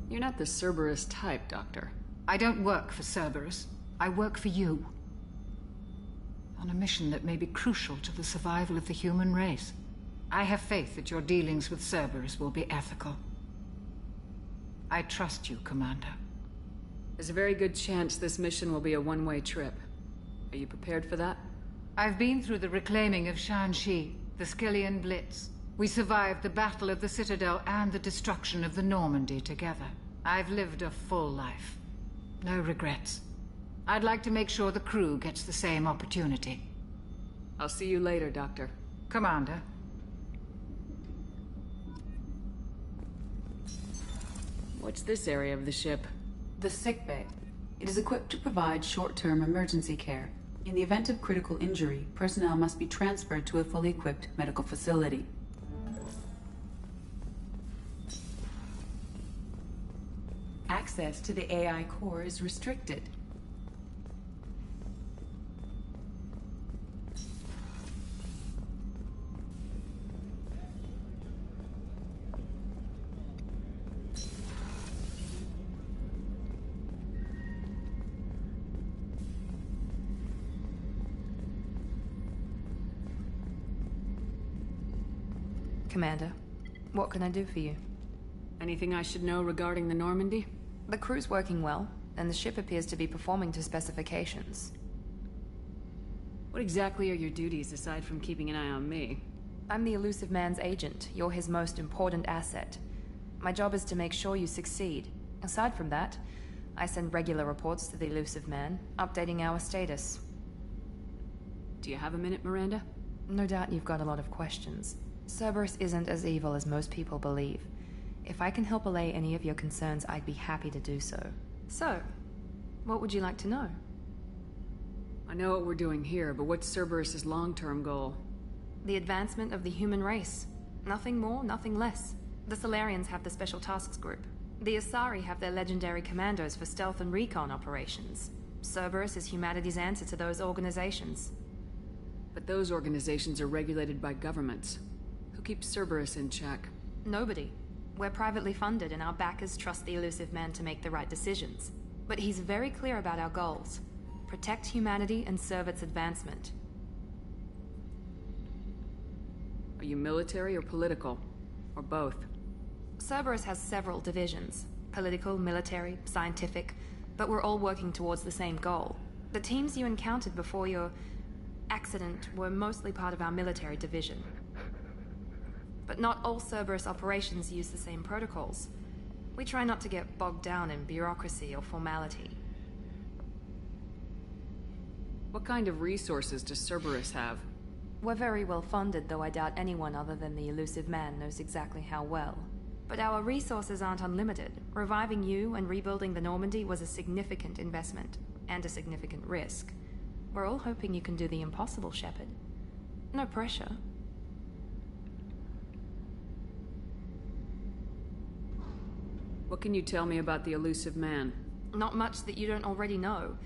You're not the Cerberus type, Doctor. I don't work for Cerberus. I work for you. On a mission that may be crucial to the survival of the human race. I have faith that your dealings with Cerberus will be ethical. I trust you, Commander. There's a very good chance this mission will be a one-way trip. Are you prepared for that? I've been through the reclaiming of Shanxi, the Skillian Blitz. We survived the Battle of the Citadel and the destruction of the Normandy together. I've lived a full life. No regrets. I'd like to make sure the crew gets the same opportunity. I'll see you later, Doctor. Commander. What's this area of the ship? The sickbay. It is equipped to provide short-term emergency care. In the event of critical injury, personnel must be transferred to a fully equipped medical facility. Access to the AI core is restricted. Commander, what can I do for you? Anything I should know regarding the Normandy? The crew's working well, and the ship appears to be performing to specifications. What exactly are your duties aside from keeping an eye on me? I'm the Elusive Man's agent. You're his most important asset. My job is to make sure you succeed. Aside from that, I send regular reports to the Elusive Man, updating our status. Do you have a minute, Miranda? No doubt you've got a lot of questions. Cerberus isn't as evil as most people believe. If I can help allay any of your concerns, I'd be happy to do so. So, what would you like to know? I know what we're doing here, but what's Cerberus's long-term goal? The advancement of the human race. Nothing more, nothing less. The Solarians have the Special Tasks Group. The Asari have their legendary commandos for stealth and recon operations. Cerberus is humanity's answer to those organizations. But those organizations are regulated by governments. Who keeps Cerberus in check? Nobody. We're privately funded and our backers trust the Elusive Man to make the right decisions. But he's very clear about our goals. Protect humanity and serve its advancement. Are you military or political? Or both? Cerberus has several divisions. Political, military, scientific, but we're all working towards the same goal. The teams you encountered before your accident were mostly part of our military division. But not all Cerberus operations use the same protocols. We try not to get bogged down in bureaucracy or formality. What kind of resources does Cerberus have? We're very well funded, though I doubt anyone other than the elusive man knows exactly how well. But our resources aren't unlimited. Reviving you and rebuilding the Normandy was a significant investment, and a significant risk. We're all hoping you can do the impossible, Shepard. No pressure. What can you tell me about the elusive man? Not much that you don't already know.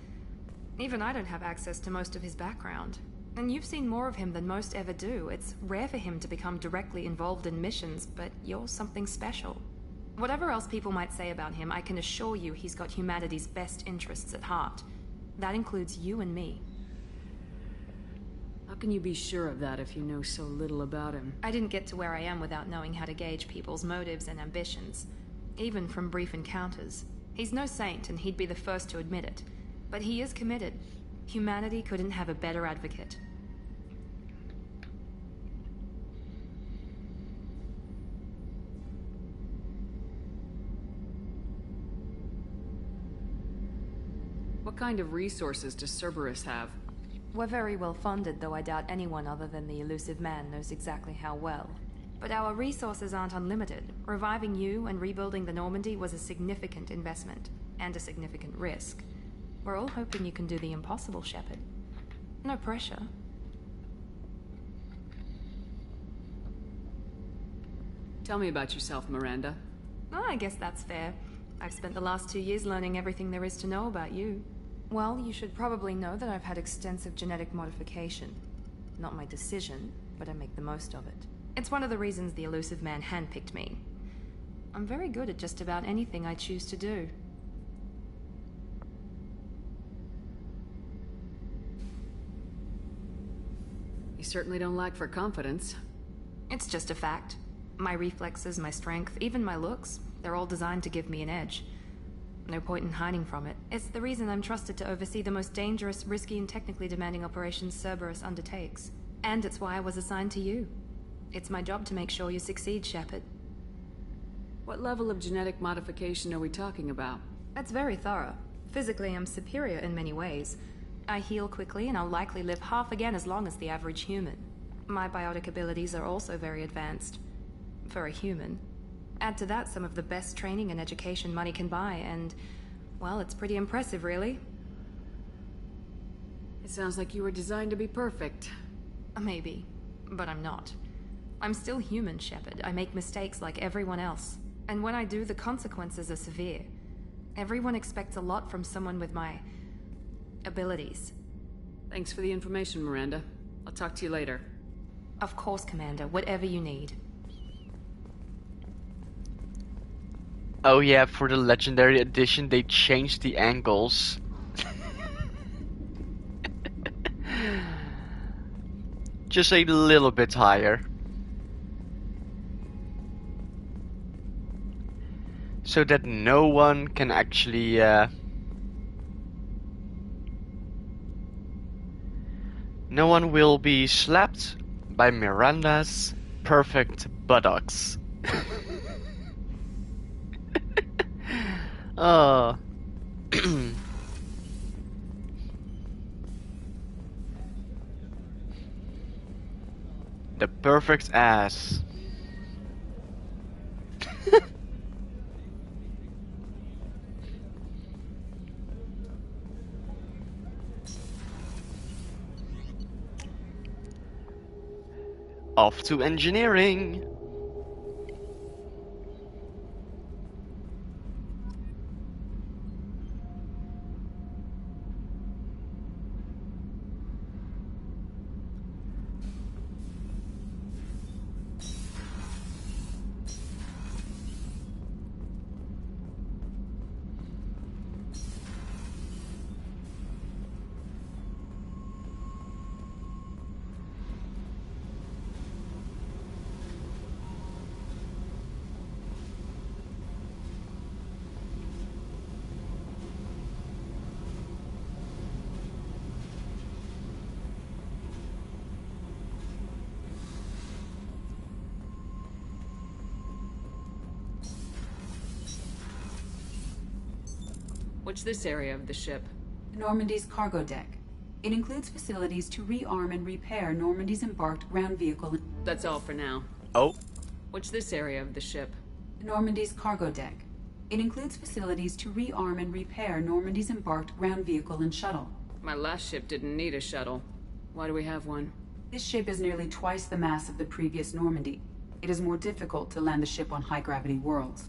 Even I don't have access to most of his background. And you've seen more of him than most ever do. It's rare for him to become directly involved in missions, but you're something special. Whatever else people might say about him, I can assure you he's got humanity's best interests at heart. That includes you and me. How can you be sure of that if you know so little about him? I didn't get to where I am without knowing how to gauge people's motives and ambitions. Even from brief encounters. He's no saint, and he'd be the first to admit it. But he is committed. Humanity couldn't have a better advocate. What kind of resources does Cerberus have? We're very well funded, though I doubt anyone other than the elusive man knows exactly how well. But our resources aren't unlimited. Reviving you and rebuilding the Normandy was a significant investment, and a significant risk. We're all hoping you can do the impossible, Shepard. No pressure. Tell me about yourself, Miranda. Oh, I guess that's fair. I've spent the last 2 years learning everything there is to know about you. Well, you should probably know that I've had extensive genetic modification. Not my decision, but I make the most of it. It's one of the reasons the elusive man handpicked me. I'm very good at just about anything I choose to do. You certainly don't lack for confidence. It's just a fact. My reflexes, my strength, even my looks, they're all designed to give me an edge. No point in hiding from it. It's the reason I'm trusted to oversee the most dangerous, risky, and technically demanding operations Cerberus undertakes. And it's why I was assigned to you. It's my job to make sure you succeed, Shepard. What level of genetic modification are we talking about? That's very thorough. Physically, I'm superior in many ways. I heal quickly, and I'll likely live half again as long as the average human. My biotic abilities are also very advanced. For a human. Add to that some of the best training and education money can buy, and, well, it's pretty impressive, really. It sounds like you were designed to be perfect. Maybe, but I'm not. I'm still human, Shepard. I make mistakes like everyone else. And when I do, the consequences are severe. Everyone expects a lot from someone with my abilities. Thanks for the information, Miranda. I'll talk to you later. Of course, Commander. Whatever you need. Oh yeah, for the Legendary Edition they changed the angles. Just a little bit higher. So that no one can actually no one will be slapped by Miranda's perfect buttocks. Oh. The perfect ass. Off to engineering. What's this area of the ship? Normandy's cargo deck. It includes facilities to rearm and repair Normandy's embarked ground vehicle. That's all for now. Oh. What's this area of the ship? Normandy's cargo deck. It includes facilities to rearm and repair Normandy's embarked ground vehicle and shuttle. My last ship didn't need a shuttle. Why do we have one? This ship is nearly twice the mass of the previous Normandy. It is more difficult to land the ship on high-gravity worlds.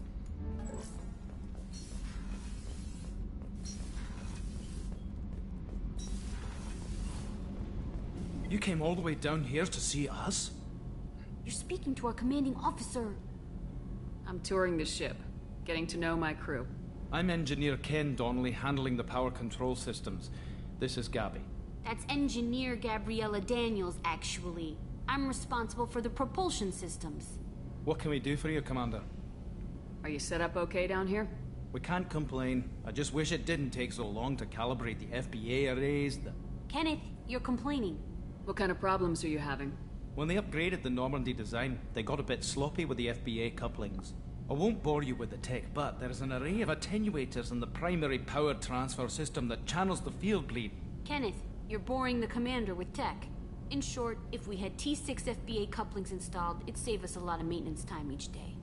You came all the way down here to see us? You're speaking to our commanding officer. I'm touring the ship, getting to know my crew. I'm Engineer Ken Donnelly, handling the power control systems. This is Gabby. That's Engineer Gabriella Daniels, actually. I'm responsible for the propulsion systems. What can we do for you, Commander? Are you set up okay down here? We can't complain. I just wish it didn't take so long to calibrate the FBA arrays. Kenneth, you're complaining. What kind of problems are you having? When they upgraded the Normandy design, they got a bit sloppy with the FBA couplings. I won't bore you with the tech, but there is an array of attenuators in the primary power transfer system that channels the field bleed. Kenneth, you're boring the commander with tech. In short, if we had T6 FBA couplings installed, it'd save us a lot of maintenance time each day.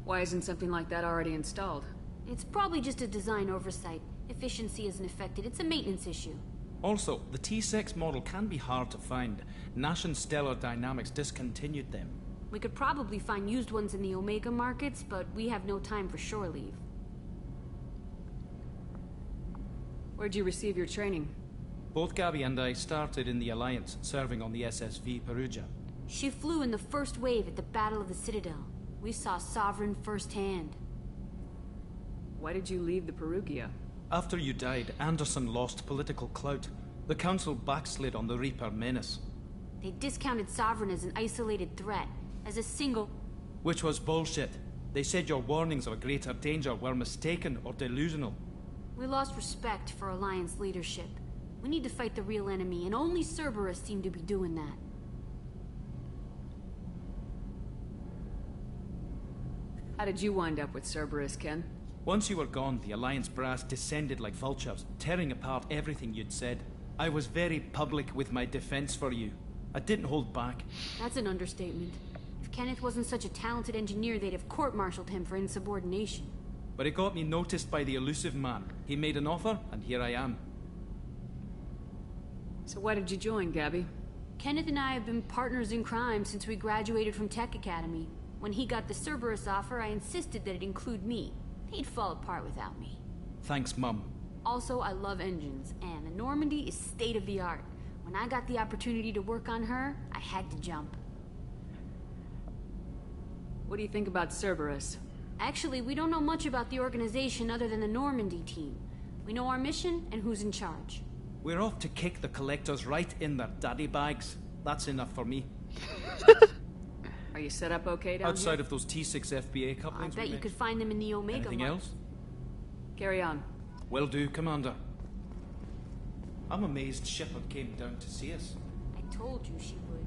Why isn't something like that already installed? It's probably just a design oversight. Efficiency isn't affected, it's a maintenance issue. Also, the T6 model can be hard to find. Nash and Stellar Dynamics discontinued them. We could probably find used ones in the Omega markets, but we have no time for shore leave. Where'd you receive your training? Both Gabby and I started in the Alliance, serving on the SSV Perugia. She flew in the first wave at the Battle of the Citadel. We saw Sovereign firsthand. Why did you leave the Perugia? After you died, Anderson lost political clout. The Council backslid on the Reaper menace. They discounted Sovereign as an isolated threat, as a single... Which was bullshit. They said your warnings of a greater danger were mistaken or delusional. We lost respect for Alliance leadership. We need to fight the real enemy, and only Cerberus seemed to be doing that. How did you wind up with Cerberus, Ken? Once you were gone, the Alliance brass descended like vultures, tearing apart everything you'd said. I was very public with my defense for you. I didn't hold back. That's an understatement. If Kenneth wasn't such a talented engineer, they'd have court-martialed him for insubordination. But it got me noticed by the elusive man. He made an offer, and here I am. So why did you join, Gabby? Kenneth and I have been partners in crime since we graduated from Tech Academy. When he got the Cerberus offer, I insisted that it include me. He'd fall apart without me. Thanks, Mum. Also, I love engines, and the Normandy is state-of-the-art. When I got the opportunity to work on her, I had to jump. What do you think about Cerberus? Actually, we don't know much about the organization other than the Normandy team. We know our mission and who's in charge. We're off to kick the Collectors right in their daddy bags. That's enough for me. Are you set up okay down Outside here? of those T6 FBA couplings? I bet you could find them in the Omega Anything market. else? Carry on. Will do, Commander. I'm amazed Shepard came down to see us. I told you she would.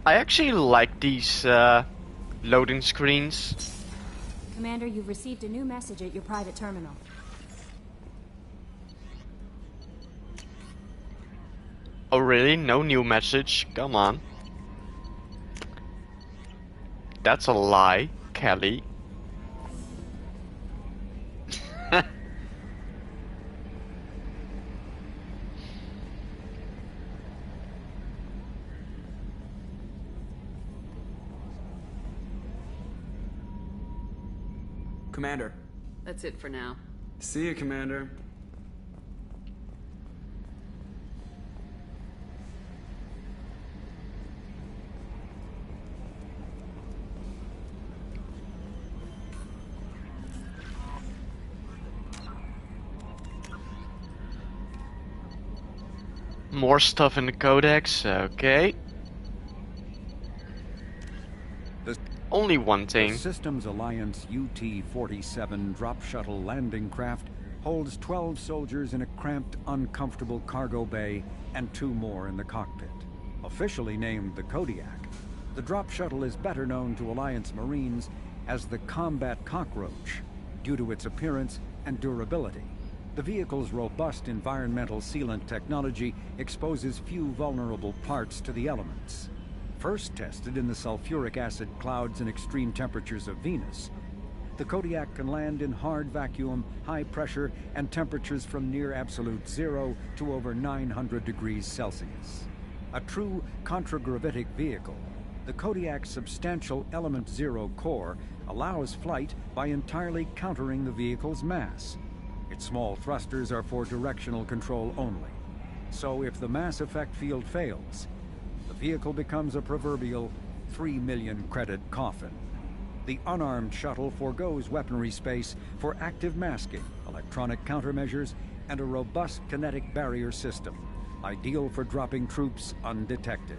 I actually like these loading screens. Commander, you've received a new message at your private terminal. Oh really? No new message? Come on. That's a lie, Kelly. Commander. That's it for now. See you, Commander. More stuff in the codex, okay. Only one thing. The Systems Alliance UT-47 drop shuttle landing craft holds 12 soldiers in a cramped, uncomfortable cargo bay and 2 more in the cockpit. Officially named the Kodiak, the drop shuttle is better known to Alliance Marines as the Combat Cockroach due to its appearance and durability. The vehicle's robust environmental sealant technology exposes few vulnerable parts to the elements. First tested in the sulfuric acid clouds and extreme temperatures of Venus, the Kodiak can land in hard vacuum, high pressure, and temperatures from near absolute zero to over 900 degrees Celsius. A true contragravitic vehicle, the Kodiak's substantial Element Zero core allows flight by entirely countering the vehicle's mass. Its small thrusters are for directional control only. So if the mass effect field fails, the vehicle becomes a proverbial 3 million credit coffin. The unarmed shuttle forgoes weaponry space for active masking, electronic countermeasures, and a robust kinetic barrier system, ideal for dropping troops undetected.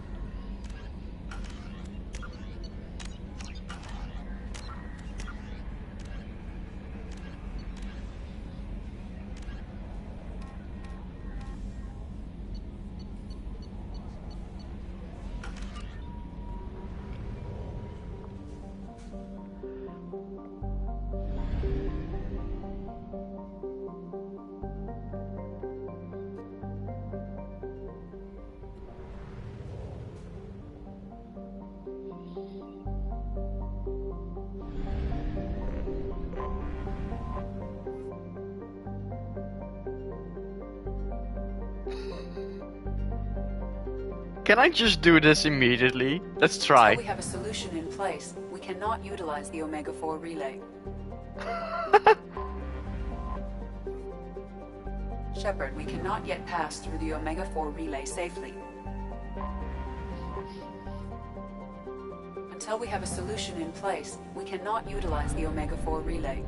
Can I just do this immediately? Let's try. Until we have a solution in place, we cannot utilize the Omega-4 relay. Shepard, we cannot yet pass through the Omega-4 relay safely. Until we have a solution in place, we cannot utilize the Omega-4 relay.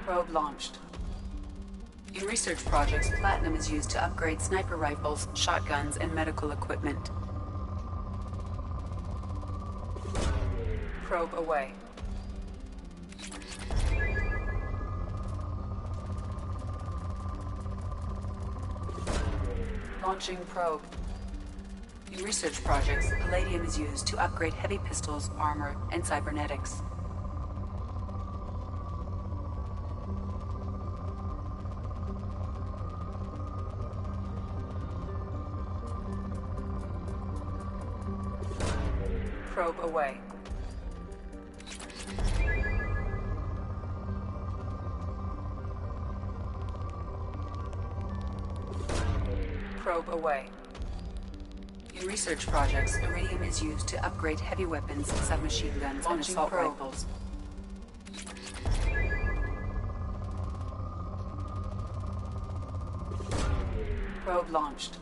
Probe launched. In research projects, platinum is used to upgrade sniper rifles, shotguns, and medical equipment. Probe away. Launching probe. In research projects, palladium is used to upgrade heavy pistols, armor, and cybernetics. Probe away. Probe away. In research projects, iridium is used to upgrade heavy weapons, submachine guns, and assault rifles. Probe launched.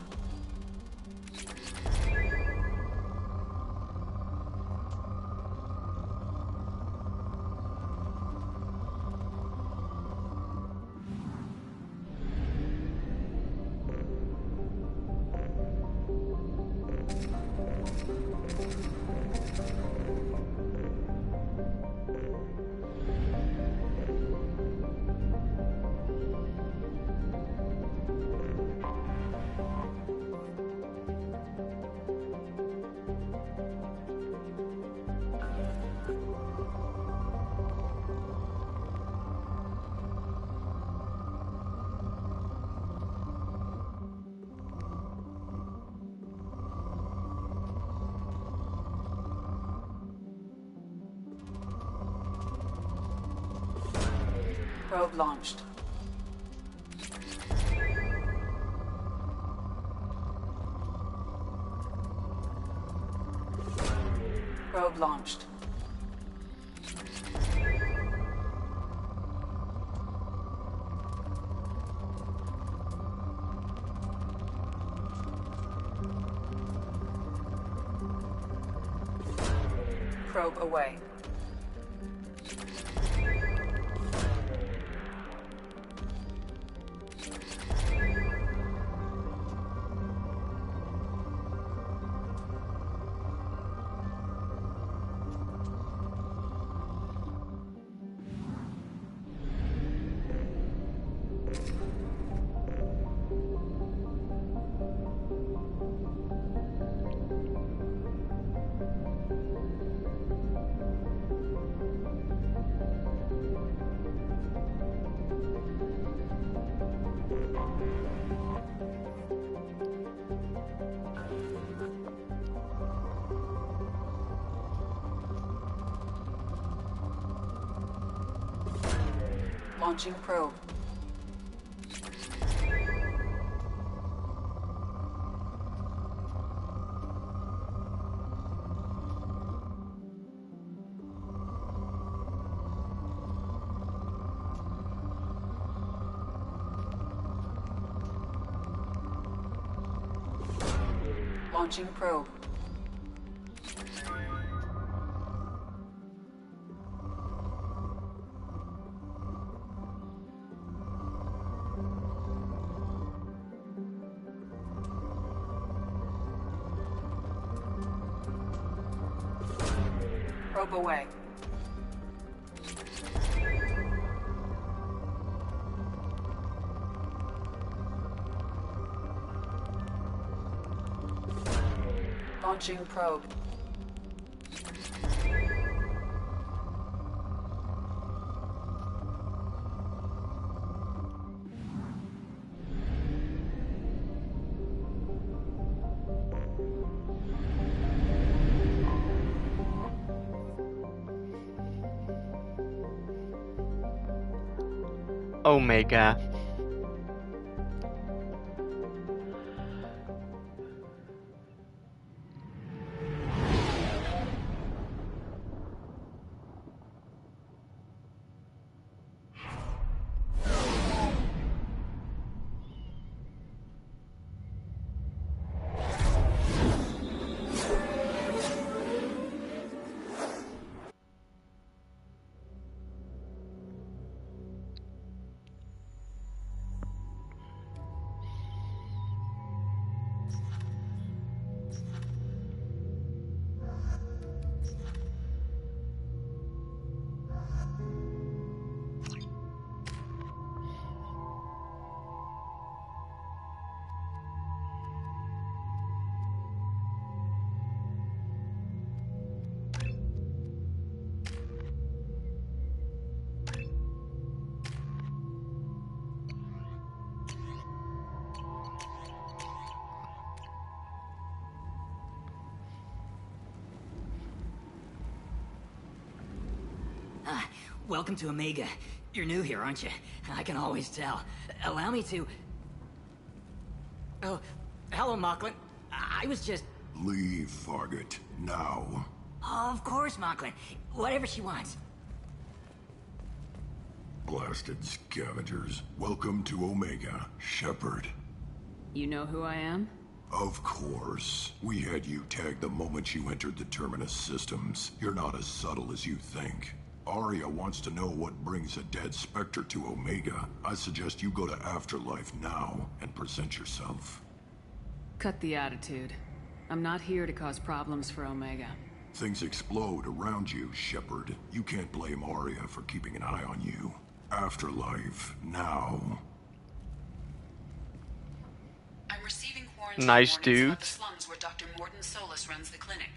Probe launched. Probe launched. Probe away. Launching probe. Launching probe. Probe away. Launching probe. Omega. Welcome to Omega. You're new here, aren't you? I can always tell. Allow me to... Oh, hello, Mocklin. I was just... Leave, Fargate. Now. Oh, of course, Mocklin. Whatever she wants. Blasted scavengers. Welcome to Omega, Shepard. You know who I am? Of course. We had you tagged the moment you entered the Terminus systems. You're not as subtle as you think. Arya wants to know what brings a dead Spectre to Omega. I suggest you go to Afterlife now and present yourself. Cut the attitude. I'm not here to cause problems for Omega. Things explode around you, Shepard. You can't blame Arya for keeping an eye on you. Afterlife, now. I'm receiving quarantine Nice warnings dude. about the slums where Dr. Morden Solus runs the clinic.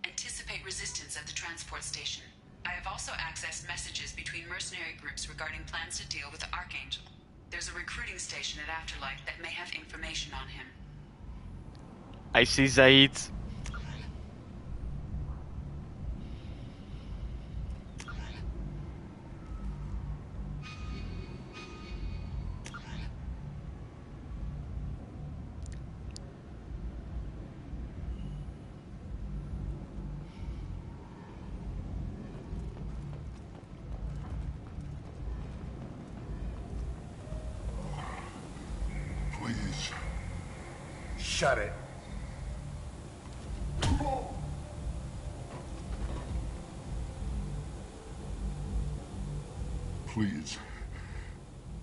Anticipate resistance at the transport station. I have also accessed messages between mercenary groups regarding plans to deal with the Archangel. There's a recruiting station at Afterlife that may have information on him. I see Zaid. shut it. Please.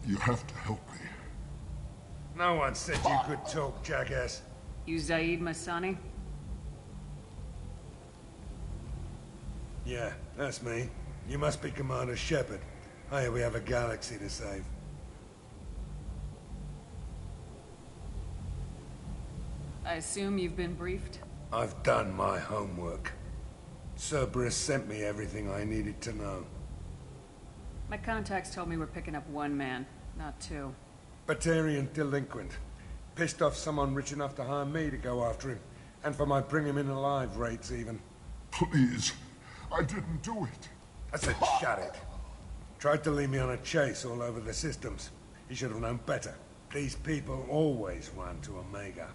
You have to help me. No one said you could talk, jackass. You Zaid Masani? Yeah, that's me. You must be Commander Shepard. Hey, we have a galaxy to save. I assume you've been briefed? I've done my homework. Cerberus sent me everything I needed to know. My contacts told me we're picking up one man, not two. Batarian delinquent. Pissed off someone rich enough to hire me to go after him. And for my bring him in alive rates, even. Please. I didn't do it. I said shut it. Tried to lead me on a chase all over the systems. He should have known better. These people always run to Omega.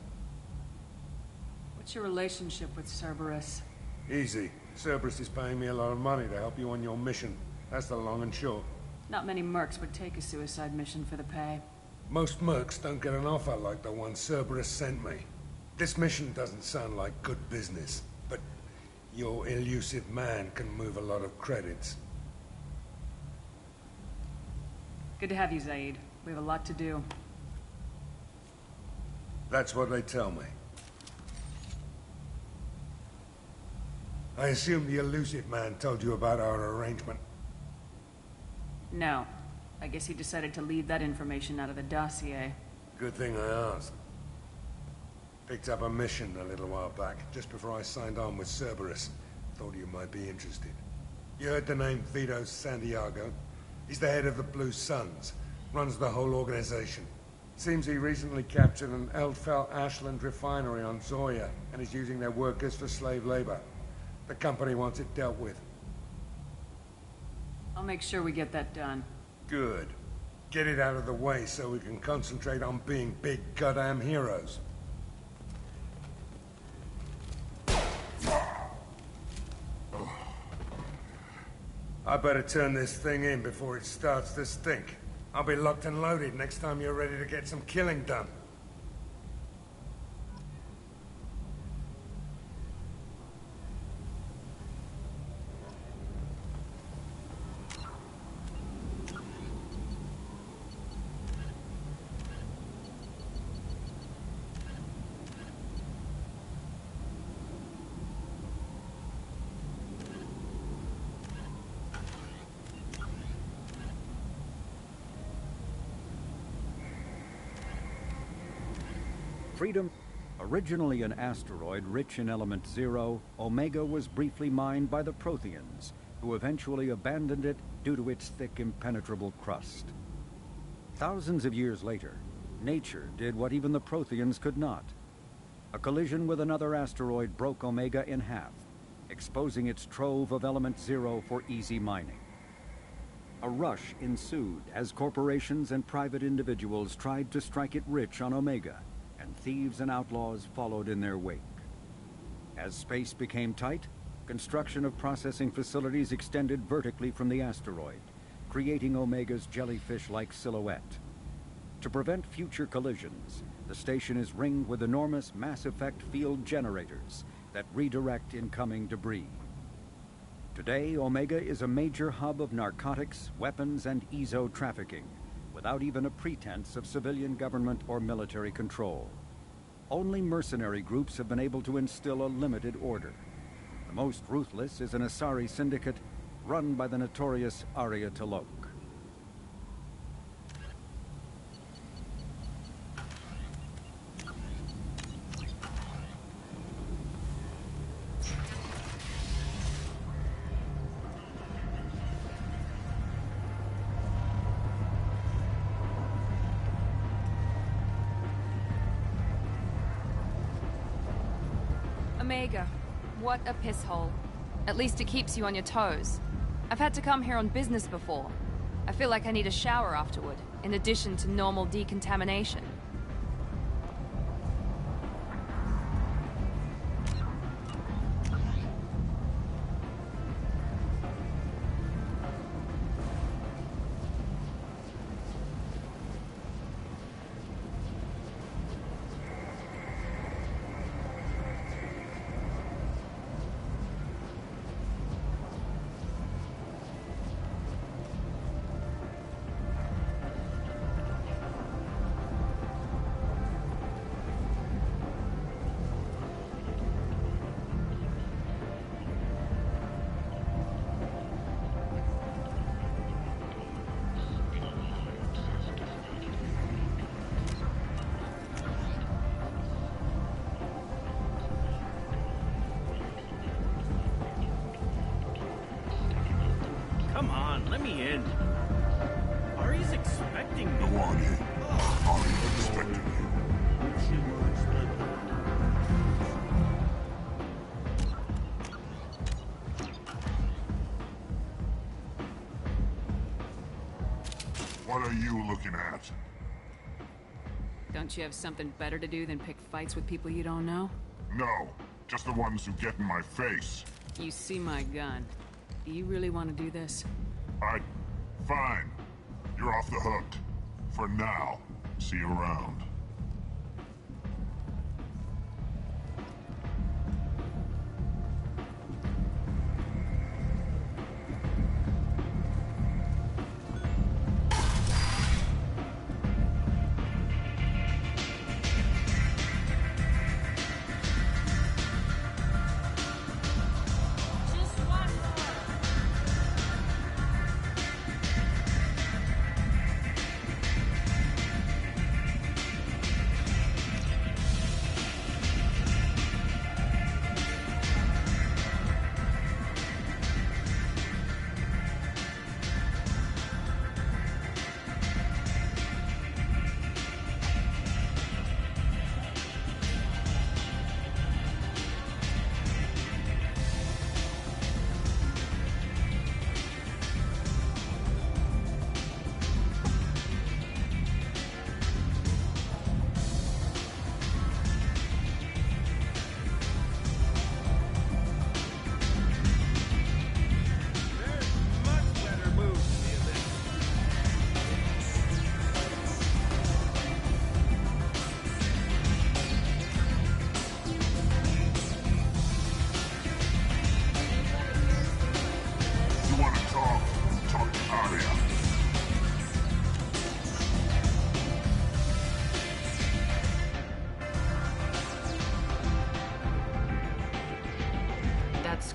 What's your relationship with Cerberus? Easy. Cerberus is paying me a lot of money to help you on your mission. That's the long and short. Not many mercs would take a suicide mission for the pay. Most mercs don't get an offer like the one Cerberus sent me. This mission doesn't sound like good business, but your elusive man can move a lot of credits. Good to have you, Zaid. We have a lot to do. That's what they tell me. I assume the elusive man told you about our arrangement. No. I guess he decided to leave that information out of the dossier. Good thing I asked. Picked up a mission a little while back, just before I signed on with Cerberus. Thought you might be interested. You heard the name Vito Santiago? He's the head of the Blue Suns. Runs the whole organization. Seems he recently captured an Eldfell Ashland refinery on Zoya and is using their workers for slave labor. The company wants it dealt with. I'll make sure we get that done. Good. Get it out of the way so we can concentrate on being big goddamn heroes. I better turn this thing in before it starts to stink. I'll be locked and loaded next time you're ready to get some killing done. Freedom. Originally an asteroid rich in element zero, Omega was briefly mined by the Protheans, who eventually abandoned it due to its thick, impenetrable crust. Thousands of years later, nature did what even the Protheans could not. A collision with another asteroid broke Omega in half, exposing its trove of element zero for easy mining. A rush ensued as corporations and private individuals tried to strike it rich on Omega, and thieves and outlaws followed in their wake. As space became tight, construction of processing facilities extended vertically from the asteroid, creating Omega's jellyfish-like silhouette. To prevent future collisions, the station is ringed with enormous mass-effect field generators that redirect incoming debris. Today, Omega is a major hub of narcotics, weapons, and EZO trafficking, without even a pretense of civilian government or military control. Only mercenary groups have been able to instill a limited order. The most ruthless is an Asari syndicate run by the notorious Arya T'Loak. Omega, what a piss hole. At least it keeps you on your toes. I've had to come here on business before. I feel like I need a shower afterward, in addition to normal decontamination. me in. Ari's expecting me. Go on in. Arya expecting you. What are you looking at? Don't you have something better to do than pick fights with people you don't know? No, just the ones who get in my face. You see my gun. Do you really want to do this? Fine. You're off the hook. For now. See you around.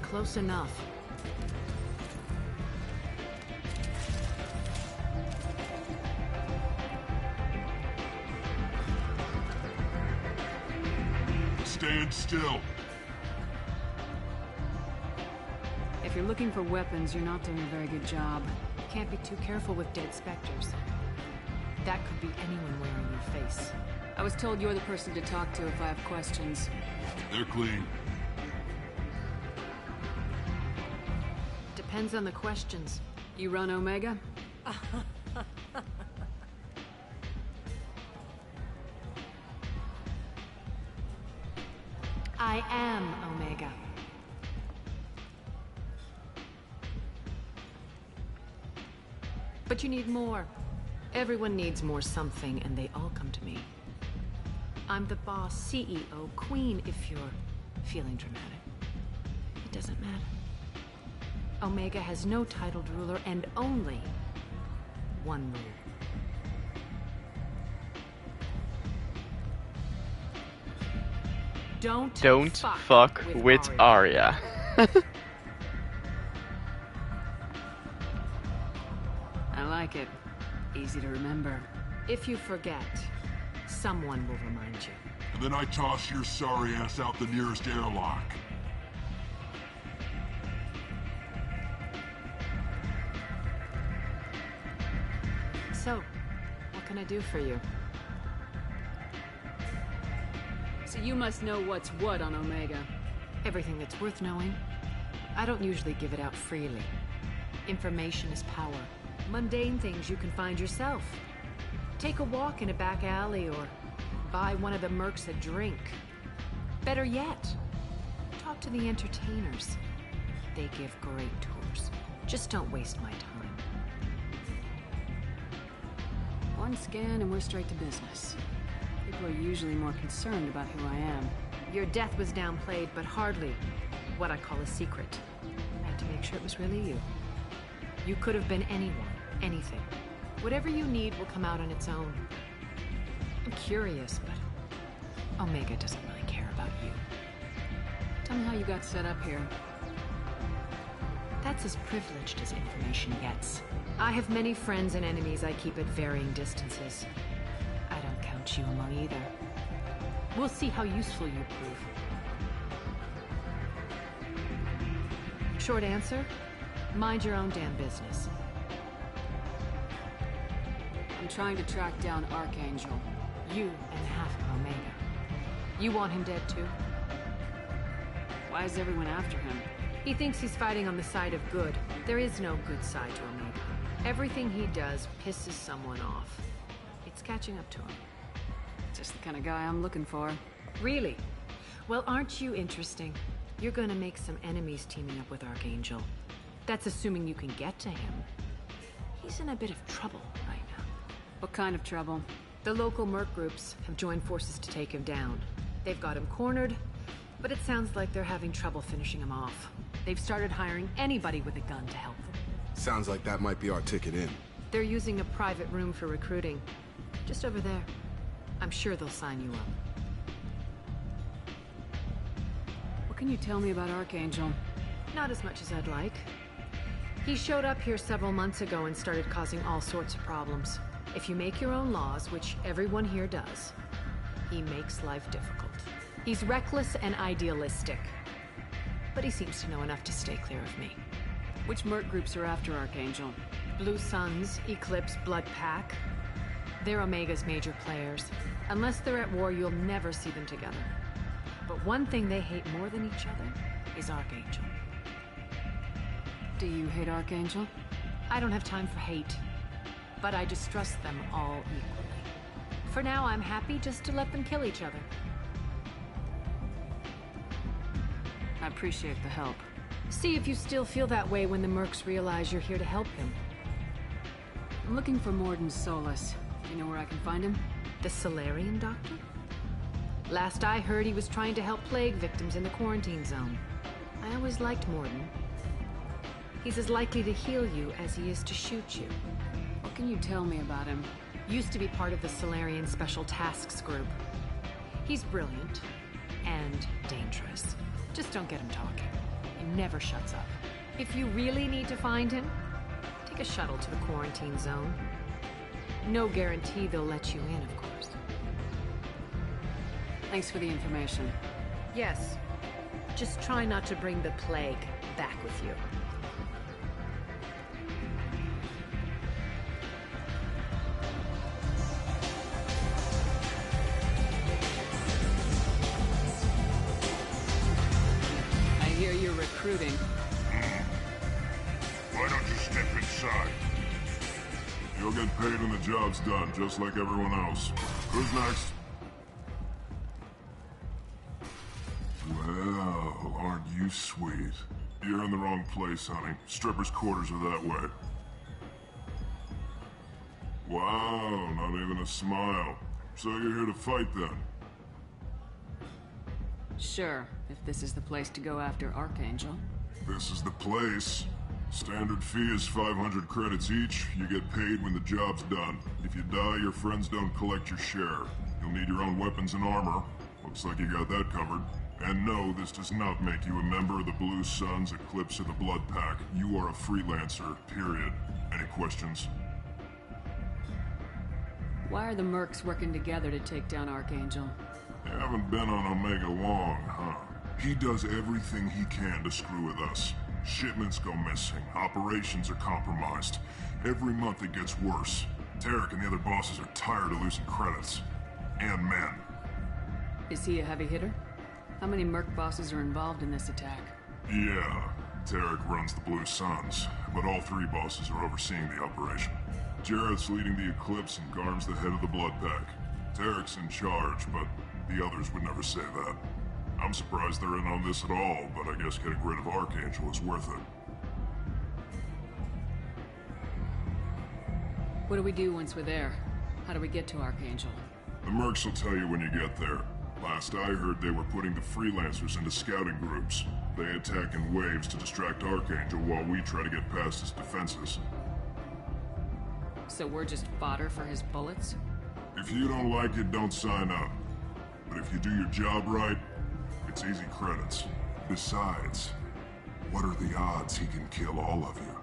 Close enough. Stand still. If you're looking for weapons, you're not doing a very good job. Can't be too careful with dead specters. That could be anyone wearing your face. I was told you're the person to talk to if I have questions. They're clean. Depends on the questions. You run Omega? I am Omega. But you need more. Everyone needs more something, and they all come to me. I'm the boss, CEO, queen, if you're feeling dramatic. It doesn't matter. Omega has no titled ruler and only one rule. Don't fuck with Arya. I like it. Easy to remember. If you forget, someone will remind you. And then I toss your sorry ass out the nearest airlock. So, what can I do for you? So you must know what's what on Omega. Everything that's worth knowing. I don't usually give it out freely. Information is power. Mundane things you can find yourself. Take a walk in a back alley or buy one of the mercs a drink. Better yet, talk to the entertainers. They give great tours. Just don't waste my time. One scan and we're straight to business. People are usually more concerned about who I am. Your death was downplayed, but hardly what I call a secret. I had to make sure it was really you. You could have been anyone, anything. Whatever you need will come out on its own. I'm curious, but Omega doesn't really care about you. Tell me how you got set up here. That's as privileged as information gets. I have many friends and enemies I keep at varying distances. I don't count you among either. We'll see how useful you prove. Short answer, mind your own damn business. I'm trying to track down Archangel. You and half of Omega. You want him dead too? Why is everyone after him? He thinks he's fighting on the side of good. There is no good side to Omega. Everything he does pisses someone off. It's catching up to him. Just the kind of guy I'm looking for. Really? Well, aren't you interesting? You're gonna make some enemies teaming up with Archangel. That's assuming you can get to him. He's in a bit of trouble right now. What kind of trouble? The local merc groups have joined forces to take him down. They've got him cornered, but it sounds like they're having trouble finishing him off. They've started hiring anybody with a gun to help them. Sounds like that might be our ticket in. They're using a private room for recruiting. Just over there. I'm sure they'll sign you up. What can you tell me about Archangel? Not as much as I'd like. He showed up here several months ago and started causing all sorts of problems. If you make your own laws, which everyone here does, he makes life difficult. He's reckless and idealistic. But he seems to know enough to stay clear of me. Which merc groups are after Archangel? Blue Suns, Eclipse, Blood Pack. They're Omega's major players. Unless they're at war, you'll never see them together. But one thing they hate more than each other is Archangel. Do you hate Archangel? I don't have time for hate. But I distrust them all equally. For now, I'm happy just to let them kill each other. I appreciate the help. See if you still feel that way when the mercs realize you're here to help him. I'm looking for Morden Solus. Do you know where I can find him? The Solarian doctor? Last I heard, he was trying to help plague victims in the quarantine zone. I always liked Morden. He's as likely to heal you as he is to shoot you. What can you tell me about him? Used to be part of the Solarian Special Tasks Group. He's brilliant and dangerous. Just don't get him talking. He never shuts up. If you really need to find him, take a shuttle to the quarantine zone. No guarantee they'll let you in, of course. Thanks for the information. Yes. Just try not to bring the plague back with you. Recruiting. Why don't you step inside? You'll get paid when the job's done, just like everyone else. Who's next? Well, aren't you sweet? You're in the wrong place, honey. Strippers' quarters are that way. Wow, not even a smile. So you're here to fight then? Sure, if this is the place to go after Archangel. This is the place. Standard fee is 500 credits each. You get paid when the job's done. If you die, your friends don't collect your share. You'll need your own weapons and armor. Looks like you got that covered. And no, this does not make you a member of the Blue Suns, Eclipse, or the Blood Pack. You are a freelancer, period. Any questions? Why are the mercs working together to take down Archangel? You haven't been on Omega long, huh? He does everything he can to screw with us. Shipments go missing, operations are compromised. Every month it gets worse. Tarek and the other bosses are tired of losing credits. And men. Is he a heavy hitter? How many merc bosses are involved in this attack? Yeah, Tarek runs the Blue Suns, but all three bosses are overseeing the operation. Jarrett's leading the Eclipse and Garm's the head of the Blood Pack. Tarek's in charge, but the others would never say that. I'm surprised they're in on this at all, but I guess getting rid of Archangel is worth it. What do we do once we're there? How do we get to Archangel? The mercs will tell you when you get there. Last I heard, they were putting the freelancers into scouting groups. They attack in waves to distract Archangel while we try to get past his defenses. So we're just fodder for his bullets? If you don't like it, don't sign up. But if you do your job right, it's easy credits. Besides, what are the odds he can kill all of you?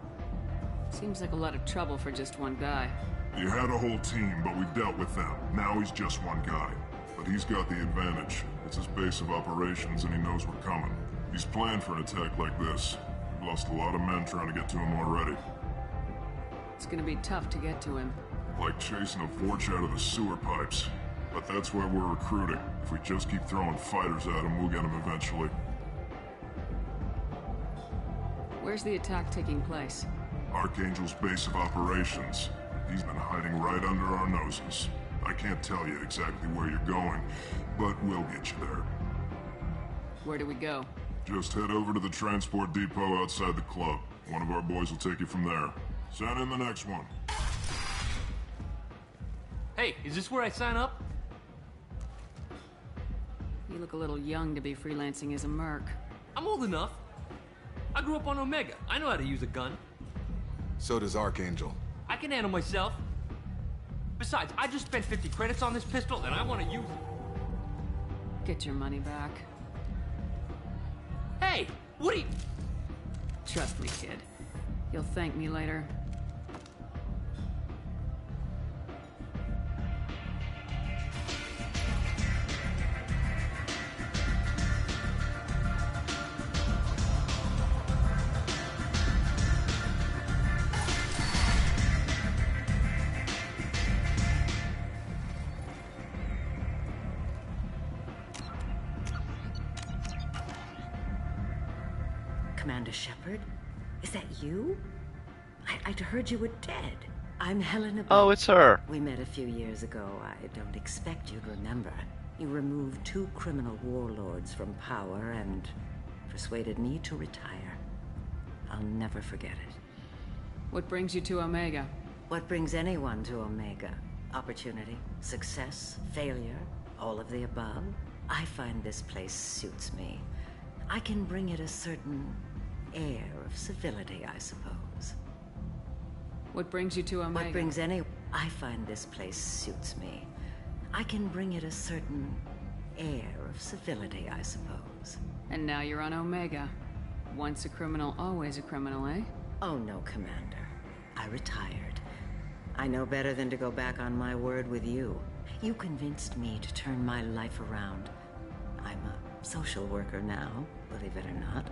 Seems like a lot of trouble for just one guy. You had a whole team, but we've dealt with them. Now he's just one guy. But he's got the advantage. It's his base of operations and he knows we're coming. He's planned for an attack like this. We've lost a lot of men trying to get to him already. It's gonna be tough to get to him. Like chasing a Vorch out of the sewer pipes. But that's why we're recruiting. If we just keep throwing fighters at them, we'll get them eventually. Where's the attack taking place? Archangel's base of operations. He's been hiding right under our noses. I can't tell you exactly where you're going, but we'll get you there. Where do we go? Just head over to the transport depot outside the club. One of our boys will take you from there. Send in the next one. Hey, is this where I sign up? You look a little young to be freelancing as a merc. I'm old enough. I grew up on Omega. I know how to use a gun. So does Archangel. I can handle myself. Besides, I just spent 50 credits on this pistol, and I want to use it. Get your money back. Hey, what are you... Trust me, kid. You'll thank me later. Commander Shepard? Is that you? I'd heard you were dead. I'm Helena. Oh, it's her. We met a few years ago. I don't expect you'd remember. You removed 2 criminal warlords from power and persuaded me to retire. I'll never forget it. What brings you to Omega? What brings anyone to Omega? Opportunity, success, failure, all of the above. I find this place suits me. I can bring it a certain air of civility, I suppose. What brings you to Omega? I find this place suits me. I can bring it a certain air of civility, I suppose. And now you're on Omega. Once a criminal, always a criminal, eh? Oh no, Commander. I retired. I know better than to go back on my word with you. You convinced me to turn my life around. I'm a social worker now, believe it or not.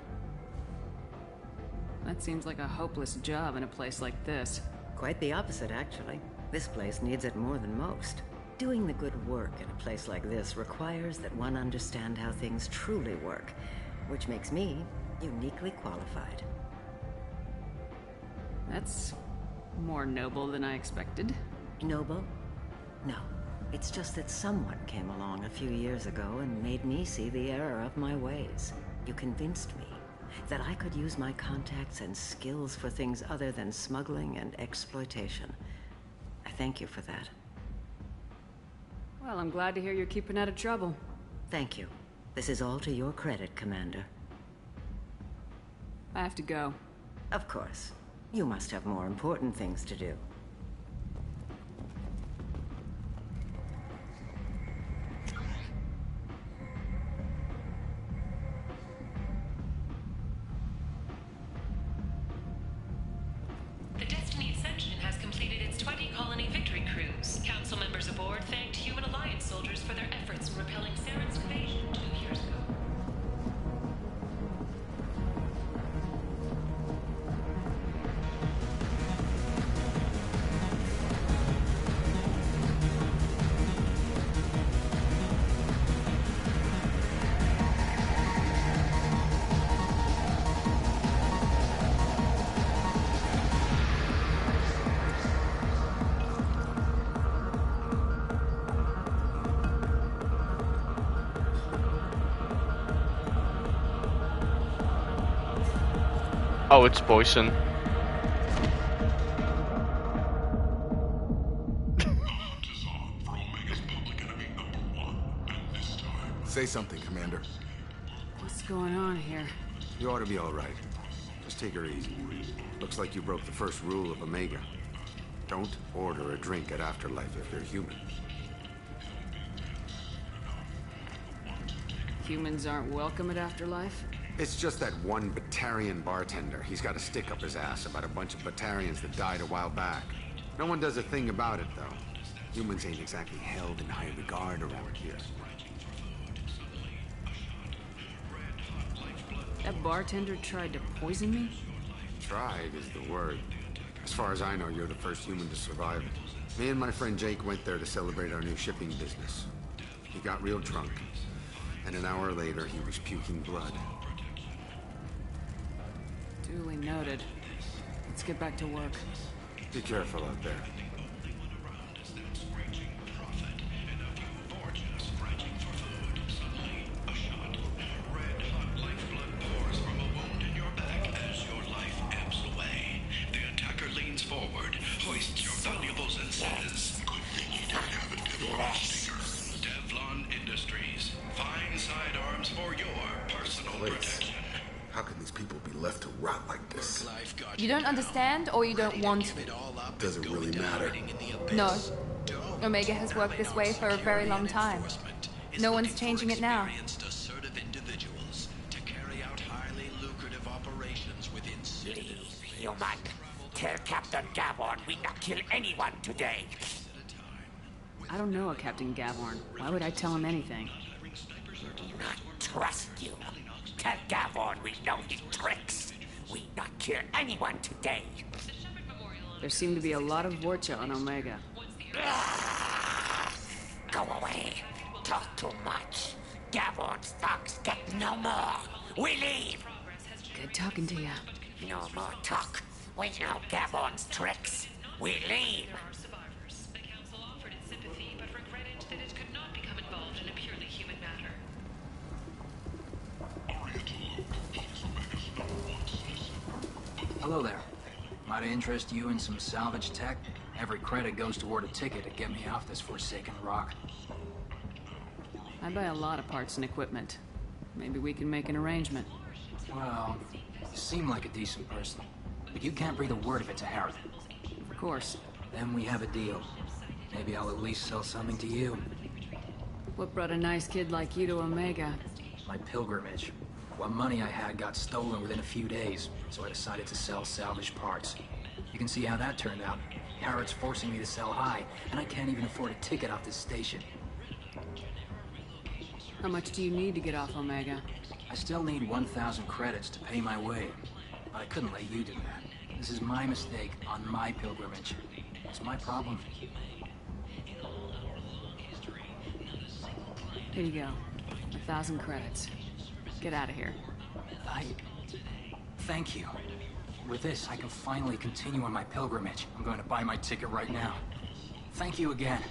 That seems like a hopeless job in a place like this. Quite the opposite, actually. This place needs it more than most. Doing the good work in a place like this requires that one understand how things truly work, which makes me uniquely qualified. That's more noble than I expected. Noble? No. It's just that someone came along a few years ago and made me see the error of my ways. You convinced me that I could use my contacts and skills for things other than smuggling and exploitation. I thank you for that. Well, I'm glad to hear you're keeping out of trouble. Thank you. This is all to your credit, Commander. I have to go. Of course. You must have more important things to do. The Destiny Ascension has completed its 20 colony victory cruise. Council members aboard thanked Human Alliance soldiers for their efforts in repelling Saren's invasion 2 years ago. Oh, it's poison. Say something, Commander. What's going on here? You ought to be all right. Just take her easy. Looks like you broke the first rule of Omega. Don't order a drink at Afterlife if you're human. Humans aren't welcome at Afterlife? It's just that one Batarian bartender. He's got a stick up his ass about a bunch of Batarians that died a while back. No one does a thing about it, though. Humans ain't exactly held in high regard around here. That bartender tried to poison me? Tried is the word. As far as I know, you're the first human to survive it. Me and my friend Jake went there to celebrate our new shipping business. He got real drunk, and an hour later he was puking blood. Duly noted. Let's get back to work. Be careful out there. Forward, hoists your valuables and says, "Good thing you don't have a Teflon sticker." Teflon Industries, fine sidearms for your personal protection. How can these people be left to rot like this? You don't understand, or you don't want to? Doesn't really matter. No. Omega has worked this way for a very long time. No one's changing it now. Assertive individuals to carry out highly lucrative operations within cities. Human, tell Captain Gavorn we not kill anyone today. I don't know a Captain Gavorn. Why would I tell him anything? We not trust you. Tell Gavorn we know his tricks. We not kill anyone today. There seem to be a lot of Vorcha on Omega. Go away. Talk too much. Gavorn's thugs get no more. We leave. Good talking to you. No more talk. We know Gavorn's tricks. We leave. The council offered its sympathy, but regretted that it could not become involved in a purely human matter. Hello there. Might I interest you in some salvage tech? Every credit goes toward a ticket to get me off this forsaken rock. I buy a lot of parts and equipment. Maybe we can make an arrangement. Well, you seem like a decent person, but you can't breathe a word of it to Harrod. Of course. Then we have a deal. Maybe I'll at least sell something to you. What brought a nice kid like you to Omega? My pilgrimage. What money I had got stolen within a few days, so I decided to sell salvage parts. You can see how that turned out. Harrod's forcing me to sell high, and I can't even afford a ticket off this station. How much do you need to get off Omega? I still need 1,000 credits to pay my way, but I couldn't let you do that. This is my mistake on my pilgrimage. It's my problem. Here you go. 1,000 credits. Get out of here. Thank you. With this, I can finally continue on my pilgrimage. I'm going to buy my ticket right now. Thank you again.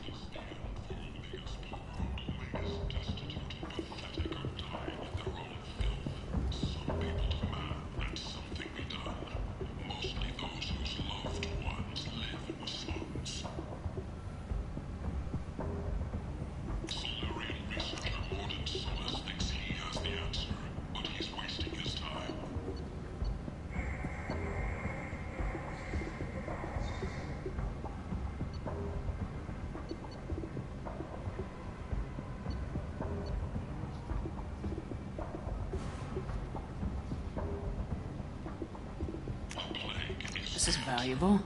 This is valuable.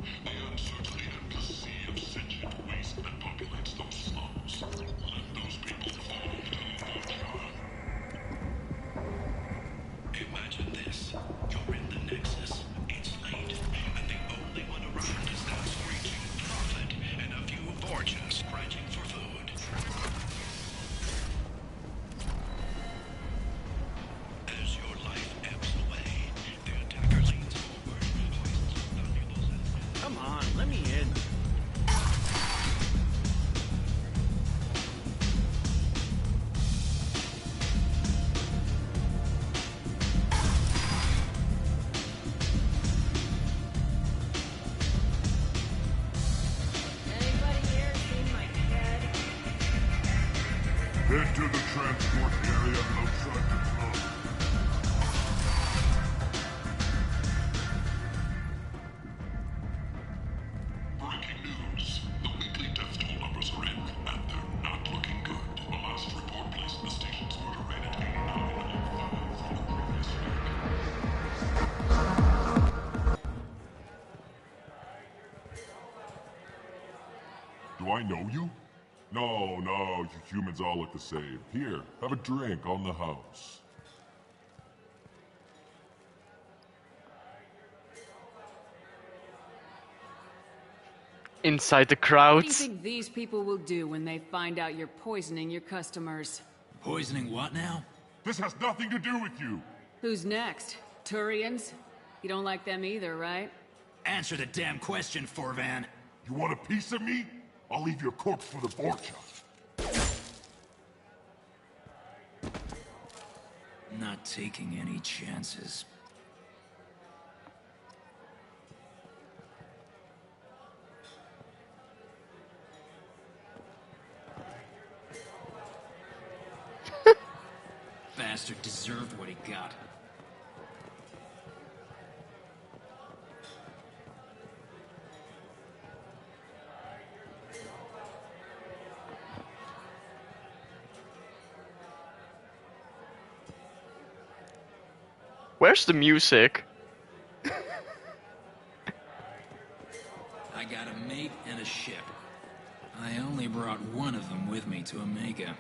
Imagine this. You're in the Nexus. It's late, and the only one around is now screeching profit, and a few Vorcha scratching for food. As your life ebbs away, the attacker leans forward, hoists valuables and... Come on, let me in. Head to the transport area outside the club. Breaking news. The weekly death toll numbers are in, and they're not looking good. The last report placed the station's murder rate at 89.5 from the previous week. Do I know you? No, you humans all look the same. Here, have a drink on the house. Inside the What do you crowds. think these people will do when they find out you're poisoning your customers? Poisoning what now? This has nothing to do with you. Who's next? Turians? You don't like them either, right? Answer the damn question, Forvan. You want a piece of me? I'll leave your corpse for the Borgia. Not taking any chances. Bastard deserved what he got. Where's the music? I got a mate and a ship. I only brought one of them with me to Omega.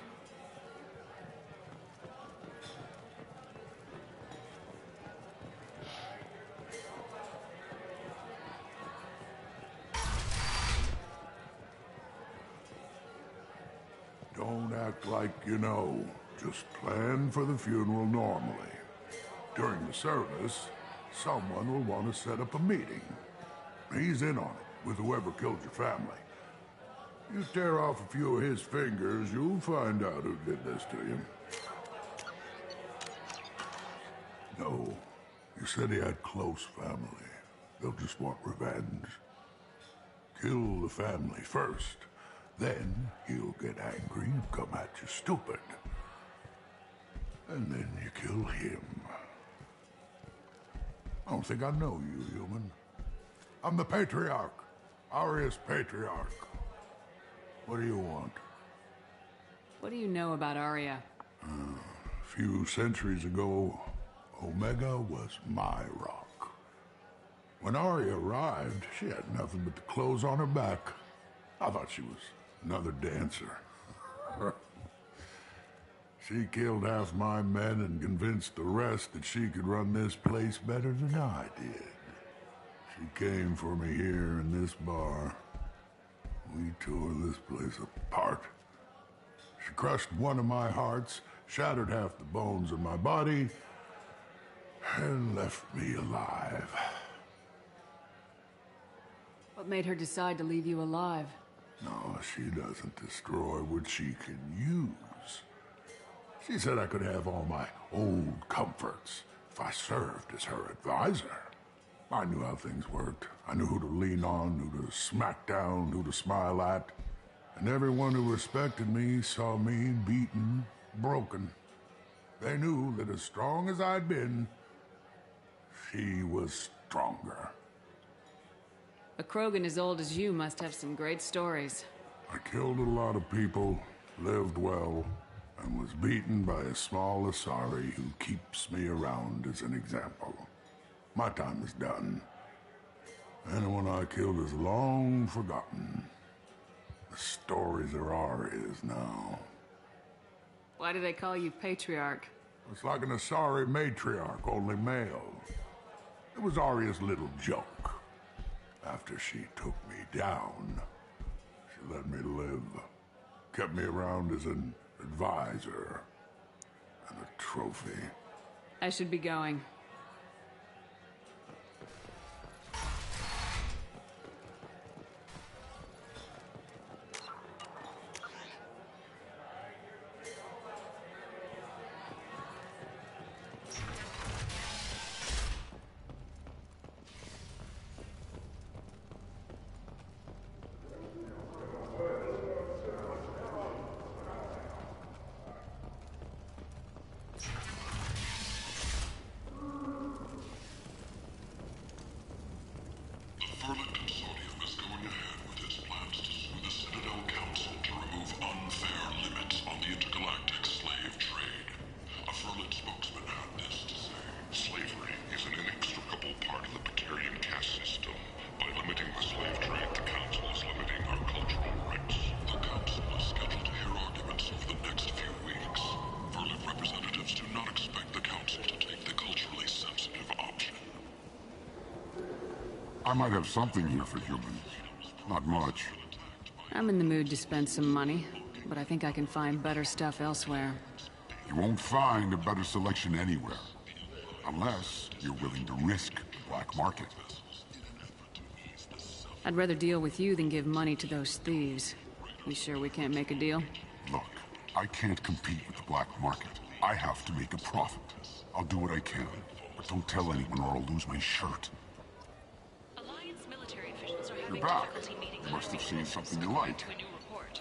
Don't act like you know. Just plan for the funeral normally. During the service, someone will want to set up a meeting. He's in on it, with whoever killed your family. You tear off a few of his fingers, you'll find out who did this to you. No, you said he had close family. They'll just want revenge. Kill the family first. Then he'll get angry and come at you stupid. And then you kill him. I don't think I know you, human. I'm the Patriarch. Aria's Patriarch. What do you want? What do you know about Arya? A few centuries ago, Omega was my rock. When Arya arrived, she had nothing but the clothes on her back. I thought she was another dancer. She killed half my men and convinced the rest that she could run this place better than I did. She came for me here in this bar. We tore this place apart. She crushed one of my hearts, shattered half the bones in my body, and left me alive. What made her decide to leave you alive? No, she doesn't destroy what she can use. She said I could have all my old comforts if I served as her advisor. I knew how things worked. I knew who to lean on, who to smack down, who to smile at. And everyone who respected me saw me beaten, broken. They knew that as strong as I'd been, she was stronger. A Krogan as old as you must have some great stories. I killed a lot of people, lived well, and was beaten by a small Asari who keeps me around as an example. My time is done. Anyone I killed is long forgotten. The stories are Aria's now. Why do they call you Patriarch? It's like an Asari matriarch, only male. It was Aria's little joke. After she took me down, she let me live. Kept me around as an advisor and a trophy. I should be going. I might have something here for humans. Not much. I'm in the mood to spend some money, but I think I can find better stuff elsewhere. You won't find a better selection anywhere. Unless you're willing to risk the black market. I'd rather deal with you than give money to those thieves. You sure we can't make a deal? Look, I can't compete with the black market. I have to make a profit. I'll do what I can, but don't tell anyone or I'll lose my shirt. Alliance military officials are having You're back. difficulty meeting You must have seen something you like. to a new report.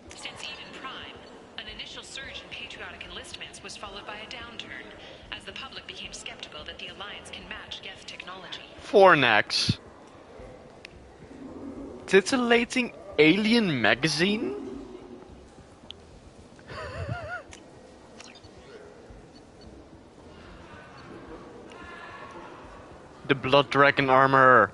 Since Eden Prime, an initial surge in patriotic enlistments was followed by a downturn, as the public became skeptical that the Alliance can match Geth technology. Fornax. Titillating alien magazine? The Blood Dragon armor.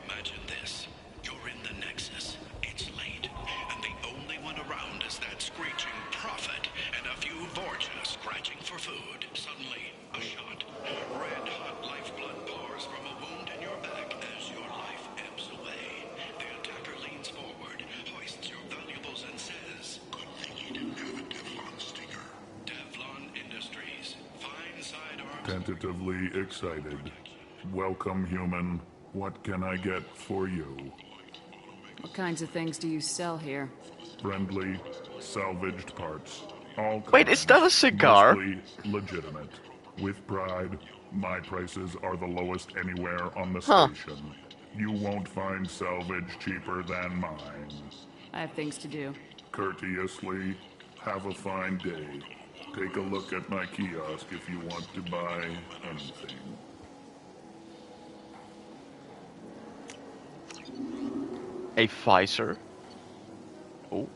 Imagine this. You're in the Nexus. It's late. And the only one around is that screeching prophet and a few Vorcha scratching for food. Suddenly, a shot. Red-hot lifeblood pours from a wound in your back as your life ebbs away. The attacker leans forward, hoists your valuables and says, "Good thing you didn't have a Devlon stinger." Devlon Industries. Fine sidearms. Tentatively excited. Welcome, human. What can I get for you? What kinds of things do you sell here? Friendly, salvaged parts. All Wait, is that a cigar? Mostly legitimate. With pride, my prices are the lowest anywhere on the station. You won't find salvage cheaper than mine. I have things to do. Courteously, have a fine day. Take a look at my kiosk if you want to buy anything. A visor. Oh.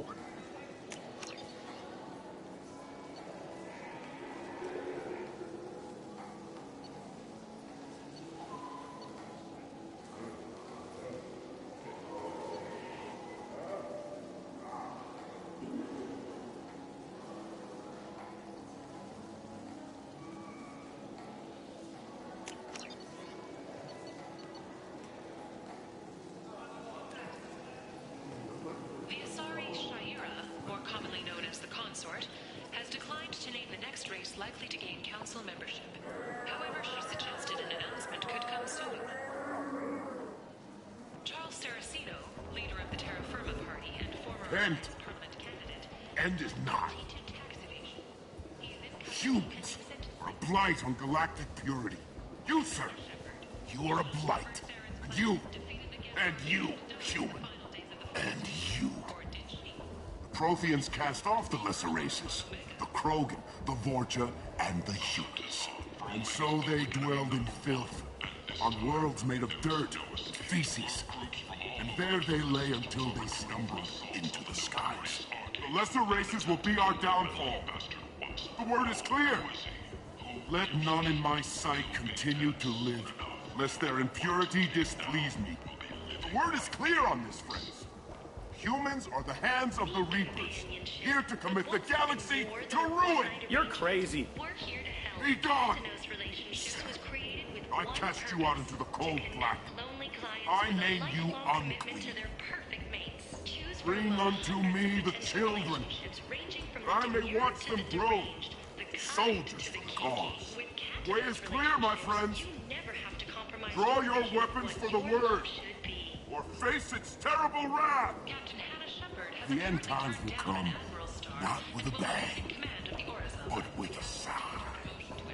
The Asari Shaira, more commonly known as the Consort, has declined to name the next race likely to gain council membership. However, she suggested an announcement could come soon. Charles Saraceno, leader of the Terra Firma Party and former Kent. parliament candidate, End is nigh. Humans are a blight on galactic purity. You, sir, you are a blight. And you, human. And you. The Protheans cast off the lesser races. The Krogan, the Vorcha, and the humans. And so they dwelled in filth. On worlds made of dirt and feces. And there they lay until they stumbled into the skies. The lesser races will be our downfall. The word is clear. Let none in my sight continue to live, lest their impurity displease me. The word is clear on this, friends. Humans are the hands of the Reapers, here to commit the galaxy to ruin. You're crazy. Be gone! I cast you out into the cold black. I name you unclean. Bring unto me the children. I may watch them grow. Soldiers for the cause. The way is clear, my friends. Draw your weapons for the word, or face its terrible wrath. The end times will come, not with a bang, but with a sigh.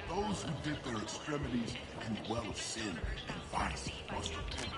Those who dip their extremities in the well of sin and vice must repent.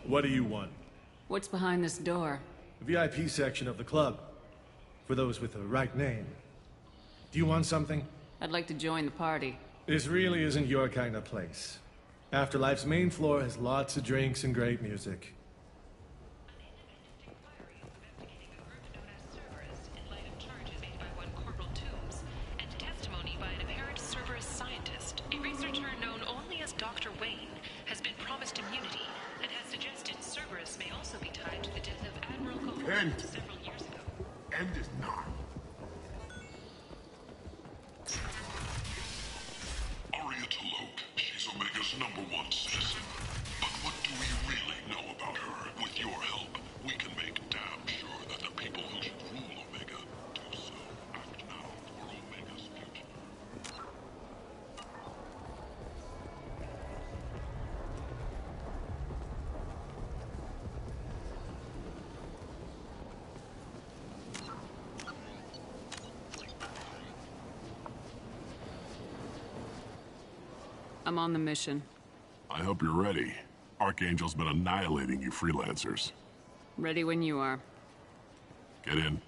What do you want? What's behind this door? The VIP section of the club. For those with the right name. Do you want something? I'd like to join the party. This really isn't your kind of place. Afterlife's main floor has lots of drinks and great music. End is not. Arya T'Loak, she's Omega's #1 citizen. But what do we really know about her? With your help, we can make damn sure that the people who should rule Omega do so. Act now for Omega's future. I'm on the mission. I hope you're ready. Archangel's been annihilating you freelancers. Ready when you are. Get in.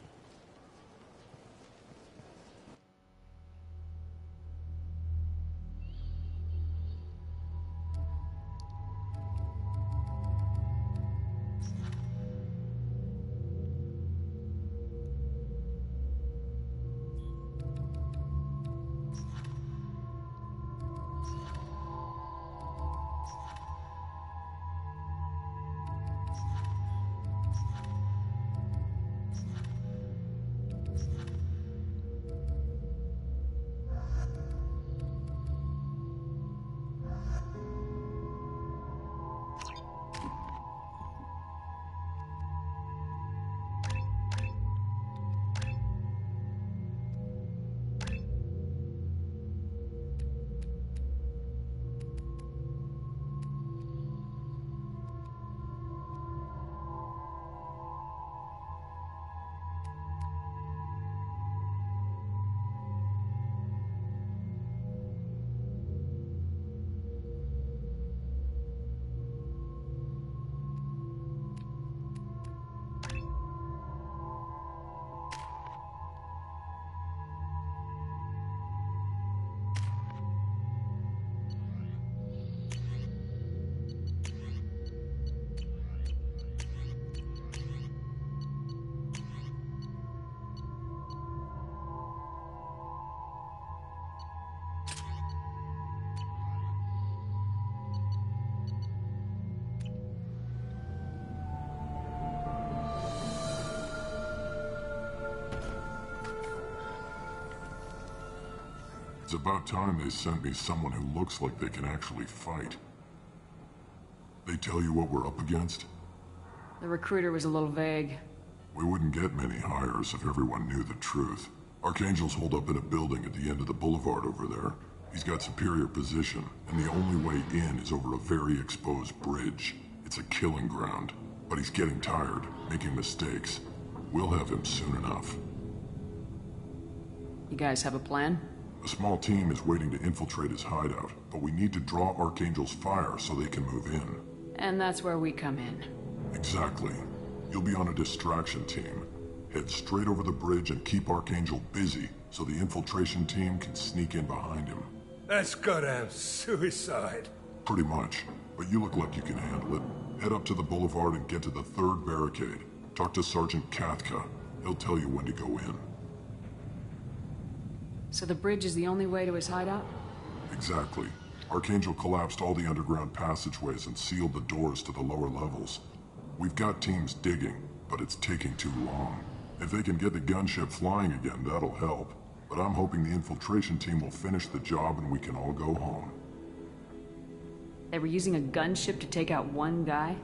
It's about time they sent me someone who looks like they can actually fight. They tell you what we're up against? The recruiter was a little vague. We wouldn't get many hires if everyone knew the truth. Archangel's holed up in a building at the end of the boulevard over there. He's got superior position, and the only way in is over a very exposed bridge. It's a killing ground. But he's getting tired, making mistakes. We'll have him soon enough. You guys have a plan? A small team is waiting to infiltrate his hideout, but we need to draw Archangel's fire so they can move in. And that's where we come in. Exactly. You'll be on a distraction team. Head straight over the bridge and keep Archangel busy so the infiltration team can sneak in behind him. That's goddamn suicide. Pretty much, but you look like you can handle it. Head up to the boulevard and get to the 3rd barricade. Talk to Sergeant Kathka. He'll tell you when to go in. So the bridge is the only way to his hideout? Exactly. Archangel collapsed all the underground passageways and sealed the doors to the lower levels. We've got teams digging, but it's taking too long. If they can get the gunship flying again, that'll help. But I'm hoping the infiltration team will finish the job and we can all go home. They were using a gunship to take out one guy?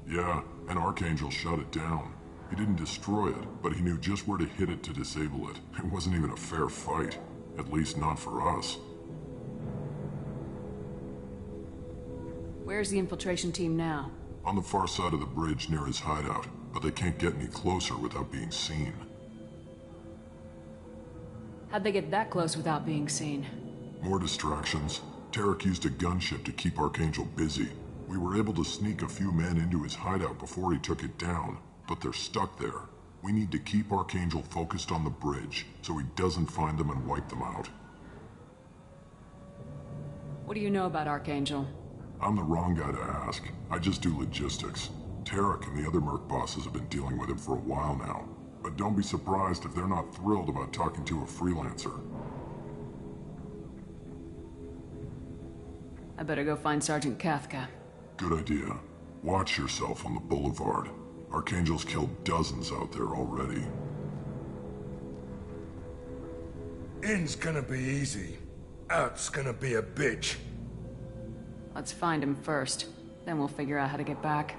Yeah, and Archangel shut it down. He didn't destroy it, but he knew just where to hit it to disable it. It wasn't even a fair fight. At least not for us. Where's the infiltration team now? On the far side of the bridge near his hideout, but they can't get any closer without being seen. How'd they get that close without being seen? More distractions. Tarek used a gunship to keep Archangel busy. We were able to sneak a few men into his hideout before he took it down, but they're stuck there. We need to keep Archangel focused on the bridge, so he doesn't find them and wipe them out. What do you know about Archangel? I'm the wrong guy to ask. I just do logistics. Tarek and the other Merc bosses have been dealing with him for a while now. But don't be surprised if they're not thrilled about talking to a freelancer. I better go find Sergeant Kafka. Good idea. Watch yourself on the boulevard. Archangel's killed dozens out there already. In's gonna be easy. Out's gonna be a bitch. Let's find him first. Then we'll figure out how to get back.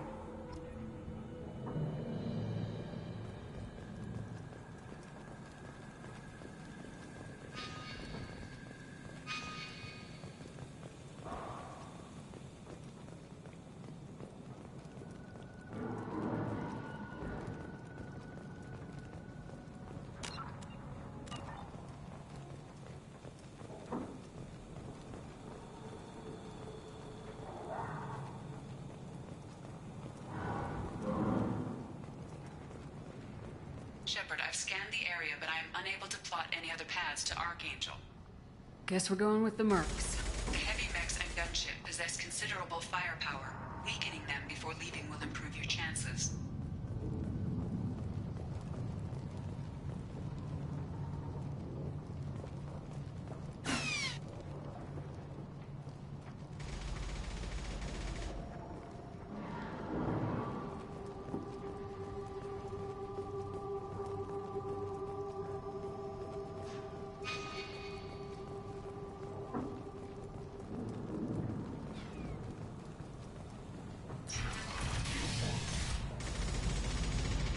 Shepard, I've scanned the area, but I am unable to plot any other paths to Archangel. Guess we're going with the Mercs. Heavy mechs and gunship possess considerable firepower. Weakening them before leaving will improve your chances.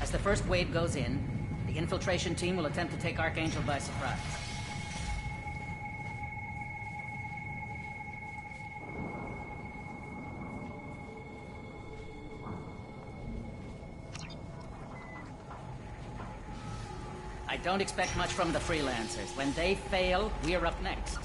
As the first wave goes in, the infiltration team will attempt to take Archangel by surprise. I don't expect much from the freelancers. When they fail, we're up next.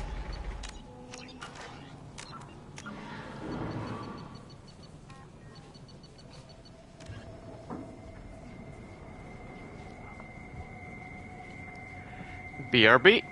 BRB.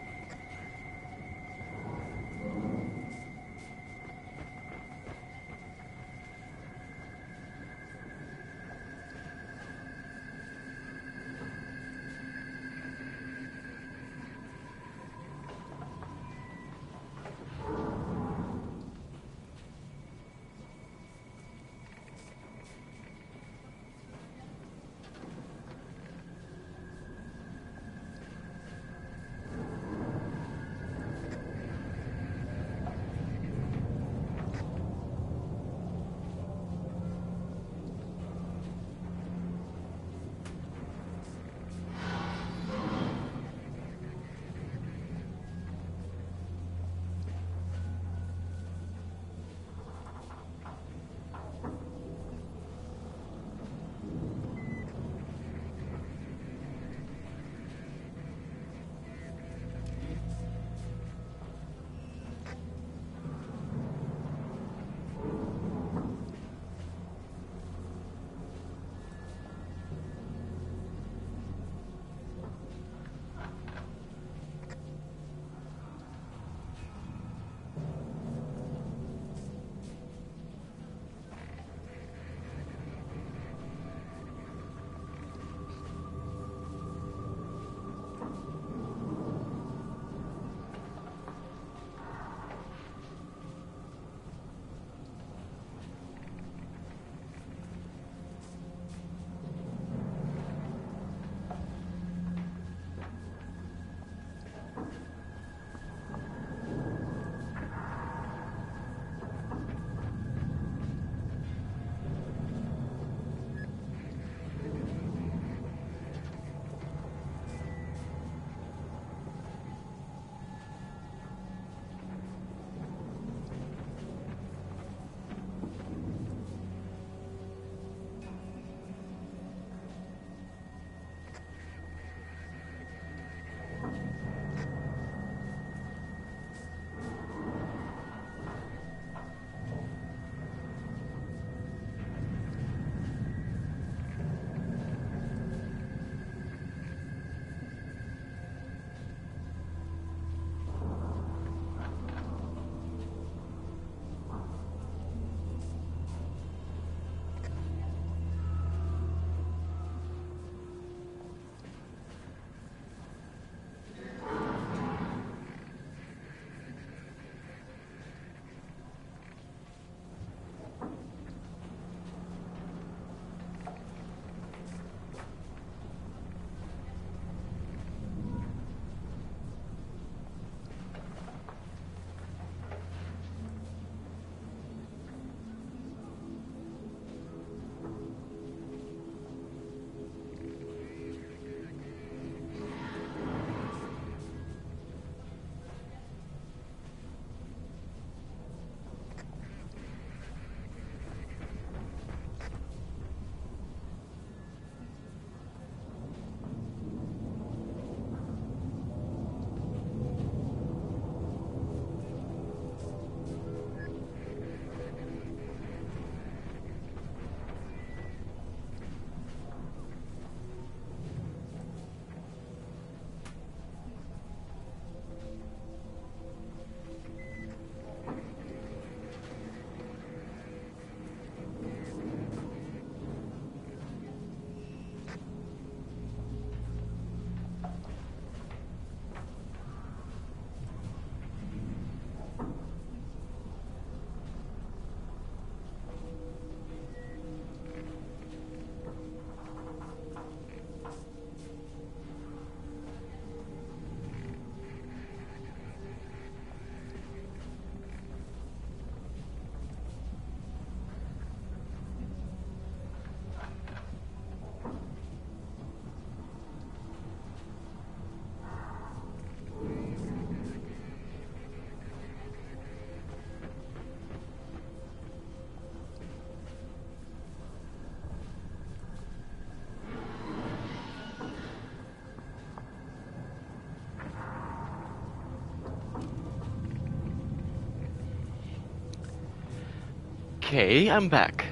Okay, I'm back.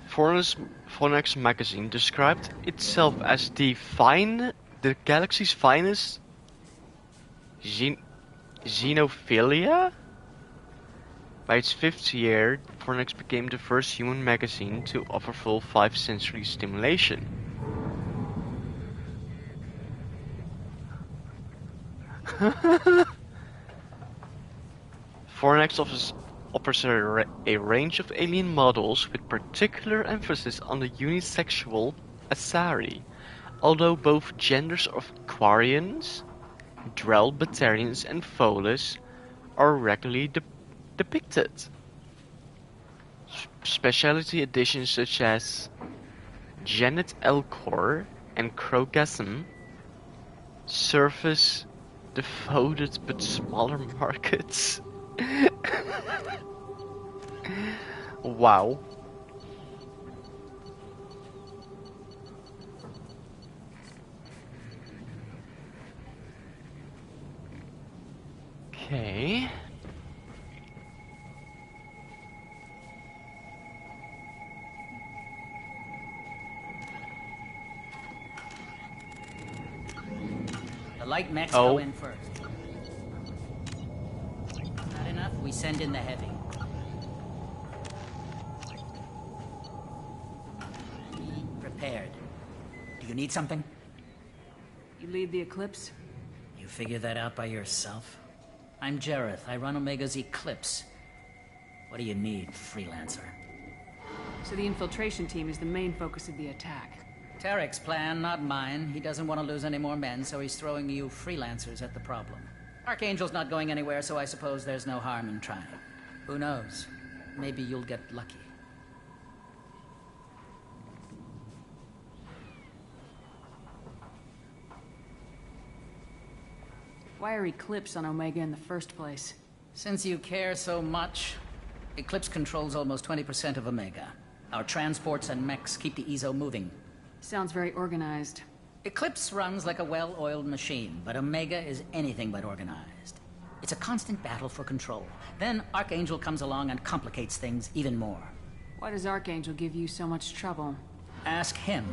Phonex magazine described itself as the galaxy's finest xenophilia. By its 5th year, Phonex became the first human magazine to offer full 5-sensory stimulation. Phonex offers a range of alien models with particular emphasis on the unisexual Asari, although both genders of Quarians, Drell, Batarians, and Folus are regularly depicted. Specialty editions such as Janet Elcor and Krogasm service devoted but smaller markets. Wow. Okay. The light mechs go in first. Not enough, we send in the heavy. Be prepared. Do you need something? You lead the Eclipse? You figure that out by yourself? I'm Jareth. I run Omega's Eclipse. What do you need, freelancer? So the infiltration team is the main focus of the attack. Tarek's plan, not mine. He doesn't want to lose any more men, so he's throwing you freelancers at the problem. Archangel's not going anywhere, so I suppose there's no harm in trying. Who knows? Maybe you'll get lucky. Why are Eclipse on Omega in the first place? Since you care so much, Eclipse controls almost 20% of Omega. Our transports and mechs keep the EZO moving. Sounds very organized. Eclipse runs like a well-oiled machine, but Omega is anything but organized. It's a constant battle for control. Then Archangel comes along and complicates things even more. Why does Archangel give you so much trouble? Ask him.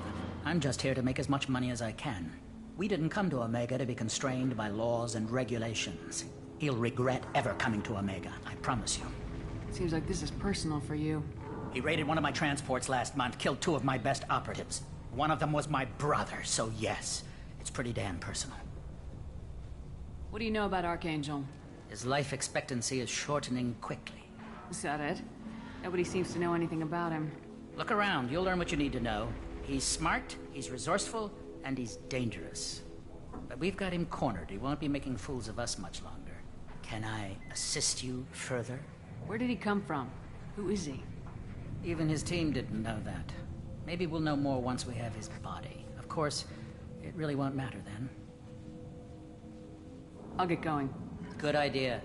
I'm just here to make as much money as I can. We didn't come to Omega to be constrained by laws and regulations. He'll regret ever coming to Omega, I promise you. Seems like this is personal for you. He raided one of my transports last month, killed 2 of my best operatives. One of them was my brother, so yes, it's pretty damn personal. What do you know about Archangel? His life expectancy is shortening quickly. Is that it? Nobody seems to know anything about him. Look around, you'll learn what you need to know. He's smart, he's resourceful, and he's dangerous. But we've got him cornered. He won't be making fools of us much longer. Can I assist you further? Where did he come from? Who is he? Even his team didn't know that. Maybe we'll know more once we have his body. Of course, it really won't matter then. I'll get going. Good idea.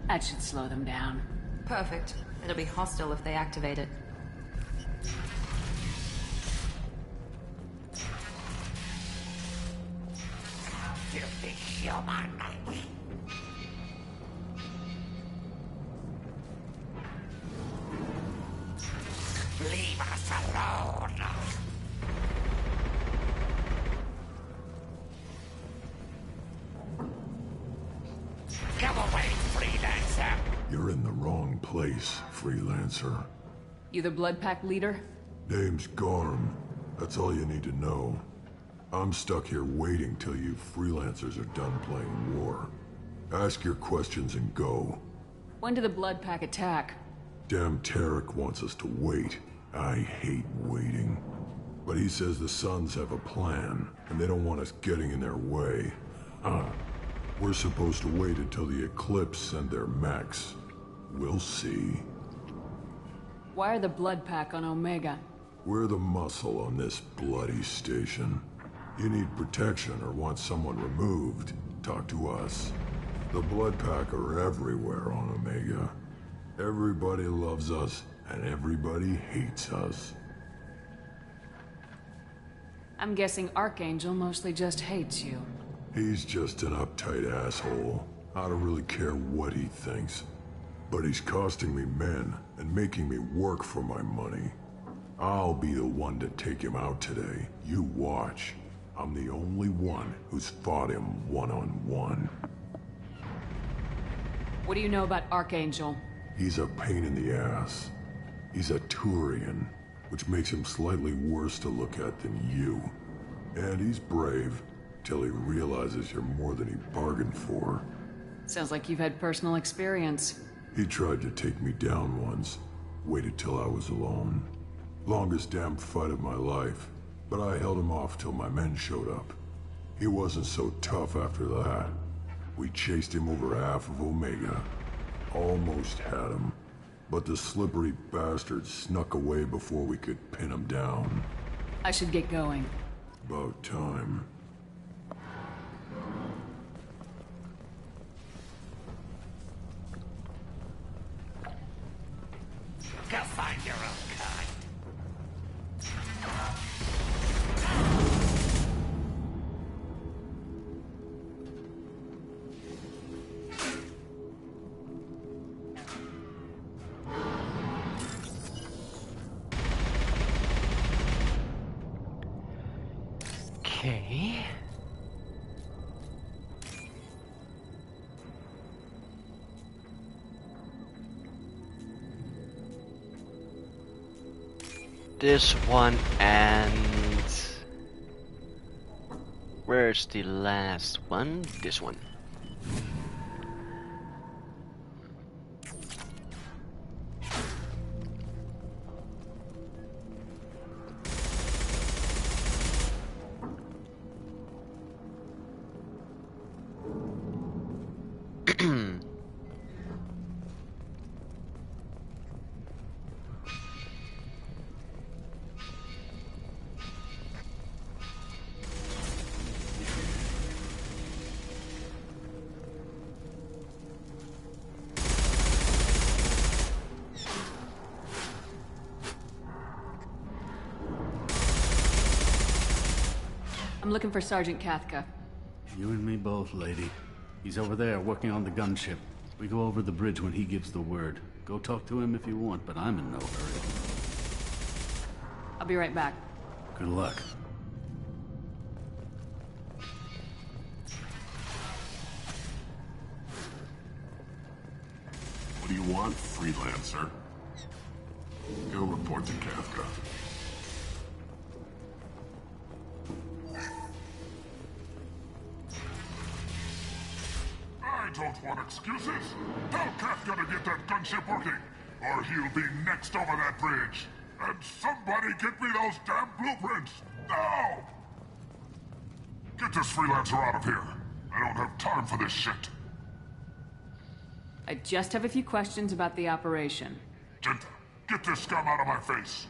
That should slow them down. Perfect. It'll be hostile if they activate it. Filthy human. Leave us alone. place, freelancer. You the Blood Pack leader? Name's Garm. That's all you need to know. I'm stuck here waiting till you freelancers are done playing war. Ask your questions and go. When did the Blood Pack attack? Damn Tarek wants us to wait. I hate waiting. But he says the Suns have a plan, and they don't want us getting in their way. We're supposed to wait until the Eclipse send their mechs. We'll see. Why are the Blood Pack on Omega? We're the muscle on this bloody station. You need protection or want someone removed, talk to us. The Blood Pack are everywhere on Omega. Everybody loves us, and everybody hates us. I'm guessing Archangel mostly just hates you. He's just an uptight asshole. I don't really care what he thinks. But he's costing me men and making me work for my money. I'll be the one to take him out today. You watch. I'm the only one who's fought him one-on-one. What do you know about Archangel? He's a pain in the ass. He's a Turian, which makes him slightly worse to look at than you. And he's brave, till he realizes you're more than he bargained for. Sounds like you've had personal experience. He tried to take me down once. Waited till I was alone. Longest damn fight of my life. But I held him off till my men showed up. He wasn't so tough after that. We chased him over half of Omega. Almost had him. But the slippery bastard snuck away before we could pin him down. I should get going. About time. Go find your own kind. Okay. This one, and where's the last one? This one. I'm looking for Sergeant Kathka. You and me both, lady. He's over there working on the gunship. We go over the bridge when he gives the word. Go talk to him if you want, but I'm in no hurry. I'll be right back. Good luck. What do you want, freelancer? Go report to Kafka. I don't want excuses. Tell Kafka to get that gunship working, or he'll be next over that bridge. And somebody get me those damn blueprints, now! Get this freelancer out of here. I don't have time for this shit. I just have a few questions about the operation. Jinta, get this scum out of my face.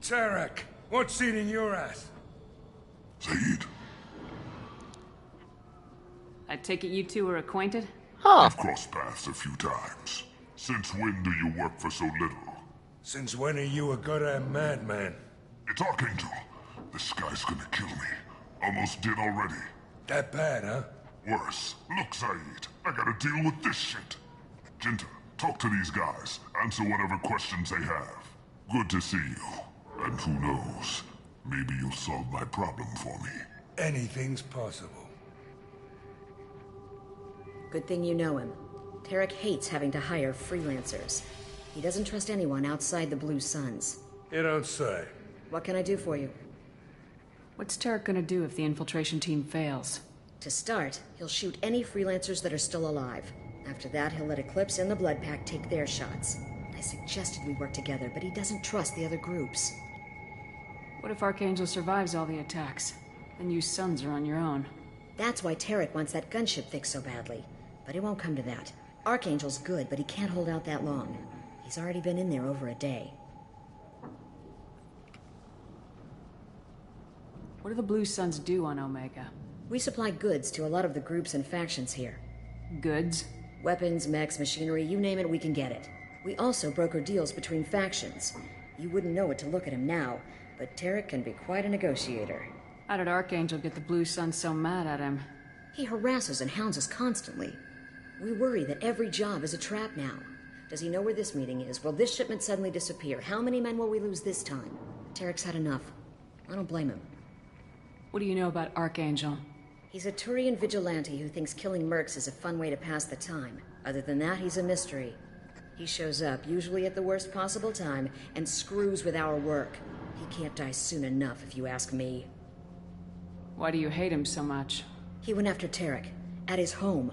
Tarek, what's eating your ass? Zaid. I take it you two are acquainted? We've crossed paths a few times. Since when do you work for so little? Since when are you a goddamn madman? It's Archangel. This guy's gonna kill me. Almost did already. That bad, huh? Worse. Look, Zaid, I gotta deal with this shit. Jinta, talk to these guys. Answer whatever questions they have. Good to see you. And who knows, maybe you'll solve my problem for me. Anything's possible. Good thing you know him. Tarek hates having to hire freelancers. He doesn't trust anyone outside the Blue Suns. You don't say. What can I do for you? What's Tarek gonna do if the infiltration team fails? To start, he'll shoot any freelancers that are still alive. After that, he'll let Eclipse and the Blood Pack take their shots. I suggested we work together, but he doesn't trust the other groups. What if Archangel survives all the attacks? Then you Sons are on your own. That's why Tarek wants that gunship fixed so badly. But it won't come to that. Archangel's good, but he can't hold out that long. He's already been in there over a day. What do the Blue Suns do on Omega? We supply goods to a lot of the groups and factions here. Goods? Weapons, mechs, machinery, you name it, we can get it. We also broker deals between factions. You wouldn't know it to look at him now, but Tarek can be quite a negotiator. How did Archangel get the Blue Suns so mad at him? He harasses and hounds us constantly. We worry that every job is a trap now. Does he know where this meeting is? Will this shipment suddenly disappear? How many men will we lose this time? Tarek's had enough. I don't blame him. What do you know about Archangel? He's a Turian vigilante who thinks killing mercs is a fun way to pass the time. Other than that, he's a mystery. He shows up, usually at the worst possible time, and screws with our work. He can't die soon enough, if you ask me. Why do you hate him so much? He went after Tarek. At his home.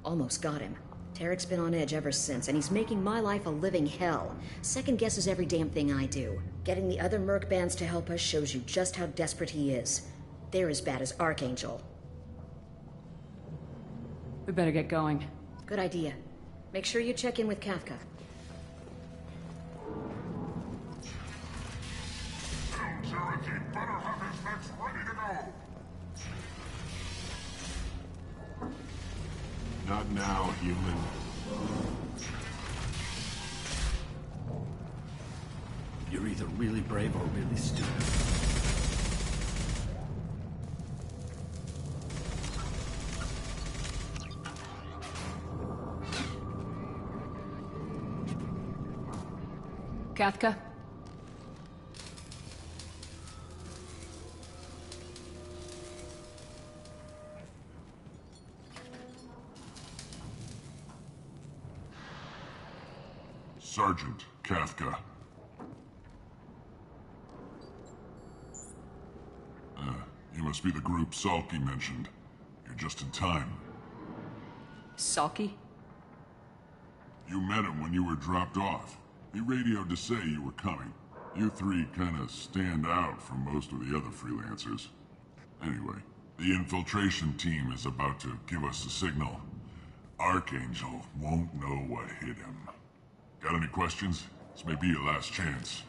Almost got him. Tarek's been on edge ever since, and he's making my life a living hell. Second guesses every damn thing I do. Getting the other merc bands to help us shows you just how desperate he is. They're as bad as Archangel. We better get going. Good idea. Make sure you check in with Kafka. Cherokee better have his mechs ready to go. Not now, human. You're either really brave or really stupid. Kafka? Sergeant Kafka. You must be the group Salky mentioned. You're just in time. Salky? You met him when you were dropped off. He radioed to say you were coming. You three kinda stand out from most of the other freelancers. Anyway, the infiltration team is about to give us a signal. Archangel won't know what hit him. Got any questions? This may be your last chance.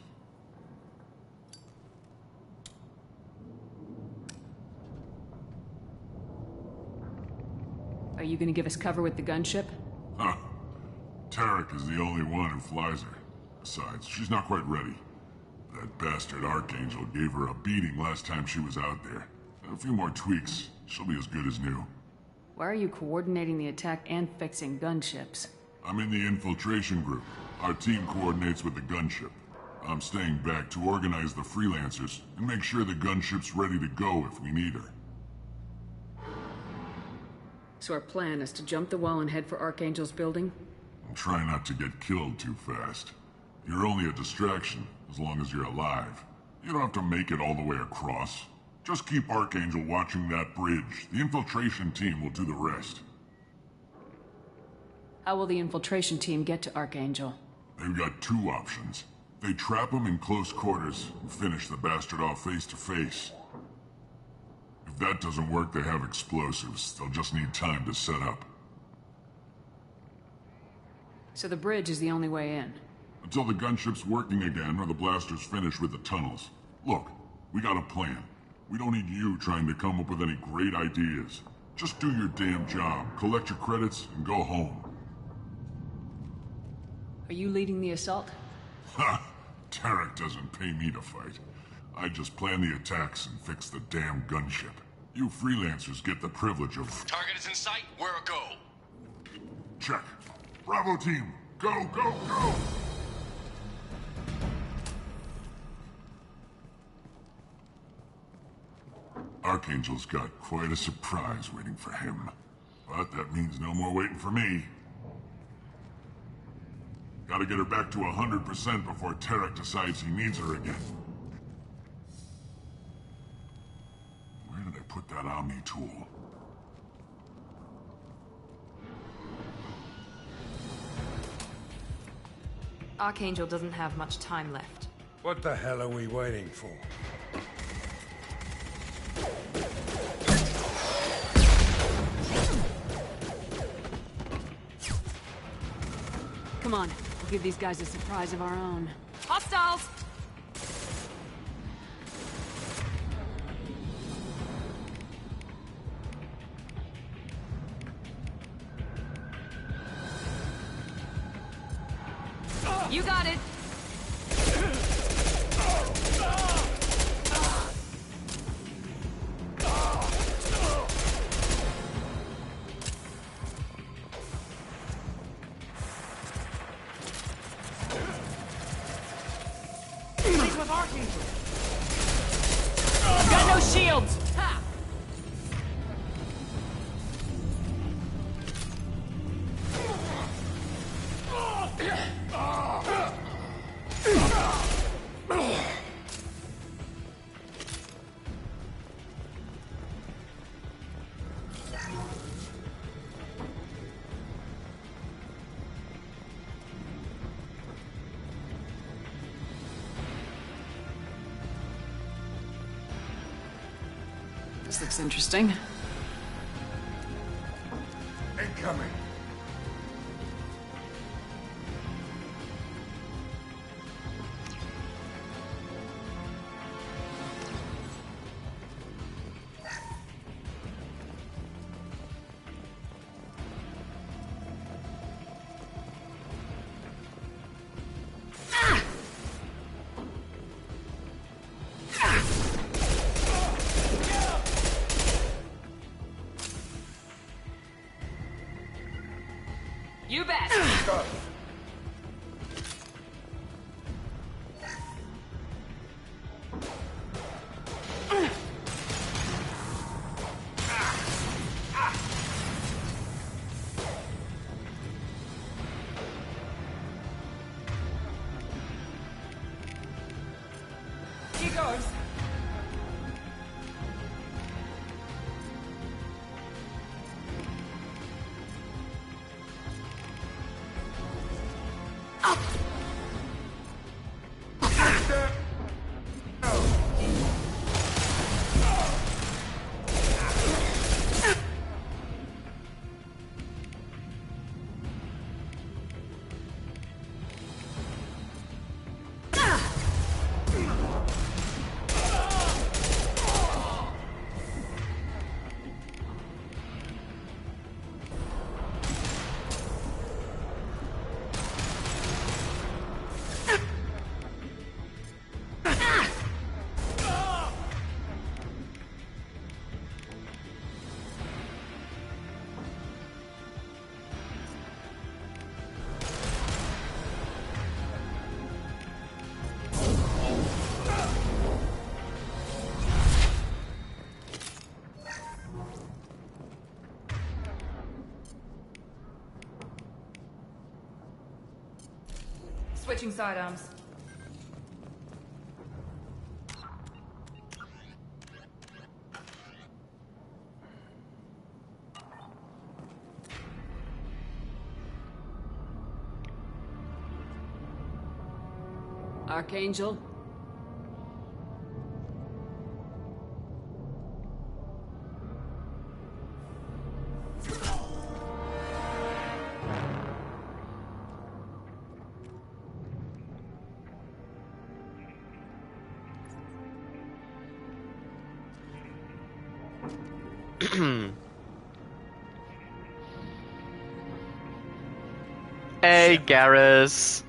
Are you gonna give us cover with the gunship? Huh. Tarek is the only one who flies her. Besides, she's not quite ready. That bastard Archangel gave her a beating last time she was out there. A few more tweaks, she'll be as good as new. Why are you coordinating the attack and fixing gunships? I'm in the infiltration group. Our team coordinates with the gunship. I'm staying back to organize the freelancers and make sure the gunship's ready to go if we need her. So our plan is to jump the wall and head for Archangel's building? And try not to get killed too fast. You're only a distraction, as long as you're alive. You don't have to make it all the way across. Just keep Archangel watching that bridge. The infiltration team will do the rest. How will the infiltration team get to Archangel? They've got two options. They trap him in close quarters and finish the bastard off face to face. If that doesn't work, they have explosives. They'll just need time to set up. So the bridge is the only way in? Until the gunship's working again or the blasters finish with the tunnels. Look, we got a plan. We don't need you trying to come up with any great ideas. Just do your damn job, collect your credits, and go home. Are you leading the assault? Ha! Tarek doesn't pay me to fight. I just plan the attacks and fix the damn gunship. You freelancers get the privilege of... Target is in sight. Where a go? Check. Bravo team, go, go, go! Archangel's got quite a surprise waiting for him. But that means no more waiting for me. Gotta get her back to 100% before Tarek decides he needs her again. Where did I put that Omni tool? Archangel doesn't have much time left. What the hell are we waiting for? Come on, we'll give these guys a surprise of our own. Hostiles! You got it! With Archangel. Got no shields! Ha! This looks interesting. Incoming. You bet! Go. Here goes! Switching sidearms. Archangel? Hey, Garrus.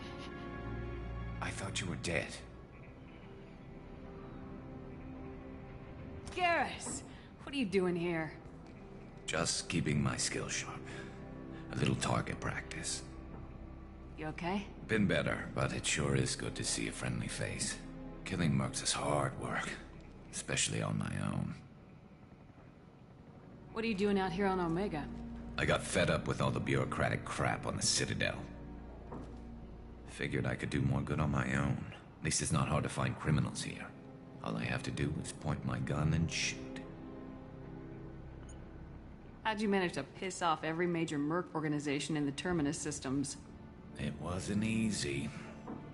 I thought you were dead. Garrus! What are you doing here? Just keeping my skills sharp. A little target practice. You okay? Been better, but it sure is good to see a friendly face. Killing mercs is hard work, especially on my own. What are you doing out here on Omega? I got fed up with all the bureaucratic crap on the Citadel. Figured I could do more good on my own. At least it's not hard to find criminals here. All I have to do is point my gun and shoot. How'd you manage to piss off every major merc organization in the Terminus systems? It wasn't easy.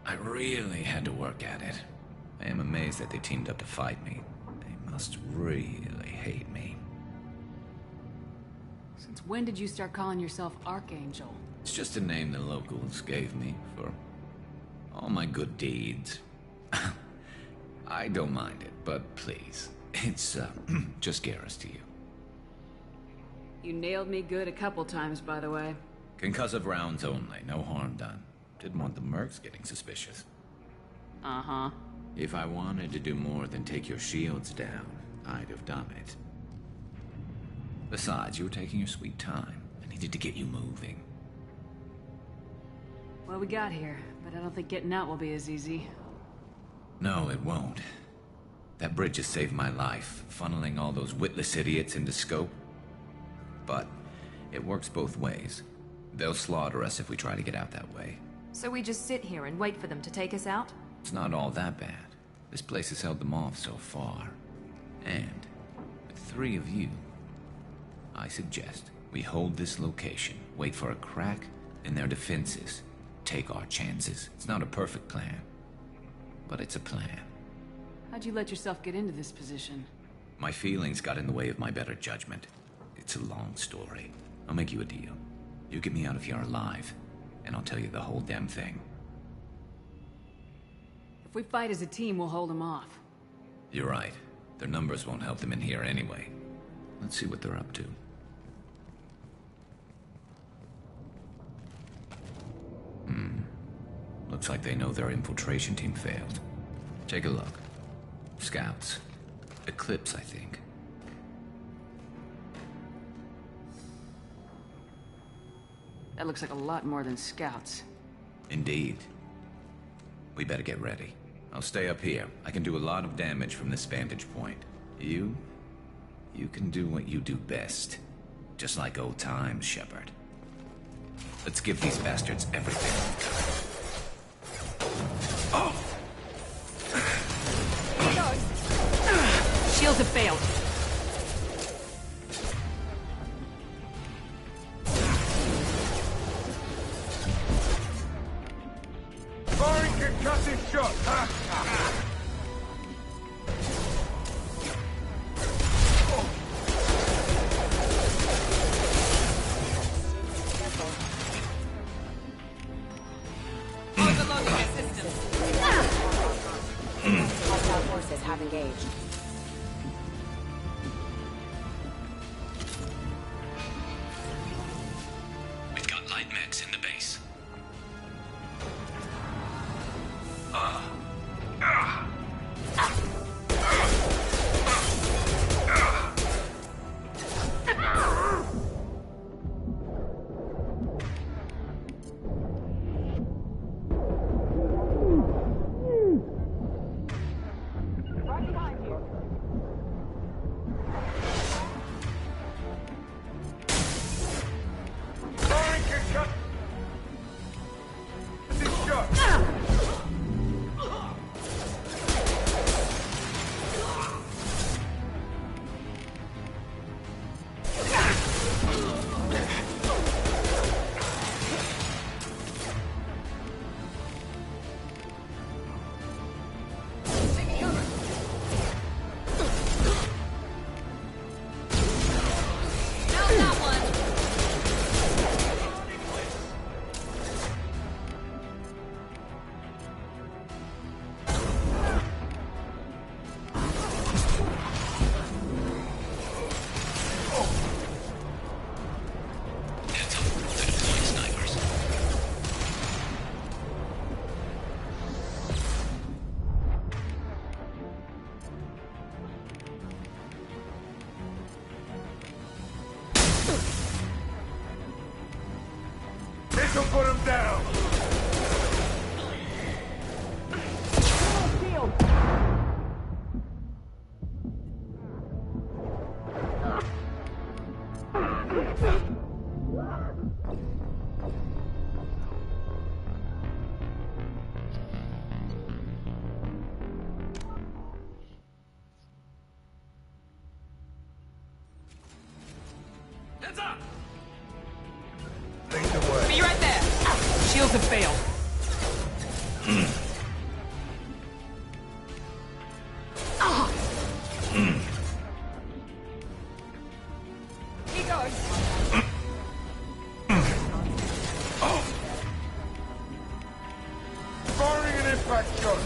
I really had to work at it. I am amazed that they teamed up to fight me. They must really hate me. Since when did you start calling yourself Archangel? It's just a name the locals gave me for all my good deeds. I don't mind it, but please, it's just Garrus to you. You nailed me good a couple times, by the way. Concussive rounds only, no harm done. Didn't want the mercs getting suspicious. Uh-huh. If I wanted to do more than take your shields down, I'd have done it. Besides, you were taking your sweet time. I needed to get you moving. Well, we got here, but I don't think getting out will be as easy. No, it won't. That bridge has saved my life, funneling all those witless idiots into scope. But it works both ways. They'll slaughter us if we try to get out that way. So we just sit here and wait for them to take us out? It's not all that bad. This place has held them off so far. And with 3 of you, I suggest we hold this location, wait for a crack in their defenses, take our chances. It's not a perfect plan, but it's a plan. How'd you let yourself get into this position? My feelings got in the way of my better judgment. It's a long story. I'll make you a deal. You get me out of here alive, and I'll tell you the whole damn thing. If we fight as a team, we'll hold them off. You're right. Their numbers won't help them in here anyway. Let's see what they're up to. Looks like they know their infiltration team failed. Take a look. Scouts. Eclipse, I think. That looks like a lot more than scouts. Indeed. We better get ready. I'll stay up here. I can do a lot of damage from this vantage point. You can do what you do best. Just like old times, Shepard. Let's give these bastards everything we've got. Oh! Shields have failed. Firing concussive shot! Hostile forces have engaged. We've got light mechs in the base. Firing concussive shot! This'll put him down! have failed. He goes. Firing an impact shot.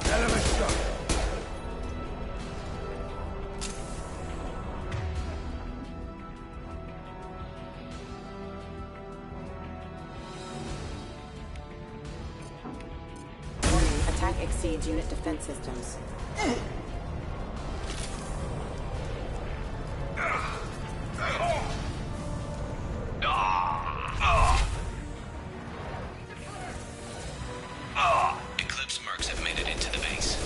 Hell of a shot. Attack exceeds unit defense systems. Eclipse mercs have made it into the base.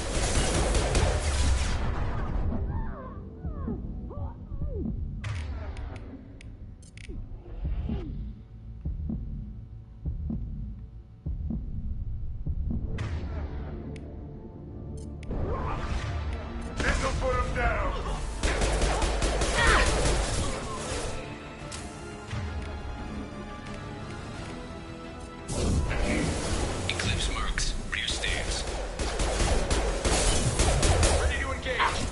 This'll put him down. Eclipse mercs, rear stairs. Ready to engage.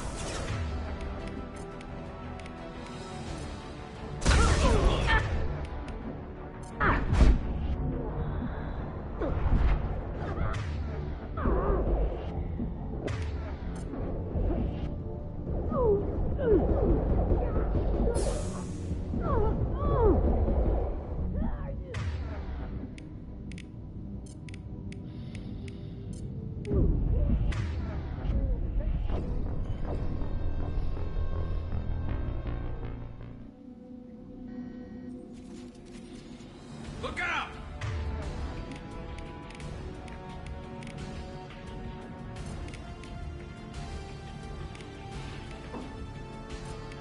Look out!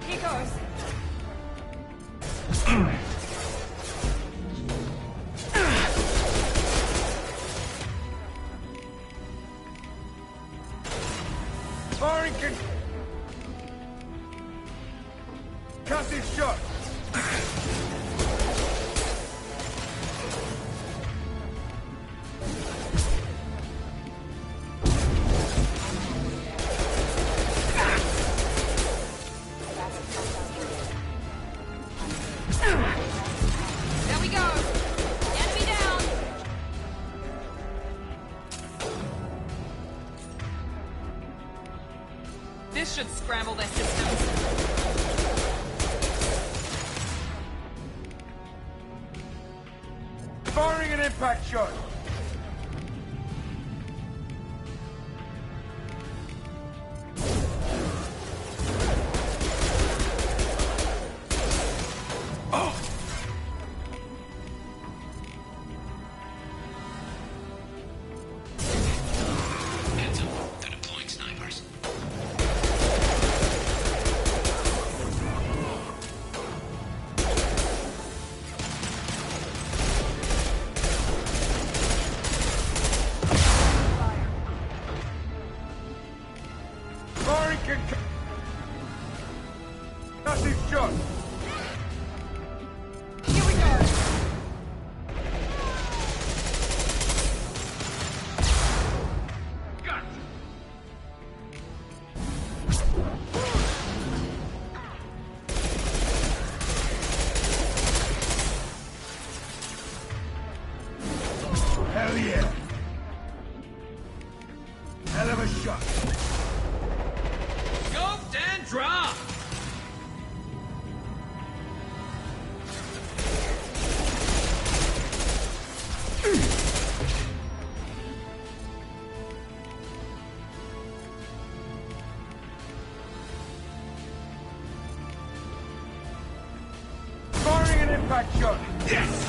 He goes. Firing can... Cut his shot. There we go. Enemy down. This should scramble their systems. Firing an impact shot. Heads up, they're deploying snipers. Firing can... Cut his shot. Here we go. Hell yeah. Hell of a shot. Scoped and dropped! Firing an impact shot. Yes!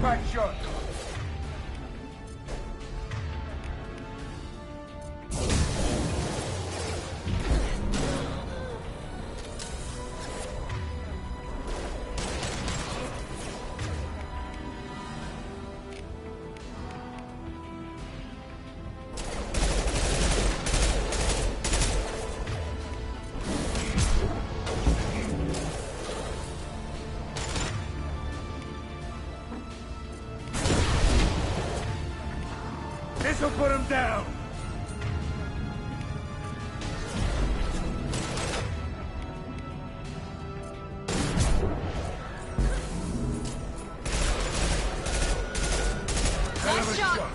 impact shot! This'll put him down! Last shot!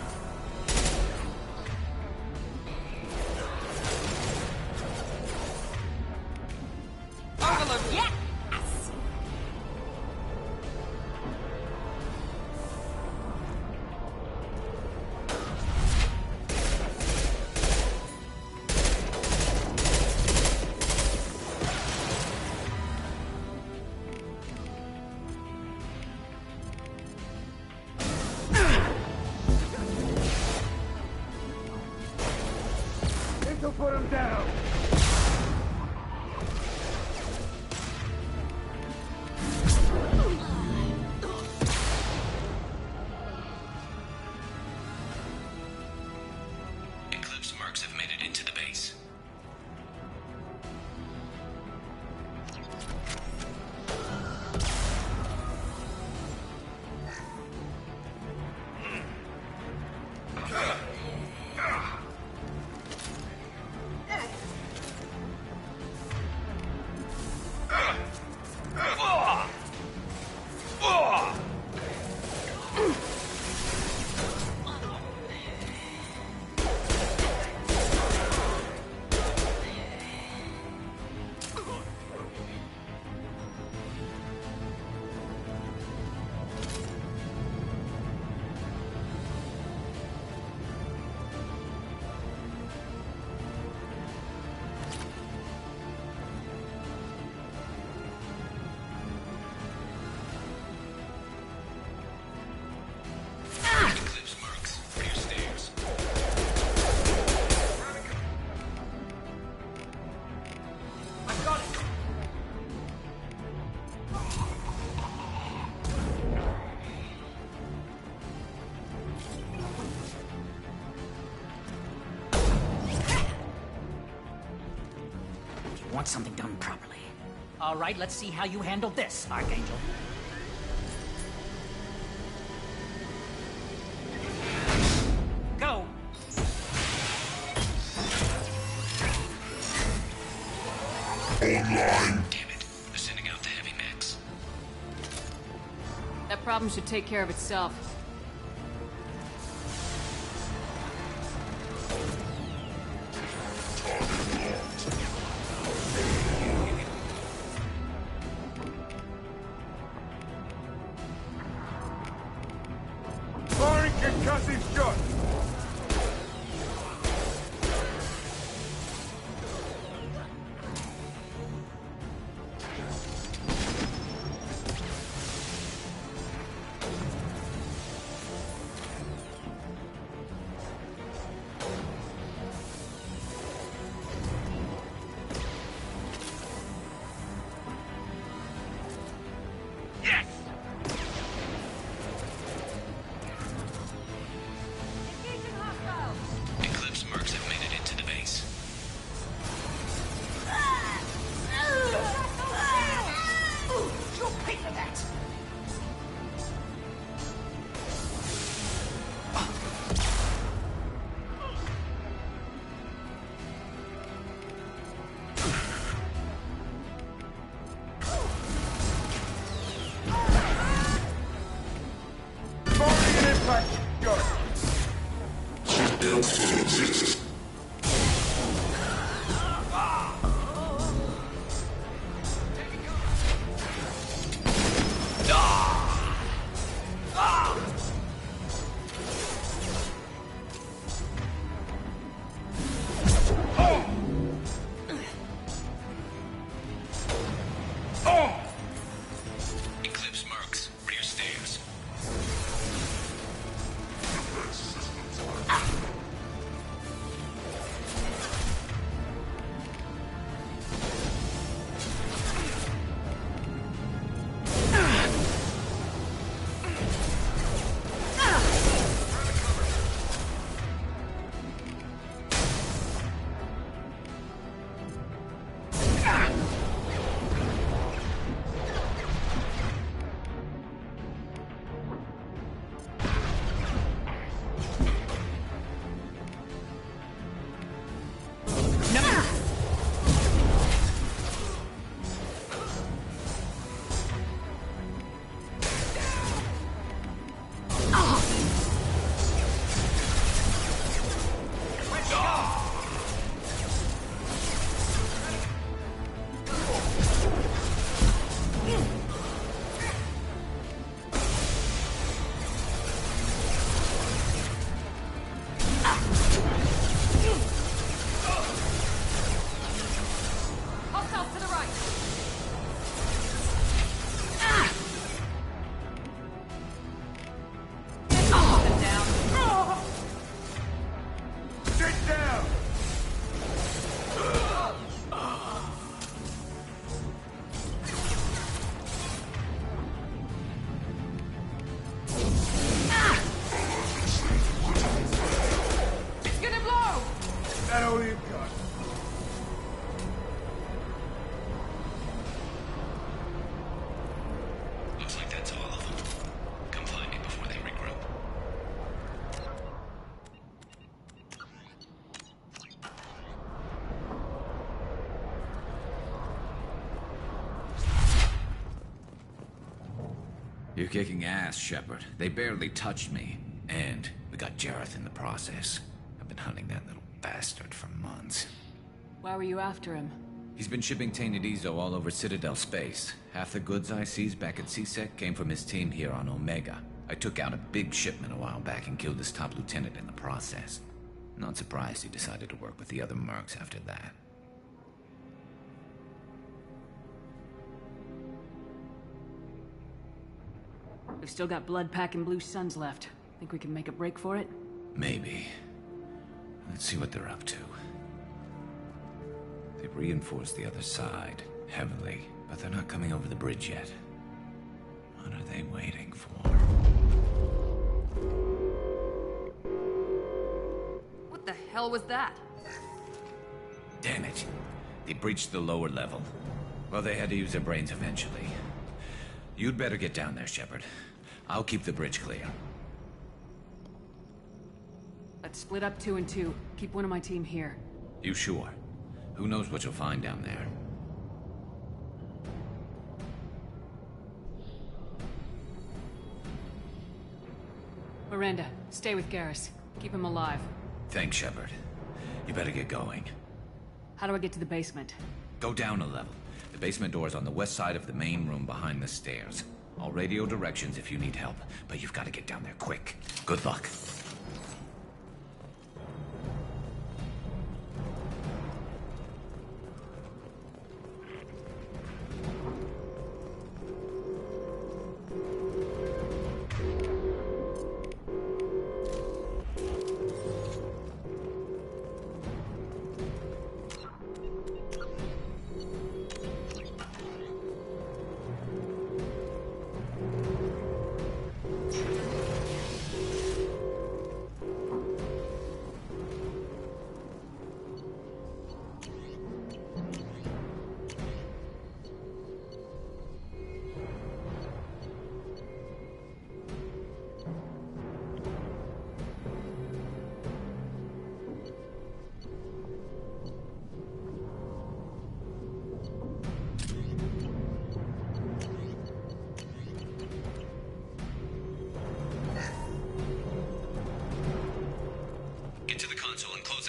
Overload! Yeah! This'll put him down! Eclipse marks have made it into the base. Eclipse marks for your stairs. I've got it! You want something done properly. All right, let's see how you handle this, Archangel. Go! Online. Damn it. They're sending out the heavy mechs. That problem should take care of itself. Firing concussive shot! Yes! Eclipse marks have made it into the base. You'll pay for that! Firing an impact shot! Eclipse marks for your stairs. You're kicking ass, Shepard. They barely touched me. And we got Jareth in the process. I've been hunting that little bastard for months. Why were you after him? He's been shipping tainted Ezo all over Citadel space. Half the goods I seized back at CSEC came from his team here on Omega. I took out a big shipment a while back and killed his top lieutenant in the process. Not surprised he decided to work with the other mercs after that. We've still got Blood Pack and Blue Suns left. Think we can make a break for it? Maybe. Let's see what they're up to. They've reinforced the other side, heavily, but they're not coming over the bridge yet. What are they waiting for? What the hell was that? Damn it. They breached the lower level. Well, they had to use their brains eventually. You'd better get down there, Shepard. I'll keep the bridge clear. Let's split up 2 and 2. Keep one of my team here. You sure? Who knows what you'll find down there? Miranda, stay with Garrus. Keep him alive. Thanks, Shepard. You better get going. How do I get to the basement? Go down a level. The basement door is on the west side of the main room behind the stairs. I'll radio directions if you need help, but you've got to get down there quick. Good luck.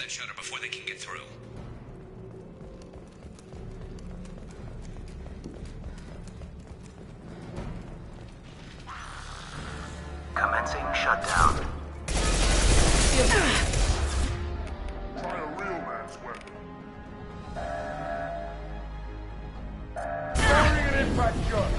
Shutter before they can get through. Commencing shutdown. Try a real man's weapon. Firing an impact shot!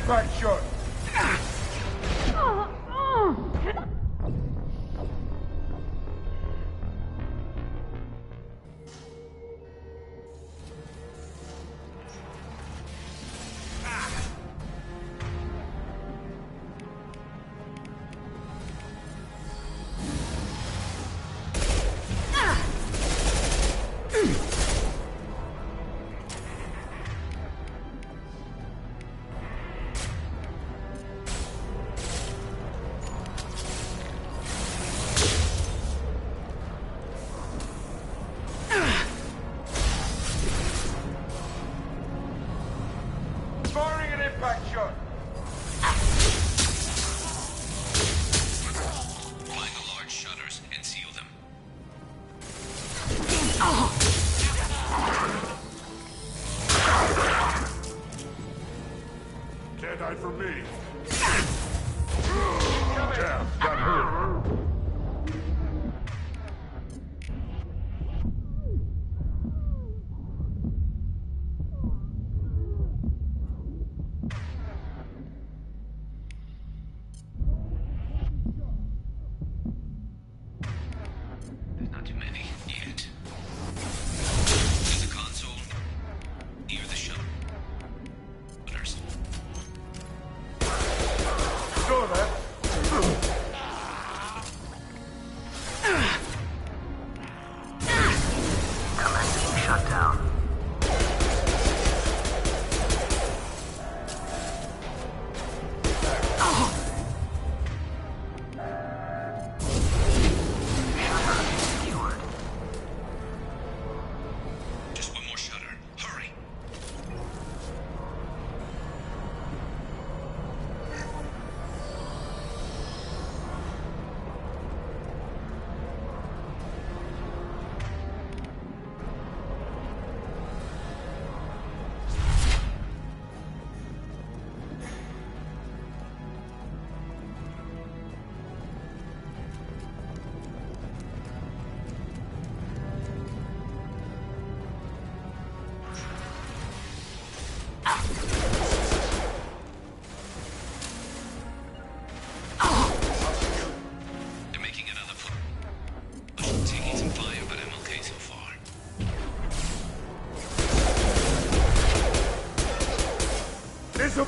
Back shot! die for me. Damn, that hurt. There's not too many yet. There's the console. Here the shuttle. Nurse. Sure that. Commencing shutdown. Just one more shutter. Hurry. They're making another push. I'm taking some fire, but I'm okay so far. There's a...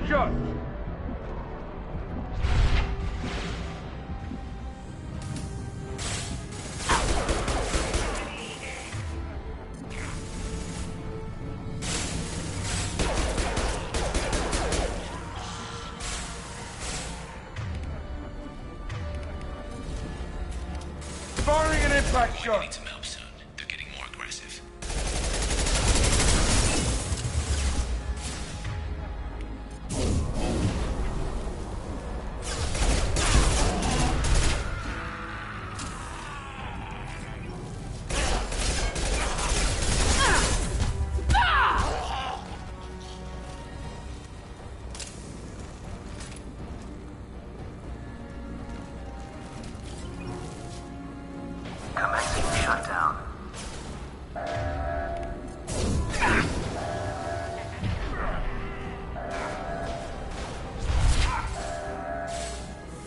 Shut! Firing an impact shot! Need some help soon. They're getting more aggressive. Commencing shutdown.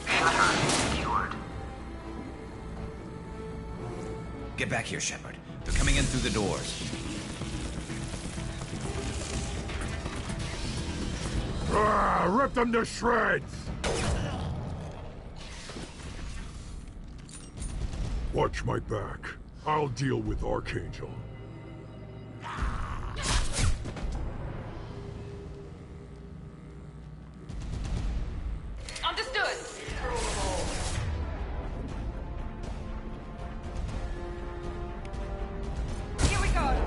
Shutter secured. Get back here, Shepard. They're coming in through the doors. Rip them to shreds! Watch my back. I'll deal with Archangel. Understood. Here we go.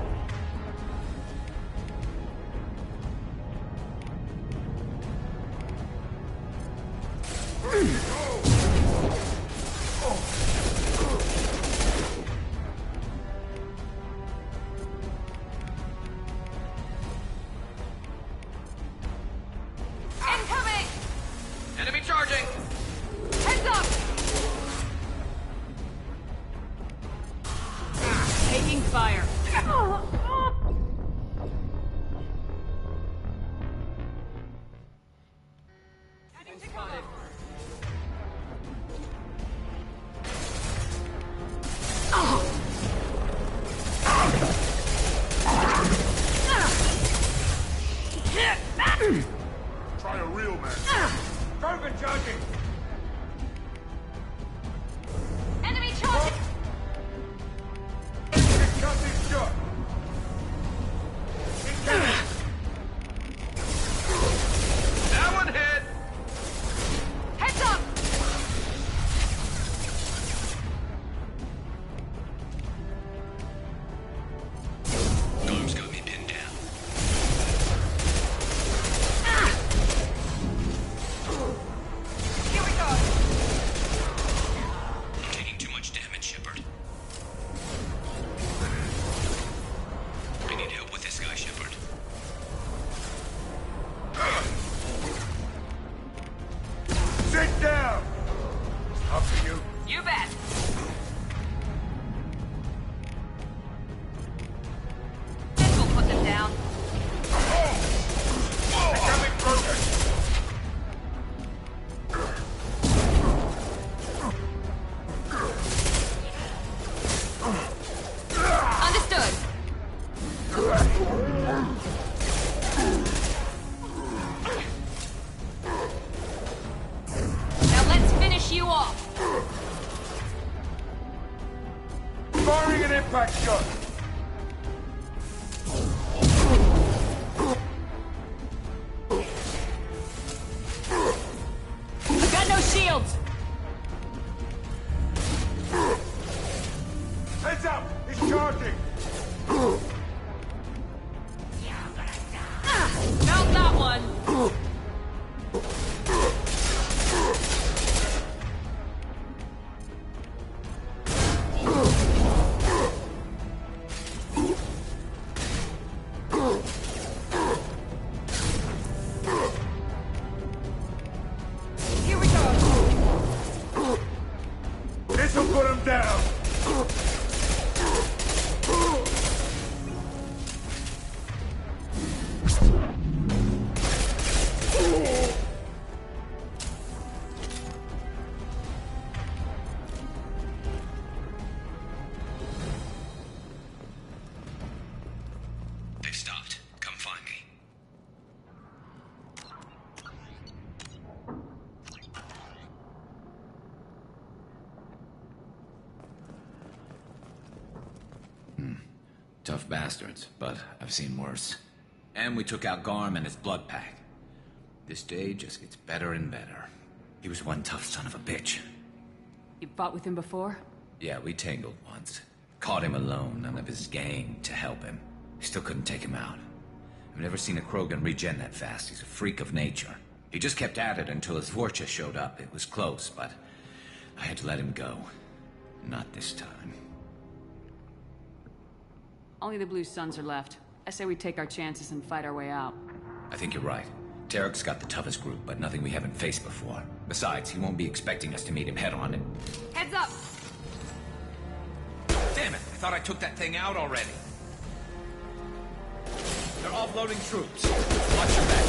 Incoming! Enemy charging! Heads up! Taking fire. Try a real man. Krogan charging! Enemy charging! Cut this shot! That one hit! Heads up! Garm's got me pinned down. Here we go! I'm taking too much damage, Shepard. I need help with this guy, Shepard. Sit down! Up to you. You bet! This will put them down. Becoming Krogan! Understood. Now let's finish you off. Firing an impact shot! I've got no shields. Heads up! He's charging! Found that one. Here we go. This'll put him down! They've stopped. Come find me. Tough bastards, but I've seen worse. And we took out Garm and his blood pack. This day just gets better and better. He was one tough son of a bitch. You fought with him before? Yeah, we tangled once. Caught him alone, none of his gang to help him. Still couldn't take him out. I've never seen a Krogan regen that fast. He's a freak of nature. He just kept at it until his Vorcha showed up. It was close, but I had to let him go. Not this time. Only the Blue Suns are left. I say we take our chances and fight our way out. I think you're right. Tarek's got the toughest group, but nothing we haven't faced before. Besides, he won't be expecting us to meet him head-on and... Heads up. Damn it! I thought I took that thing out already. They're offloading troops. Watch your back.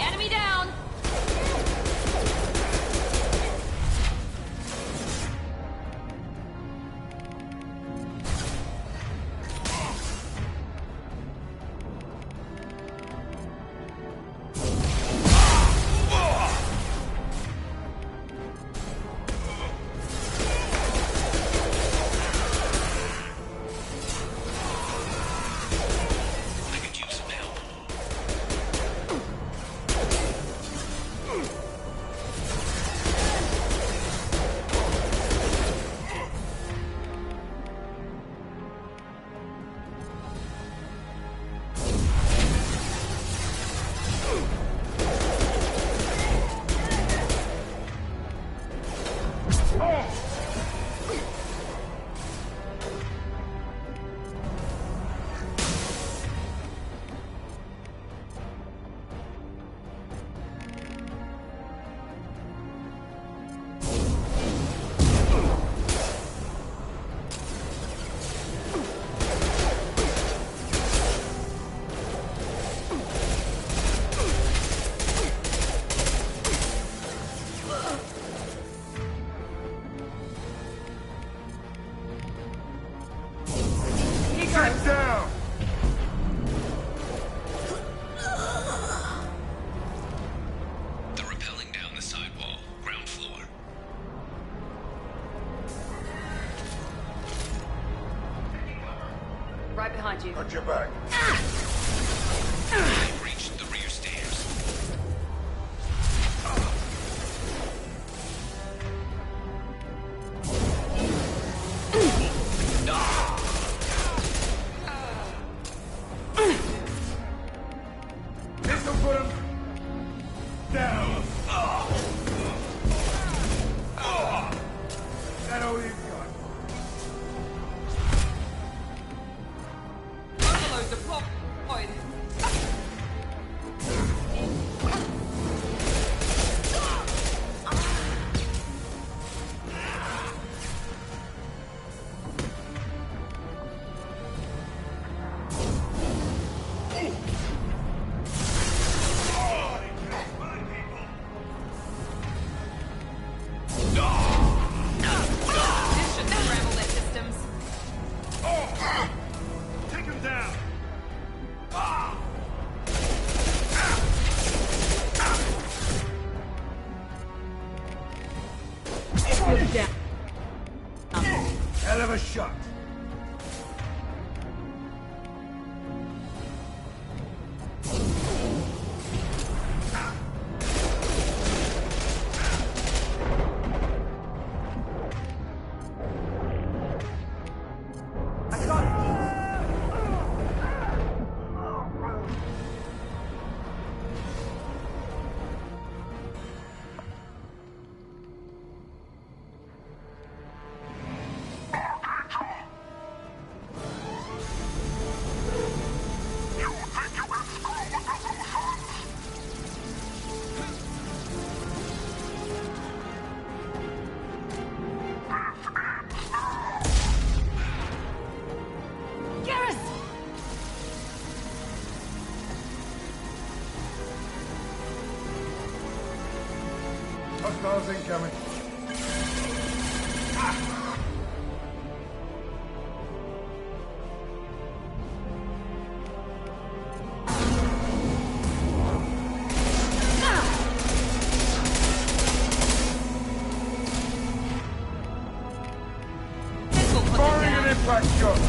Enemy down. Get down! They're rappelling down the sidewall, ground floor. Right behind you. Got your back. They've reached the rear stairs. This'll put him down. That all you've got? Overload deployed. This should scramble their systems. Take him down! Hell of a shot. Hostiles incoming. Firing an impact shot.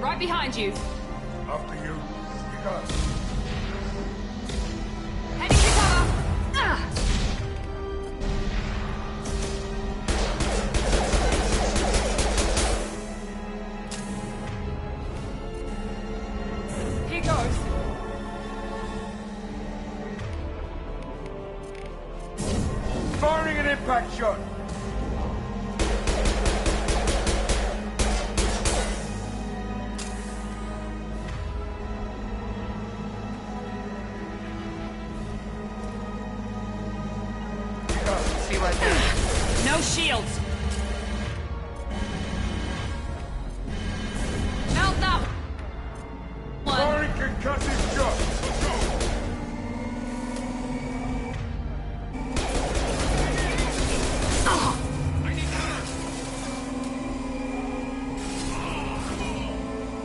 Right behind you. After you. You got it. Heading to cover. Ah! Here goes. Firing an impact shot. Be right there. No shields. Melt that one. Firing concussive shot. Let's go.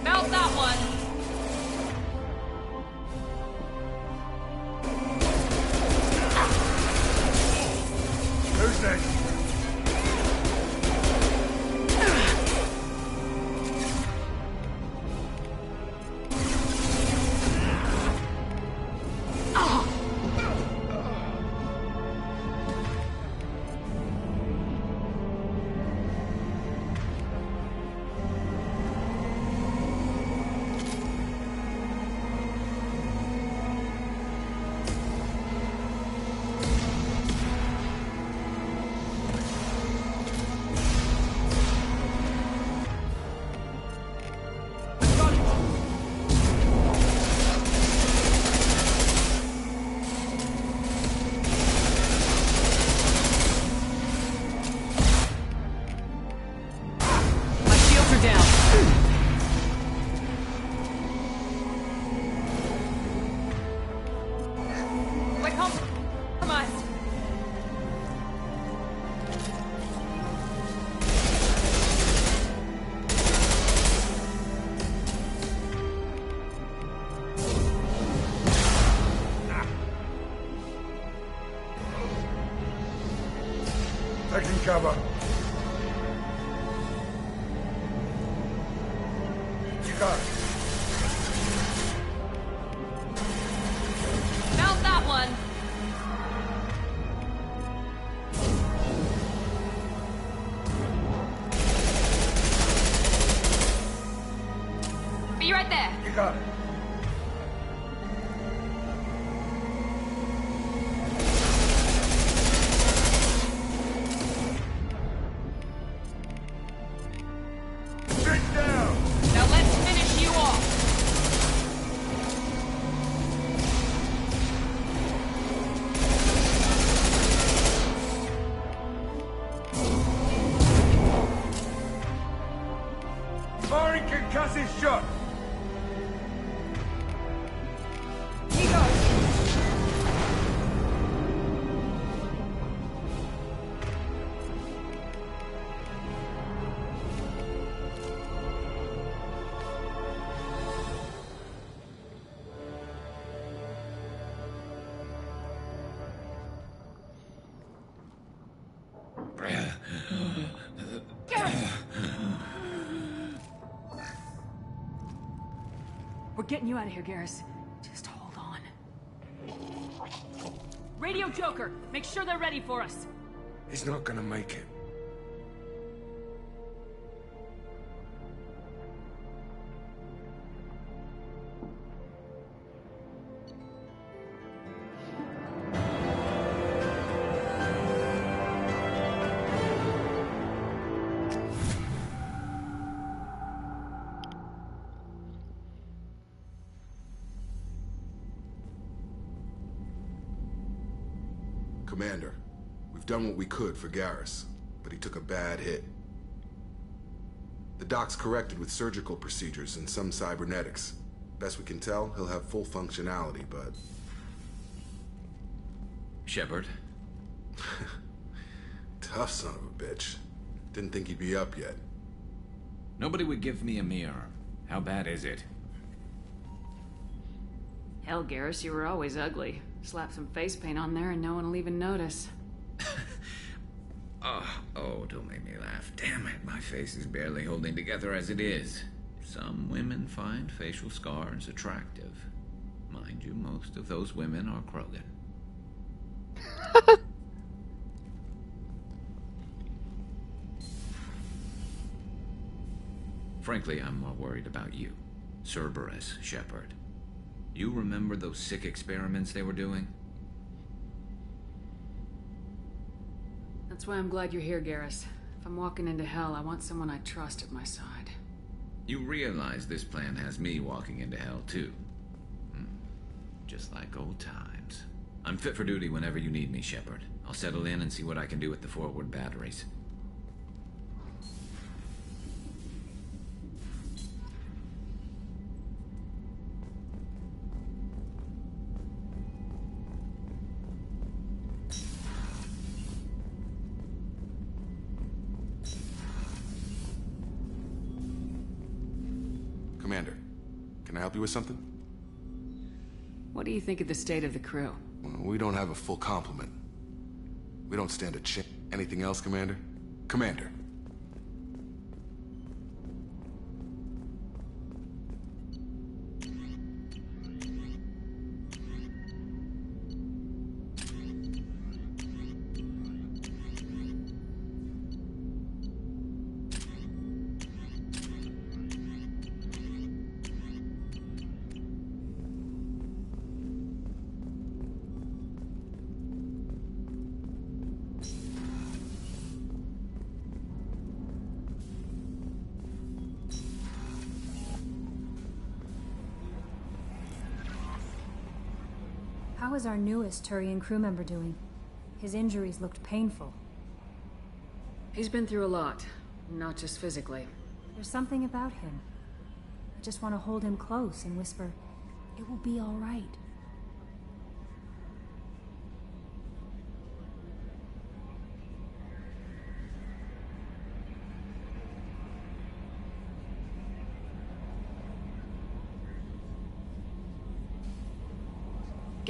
Melt that one. Who's next? compromised. Taking cover. You got it. Found that one. Be right there. You got it. Now let's finish you off. Firing concussive shot. He goes. We're getting you out of here, Garrus. Just hold on. Radio Joker, make sure they're ready for us. He's not gonna make it. Commander, we've done what we could for Garrus, but he took a bad hit. The doc's corrected with surgical procedures and some cybernetics. Best we can tell, he'll have full functionality, but... Shepard? Tough son of a bitch. Didn't think he'd be up yet. Nobody would give me a mirror. How bad is it? Hell, Garrus, you were always ugly. Slap some face paint on there and no one will even notice. Oh, don't make me laugh. Damn it, my face is barely holding together as it is. Some women find facial scars attractive. Mind you, most of those women are Krogan. Frankly, I'm more worried about you. Cerberus, Shepard. You remember those sick experiments they were doing? That's why I'm glad you're here, Garrus. If I'm walking into hell, I want someone I trust at my side. You realize this plan has me walking into hell, too. Just like old times. I'm fit for duty whenever you need me, Shepard. I'll settle in and see what I can do with the forward batteries. Commander, can I help you with something? What do you think of the state of the crew? Well, we don't have a full complement. We don't stand a chance. Anything else, Commander? Commander. How is our newest Turian crew member doing? His injuries looked painful. He's been through a lot, not just physically. There's something about him. I just want to hold him close and whisper, "It will be all right."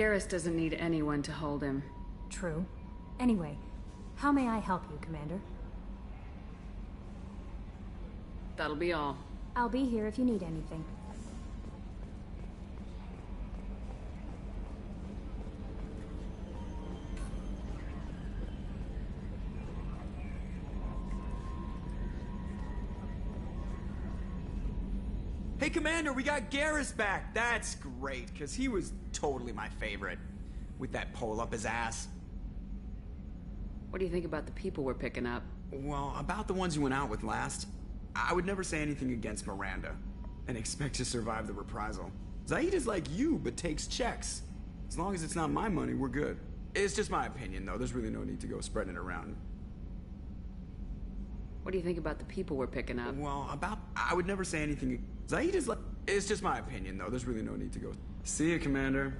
Garrus doesn't need anyone to hold him. True. Anyway, how may I help you, Commander? That'll be all. I'll be here if you need anything. Hey, Commander, we got Garrus back. That's great, because he was totally my favorite. With that pole up his ass. What do you think about the people we're picking up? Well, about the ones you went out with last, I would never say anything against Miranda and expect to survive the reprisal. Zaid is like you, but takes checks. As long as it's not my money, we're good. It's just my opinion, though. There's really no need to go spreading it around. What do you think about the people we're picking up? Well, I would never say anything. Zaid is like... It's just my opinion, though. There's really no need to go... See you, Commander.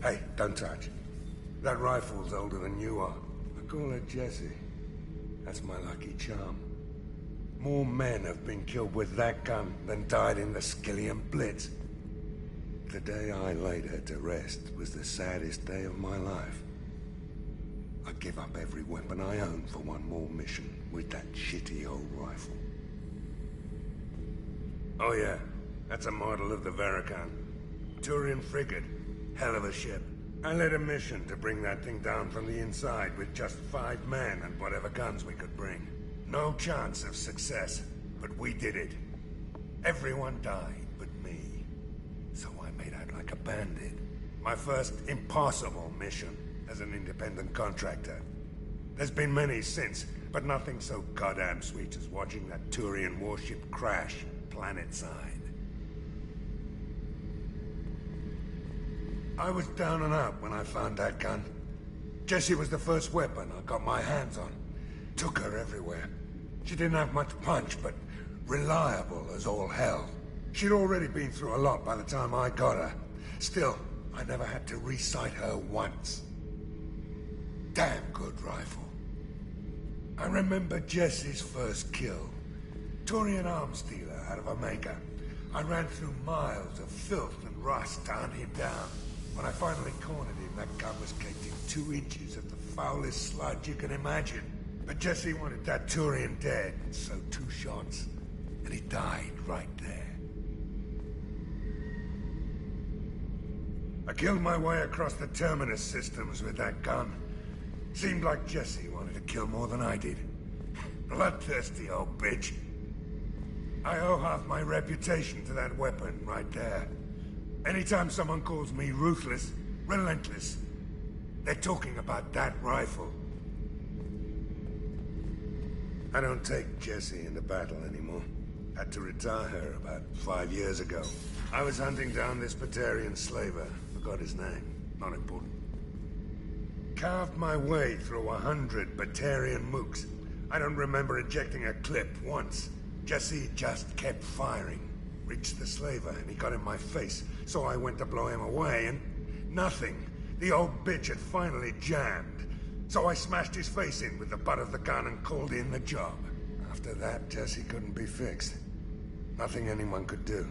Hey, don't touch. That rifle's older than you are. I call her Jessie. That's my lucky charm. More men have been killed with that gun than died in the Skillian Blitz. The day I laid her to rest was the saddest day of my life. I'd give up every weapon I own for one more mission with that shitty old rifle. Oh yeah, that's a model of the Veracon. Turian frigate. Hell of a ship. I led a mission to bring that thing down from the inside with just 5 men and whatever guns we could bring. No chance of success, but we did it. Everyone died but me. So I made out like a bandit. My first impossible mission as an independent contractor. There's been many since, but nothing so goddamn sweet as watching that Turian warship crash planet-side. I was down and out when I found that gun. Jessie was the first weapon I got my hands on. Took her everywhere. She didn't have much punch, but reliable as all hell. She'd already been through a lot by the time I got her. Still, I never had to re-sight her once. Damn good rifle. I remember Jessie's first kill. Turian arms dealer out of Omega. I ran through miles of filth and rust to hunt him down. When I finally cornered him, that gun was caked in 2 inches of the foulest sludge you can imagine. But Jessie wanted that Turian dead, so 2 shots, and he died right there. I killed my way across the Terminus systems with that gun. Seemed like Jessie wanted to kill more than I did. Bloodthirsty old bitch. I owe half my reputation to that weapon right there. Anytime someone calls me ruthless, relentless, they're talking about that rifle. I don't take Jessie into battle anymore. Had to retire her about 5 years ago. I was hunting down this Batarian slaver. Forgot his name. Not important. Carved my way through 100 Batarian mooks. I don't remember ejecting a clip once. Jessie just kept firing. Reached the slaver, and he got in my face, so I went to blow him away, and nothing. The old bitch had finally jammed. So I smashed his face in with the butt of the gun and called in the job. After that, Jessie couldn't be fixed. Nothing anyone could do.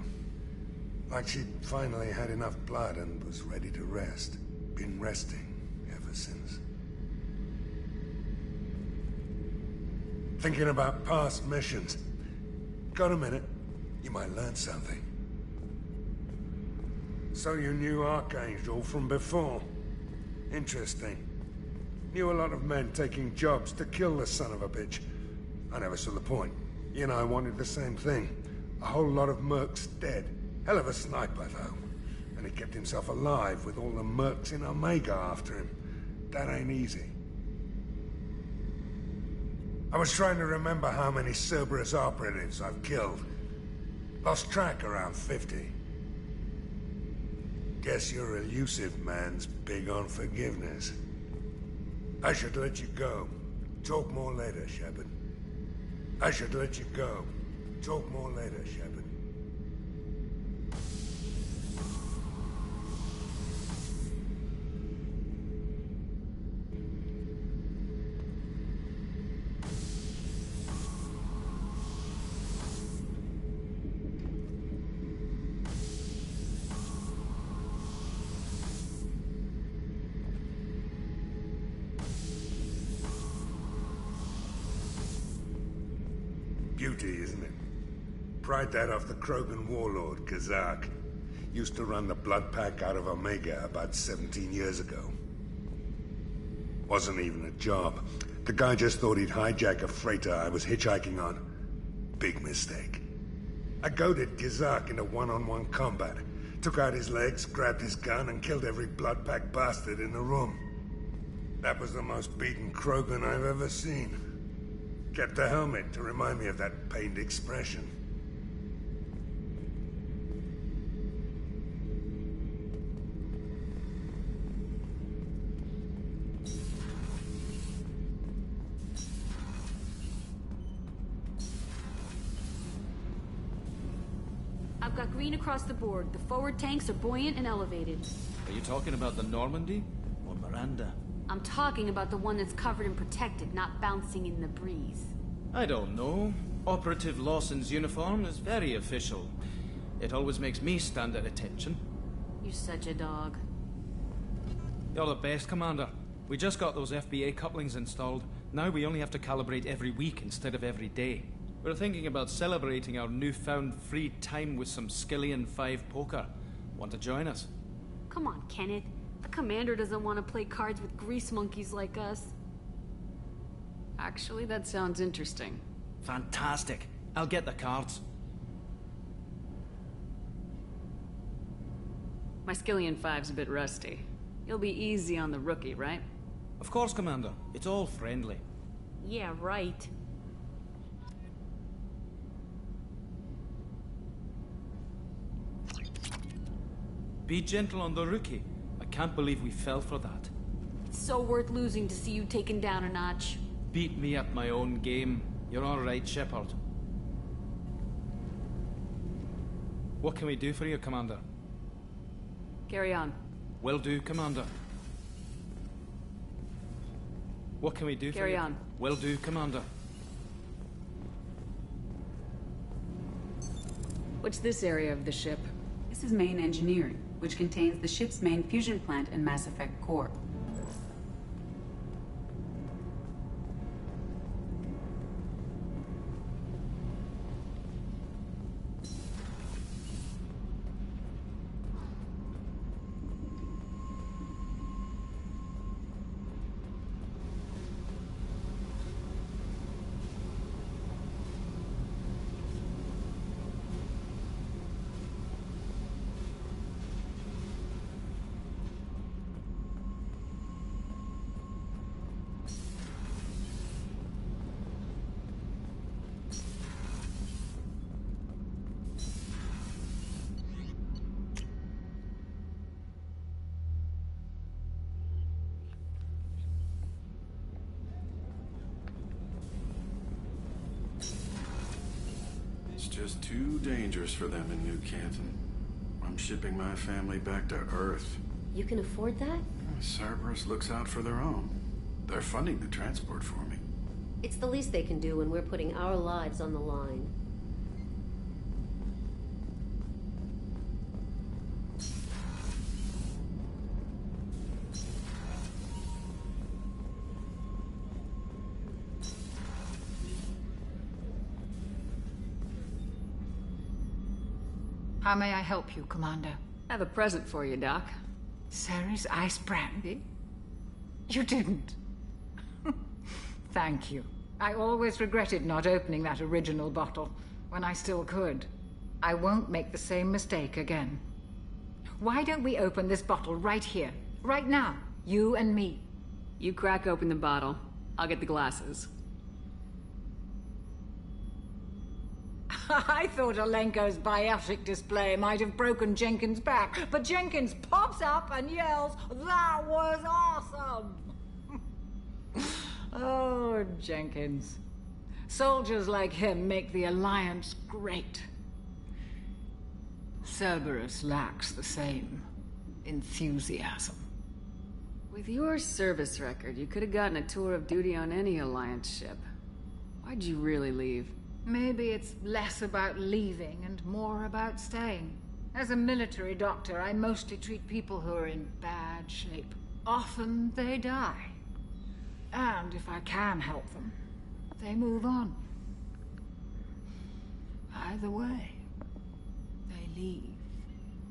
Like she'd finally had enough blood and was ready to rest. Been resting ever since. Thinking about past missions. Got a minute? You might learn something. So you knew Archangel from before? Interesting. Knew a lot of men taking jobs to kill the son of a bitch. I never saw the point. You and I wanted the same thing. A whole lot of mercs dead. Hell of a sniper, though. And he kept himself alive with all the mercs in Omega after him. That ain't easy. I was trying to remember how many Cerberus operatives I've killed. Lost track around 50. Guess your elusive man's big on forgiveness. I should let you go. Talk more later, Shepard. I should let you go. Talk more later, Shepard. Beauty, isn't it? Pried that off the Krogan warlord, Kazak. Used to run the Blood Pack out of Omega about 17 years ago. Wasn't even a job. The guy just thought he'd hijack a freighter I was hitchhiking on. Big mistake. I goaded Kazak into one-on-one combat. Took out his legs, grabbed his gun, and killed every Blood Pack bastard in the room. That was the most beaten Krogan I've ever seen. Kept the helmet to remind me of that pained expression. I've got green across the board. The forward tanks are buoyant and elevated. Are you talking about the Normandy? Or Miranda? I'm talking about the one that's covered and protected, not bouncing in the breeze. I don't know. Operative Lawson's uniform is very official. It always makes me stand at attention. You're such a dog. You're the best, Commander. We just got those FBA couplings installed. Now we only have to calibrate every week instead of every day. We're thinking about celebrating our newfound free time with some Skillian 5 poker. Want to join us? Come on, Kenneth. The commander doesn't want to play cards with grease monkeys like us. Actually, that sounds interesting. Fantastic. I'll get the cards. My Skillian 5's a bit rusty. You'll be easy on the rookie, right? Of course, Commander. It's all friendly. Yeah, right. Be gentle on the rookie. I can't believe we fell for that. It's so worth losing to see you taken down a notch. Beat me at my own game. You're all right, Shepard. What can we do for you, Commander? Carry on. Will do, Commander. What can we do for you? Carry on. Will do, Commander. What's this area of the ship? This is main engineering, which contains the ship's main fusion plant and Mass Effect core. Just too dangerous for them in New Canton. I'm shipping my family back to Earth. You can afford that? Cerberus looks out for their own. They're funding the transport for me. It's the least they can do when we're putting our lives on the line. How may I help you, Commander? I have a present for you, Doc. Ceres ice brandy? You didn't. Thank you. I always regretted not opening that original bottle when I still could. I won't make the same mistake again. Why don't we open this bottle right here? Right now. You and me. You crack open the bottle. I'll get the glasses. I thought Alenko's biotic display might have broken Jenkins' back, but Jenkins pops up and yells, "That was awesome!" Oh, Jenkins. Soldiers like him make the Alliance great. Cerberus lacks the same enthusiasm. With your service record, you could have gotten a tour of duty on any Alliance ship. Why'd you really leave? Maybe it's less about leaving and more about staying. As a military doctor, I mostly treat people who are in bad shape. Often they die. And if I can help them, they move on. Either way, they leave.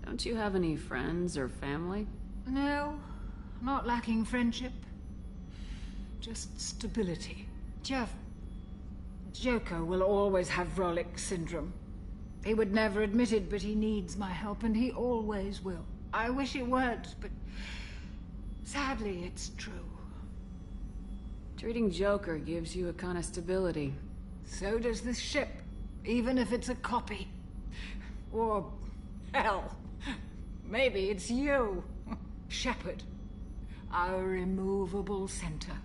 Don't you have any friends or family? No, not lacking friendship. Just stability. Jeff, Joker will always have Vrolik syndrome. He would never admit it, but he needs my help, and he always will. I wish it weren't, but sadly, it's true. Treating Joker gives you a kind of stability. So does this ship, even if it's a copy. Or, hell, maybe it's you, Shepard. Our immovable center.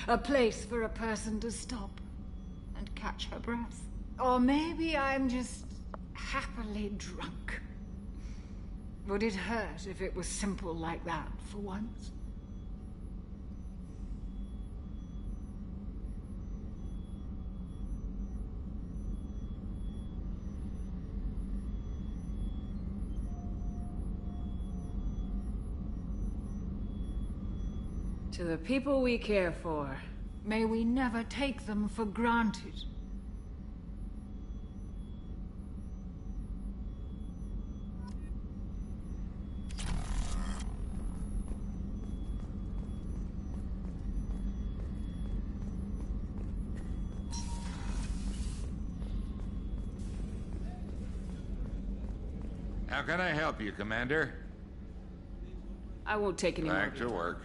A place for a person to stop and catch her breath. Or maybe I'm just happily drunk. Would it hurt if it was simple like that for once? To the people we care for. May we never take them for granted. How can I help you, Commander? I won't take any more. Back to work.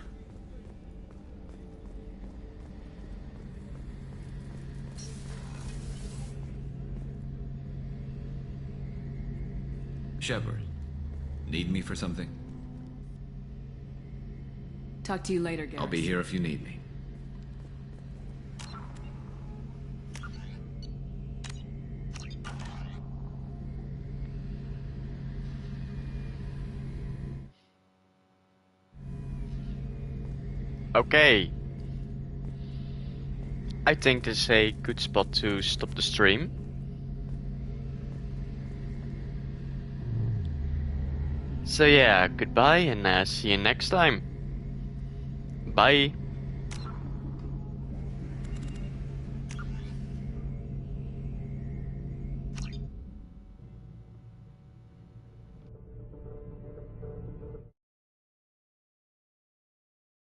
Shepard, need me for something? Talk to you later, Garrus. I'll be here if you need me. Okay. I think this is a good spot to stop the stream. So yeah, goodbye and see you next time. Bye.